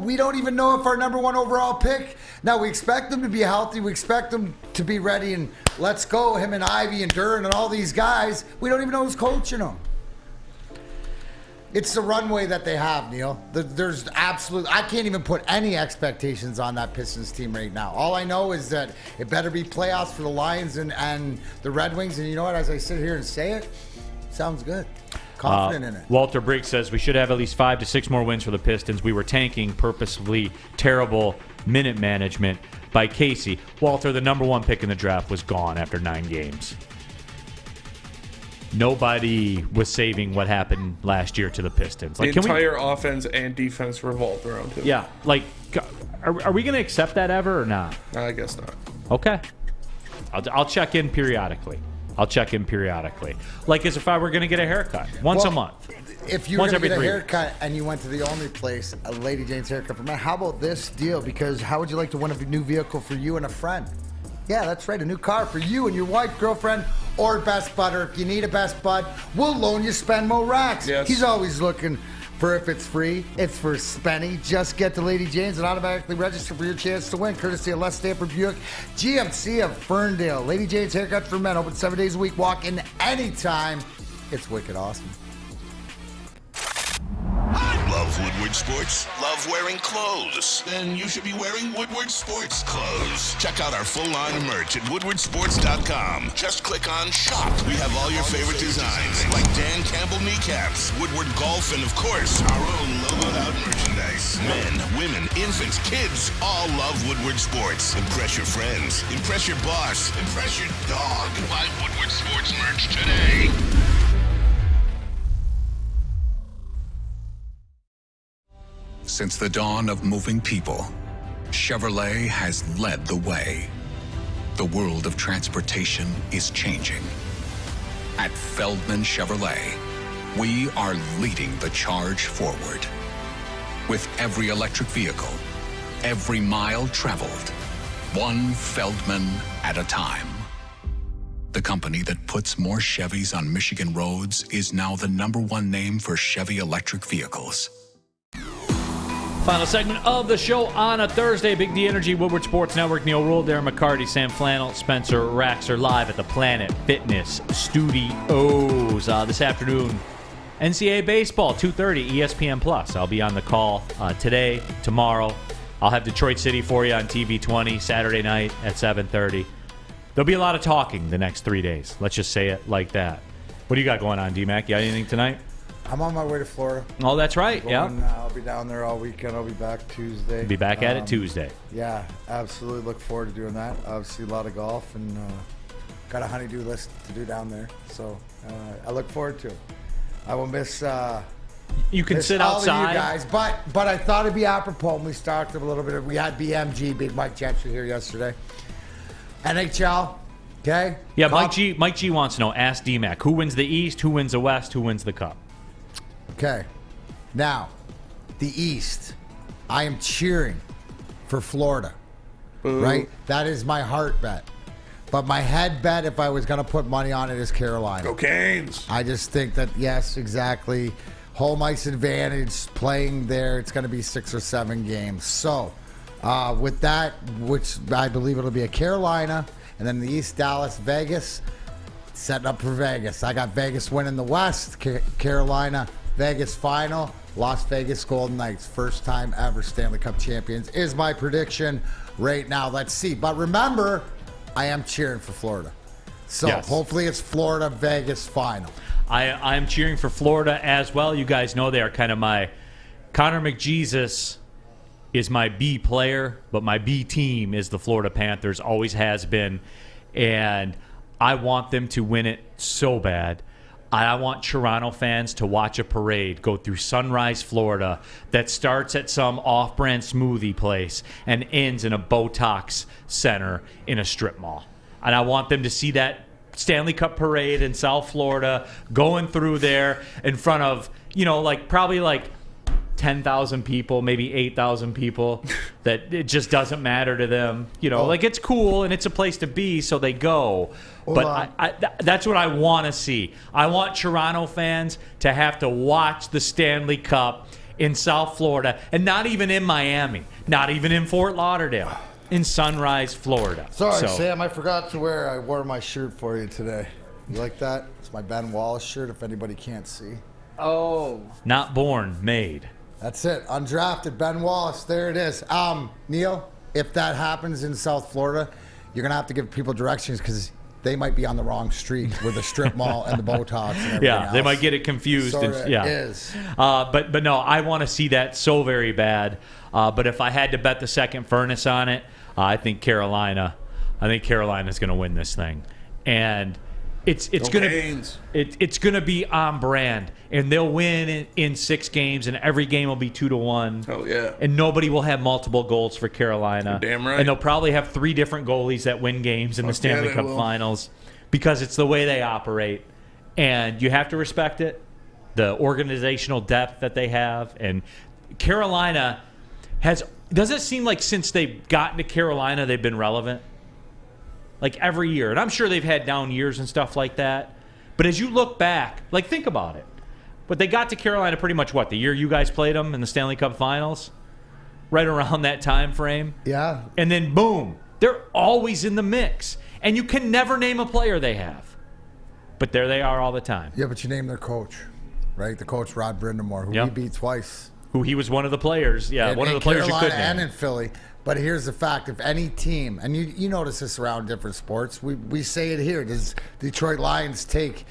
we don't even know if our number 1 overall pick. Now we expect them to be healthy. We expect them to be ready, and let's go. Him and Ivy and Darren and all these guys. We don't even know who's coaching them. It's the runway that they have, Neal. There's absolute. I can't even put any expectations on that Pistons team right now. All I know is that it better be playoffs for the Lions and the Red Wings. And you know what? As I sit here and say it, sounds good. Confident in it. Walter Briggs says we should have at least 5 to 6 more wins for the Pistons. We were tanking, purposefully terrible minute management by Casey. Walter, the number 1 pick in the draft, was gone after 9 games. Nobody was saving what happened last year to the Pistons. Like, the entire offense and defense revolved around him. Yeah. Like, are we going to accept that ever or not? I guess not. Okay. I'll check in periodically. Like as if I were going to get a haircut once a month. If you were going to get a haircut and you went to the only place, a Lady Jane's Haircut for Men, how about this deal? Because how would you like to win a new vehicle for you and a friend? Yeah, that's right. A new car for you and your wife, girlfriend, or best bud. Or if you need a best bud, we'll loan you Spenmo racks. Yes. He's always looking for if it's free, it's for Spenny. Just get to Lady Jane's and automatically register for your chance to win, courtesy of Les Stanford Buick, GMC of Ferndale. Lady Jane's Haircut for Men, open 7 days a week. Walk in anytime. It's wicked awesome. Love Woodward Sports? Love wearing clothes? Then you should be wearing Woodward Sports clothes. Check out our full line of merch at woodwardsports.com. Just click on shop. We have all your favorite designs, like Dan Campbell kneecaps, Woodward golf, and of course, our own logoed out merchandise. Men, women, infants, kids, all love Woodward Sports. Impress your friends. Impress your boss. Impress your dog. Buy Woodward Sports merch today. Since the dawn of moving people, Chevrolet has led the way. The world of transportation is changing. At Feldman Chevrolet, we are leading the charge forward. With every electric vehicle, every mile traveled, one Feldman at a time. The company that puts more Chevys on Michigan roads is now the #1 name for Chevy electric vehicles. Final segment of the show on a Thursday. Big D Energy, Woodward Sports Network, Neal Ruhl, Darren McCarty, Sam Flannel, Spencer Raxer, live at the Planet Fitness Studios. This afternoon, NCAA Baseball, 2:30, ESPN+. I'll be on the call today, tomorrow. I'll have Detroit City for you on TV 20, Saturday night at 7:30. There'll be a lot of talking the next 3 days. Let's just say it like that. What do you got going on, D-Mac? You got anything tonight? I'm on my way to Florida. Oh, that's right. Yeah. I'll be down there all weekend. I'll be back Tuesday. Be back at it Tuesday. Yeah, absolutely. Look forward to doing that. Obviously, a lot of golf and got a honey-do list to do down there. So I look forward to it. I will miss. You can sit all outside, of you guys, but I thought it'd be apropos. We started a little bit. We had BMG, Big Mike Gentry, here yesterday. NHL. Okay. Yeah, Mike G wants to know. Ask D-Mac who wins the East, who wins the West, who wins the Cup. Okay. Now, the East. I am cheering for Florida. Boo. Right? That is my heart bet. But my head bet, if I was going to put money on it, is Carolina. Go Canes. I just think that, yes, exactly. Home ice advantage, playing there, it's going to be 6 or 7 games. So, with that, which I believe it'll be a Carolina, and then the East, Dallas, Vegas, setting up for Vegas. I got Vegas winning the West, Carolina, Vegas final, Las Vegas Golden Knights, first time ever Stanley Cup champions is my prediction right now. Let's see. But remember, I am cheering for Florida. So hopefully it's Florida, Vegas final. I'm cheering for Florida as well. You guys know they are kind of my Connor McJesus is my B player, but my B team is the Florida Panthers, always has been. And I want them to win it so bad. I want Toronto fans to watch a parade go through Sunrise, Florida, that starts at some off-brand smoothie place and ends in a Botox center in a strip mall. And I want them to see that Stanley Cup parade in South Florida going through there in front of, probably 10,000 people, maybe 8,000 people, that it just doesn't matter to them. It's cool and it's a place to be, so they go. But that's what I want to see. I want Toronto fans to have to watch the Stanley Cup in South Florida, and not even in Miami, not even in Fort Lauderdale, in Sunrise, Florida. Sorry, Sam, I forgot to wear. I wore my shirt for you today. You like that? It's my Ben Wallace shirt, if anybody can't see. Oh. Not born, made. That's it. Undrafted Ben Wallace. There it is. Neal, if that happens in South Florida, you're going to have to give people directions because they might be on the wrong street with the strip mall and the Botox and everything else. They might get it confused. Is. But no, I want to see that so very bad. But if I had to bet the second furnace on it, I think Carolina's going to win this thing. And it's gonna be on brand, and they'll win in 6 games, and every game will be 2-1. Oh yeah! And nobody will have multiple goals for Carolina. You're damn right. And they'll probably have 3 different goalies that win games in the Stanley Cup Finals, because it's the way they operate, and you have to respect it. The organizational depth that they have, and Carolina doesn't seem like since they've gotten to Carolina they've been relevant. Like every year. And I'm sure they've had down years and stuff like that. But as you look back, think about it. But they got to Carolina pretty much the year you guys played them in the Stanley Cup Finals? Right around that time frame? Yeah. And then boom, they're always in the mix. And you can never name a player they have. But there they are all the time. Yeah, but you name their coach, right? The coach, Rod Brindamore, who we beat twice. Who he was one of the players. Yeah, one of the players Carolina you could name. and in Philly. But here's the fact: if any team, and you notice this around different sports, we say it here. Does Detroit Lions take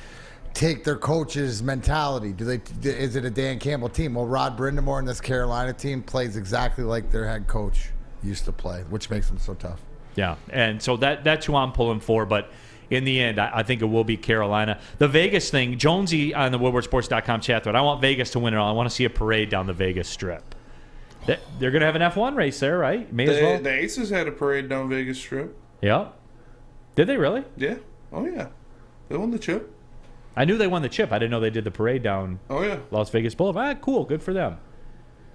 their coach's mentality? Is it a Dan Campbell team? Well, Rod Brindamore and this Carolina team plays exactly like their head coach used to play, which makes them so tough. Yeah, and so that's who I'm pulling for. But in the end, I think it will be Carolina. The Vegas thing, Jonesy on the WoodwardSports.com chat thread, I want Vegas to win it all. I want to see a parade down the Vegas Strip. They're going to have an F1 race there, right? May as well. The Aces had a parade down Vegas Strip. Yeah. Did they really? Yeah. Oh, yeah. They won the chip. I knew they won the chip. I didn't know they did the parade down Las Vegas Boulevard. Cool. Good for them.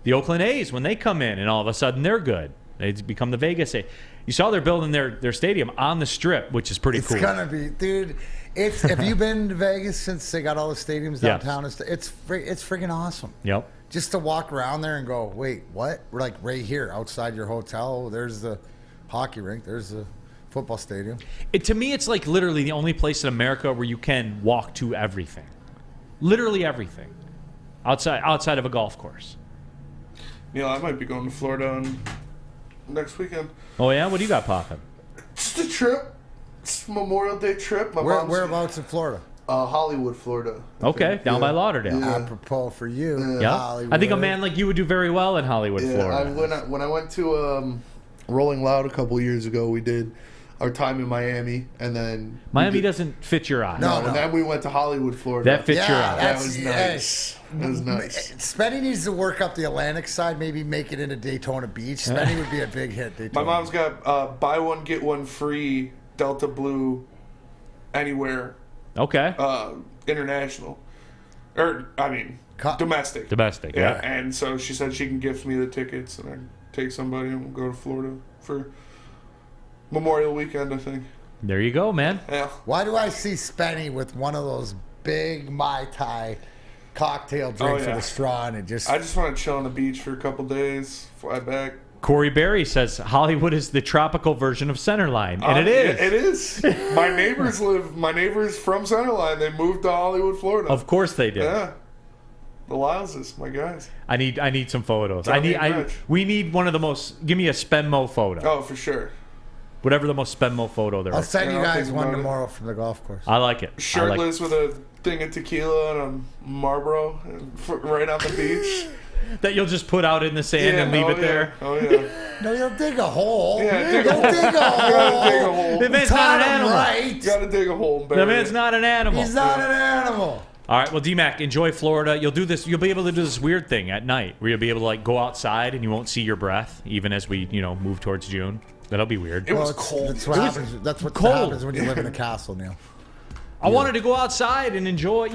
The Oakland A's, when they come in, and all of a sudden they're good. They become the Vegas A's. You saw they're building their stadium on the Strip, which is pretty cool. It's going to be, dude. Have you been to Vegas since they got all the stadiums downtown? Yes. It's freaking awesome. Yep. Just to walk around there and go, wait, what? We're like right here outside your hotel. There's the hockey rink. There's the football stadium. To me, it's like literally the only place in America where you can walk to everything. Literally everything. Outside of a golf course. Neal, I might be going to Florida next weekend. Oh, yeah? What do you got popping? Just a trip. It's a Memorial Day trip. Whereabouts in Florida? Hollywood, Florida. Okay, down by Lauderdale. Yeah. Apropos for you. Yeah. Hollywood. I think a man like you would do very well in Hollywood, Florida. When I went to Rolling Loud a couple years ago, we did our time in Miami, and then Miami doesn't fit your eye. No, and then we went to Hollywood, Florida. That fits your eye. That was nice. That was nice. Spenny needs to work up the Atlantic side, maybe make it into Daytona Beach. Spenny would be a big hit. My mom's got buy one get one free Delta Blue anywhere. Okay. International, domestic. Domestic, yeah. And so she said she can gift me the tickets, and I take somebody and we'll go to Florida for Memorial Weekend, I think. There you go, man. Yeah. Why do I see Spenny with one of those big Mai Tai cocktail drinks with a straw and it just... I just want to chill on the beach for a couple days, fly back. Corey Berry says Hollywood is the tropical version of Centerline, and it is. It is. My neighbors from Centerline. They moved to Hollywood, Florida. Of course they did. Yeah. The Lyleses, my guys. I need some photos. Rich. We need one of the most. Give me a Spenmo photo. Oh, for sure. Whatever the most Spenmo photo there is. I'll send you guys one tomorrow from the golf course. I like it. Shirtless with a thing of tequila and a Marlboro right on the beach. That you'll just put out in the sand and leave it there. Oh yeah. No, you'll dig a hole. Yeah, dig a hole. Dig a hole. You gotta dig a hole. The man's not an animal. Right. You gotta dig a hole. And bury The man's it. not an animal. He's not an animal. All right, well, D-Mac, enjoy Florida. You'll do this. You'll be able to do this weird thing at night where you'll be able to like go outside and you won't see your breath, even as we move towards June. That'll be weird. It was cold. That's what happens. That's what cold. happens when you live in a castle, Neal. I wanted to go outside and enjoy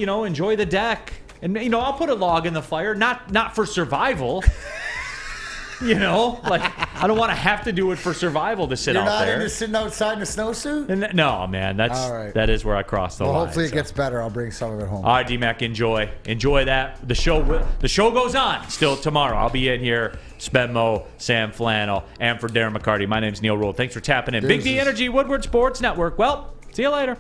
the deck, and I'll put a log in the fire, not for survival. Like I don't want to have to do it for survival to sit You're out not there. into sitting outside in a snowsuit? And no, man, All right. that is where I cross the line. Hopefully it gets better. I'll bring some of it home. All right, D-Mac, enjoy that. The show goes on still tomorrow. I'll be in here. Spenmo, Sam Flannel, and for Darren McCarty. My name's Neal Ruhl. Thanks for tapping in. Big D Energy, Woodward Sports Network. Well, see you later.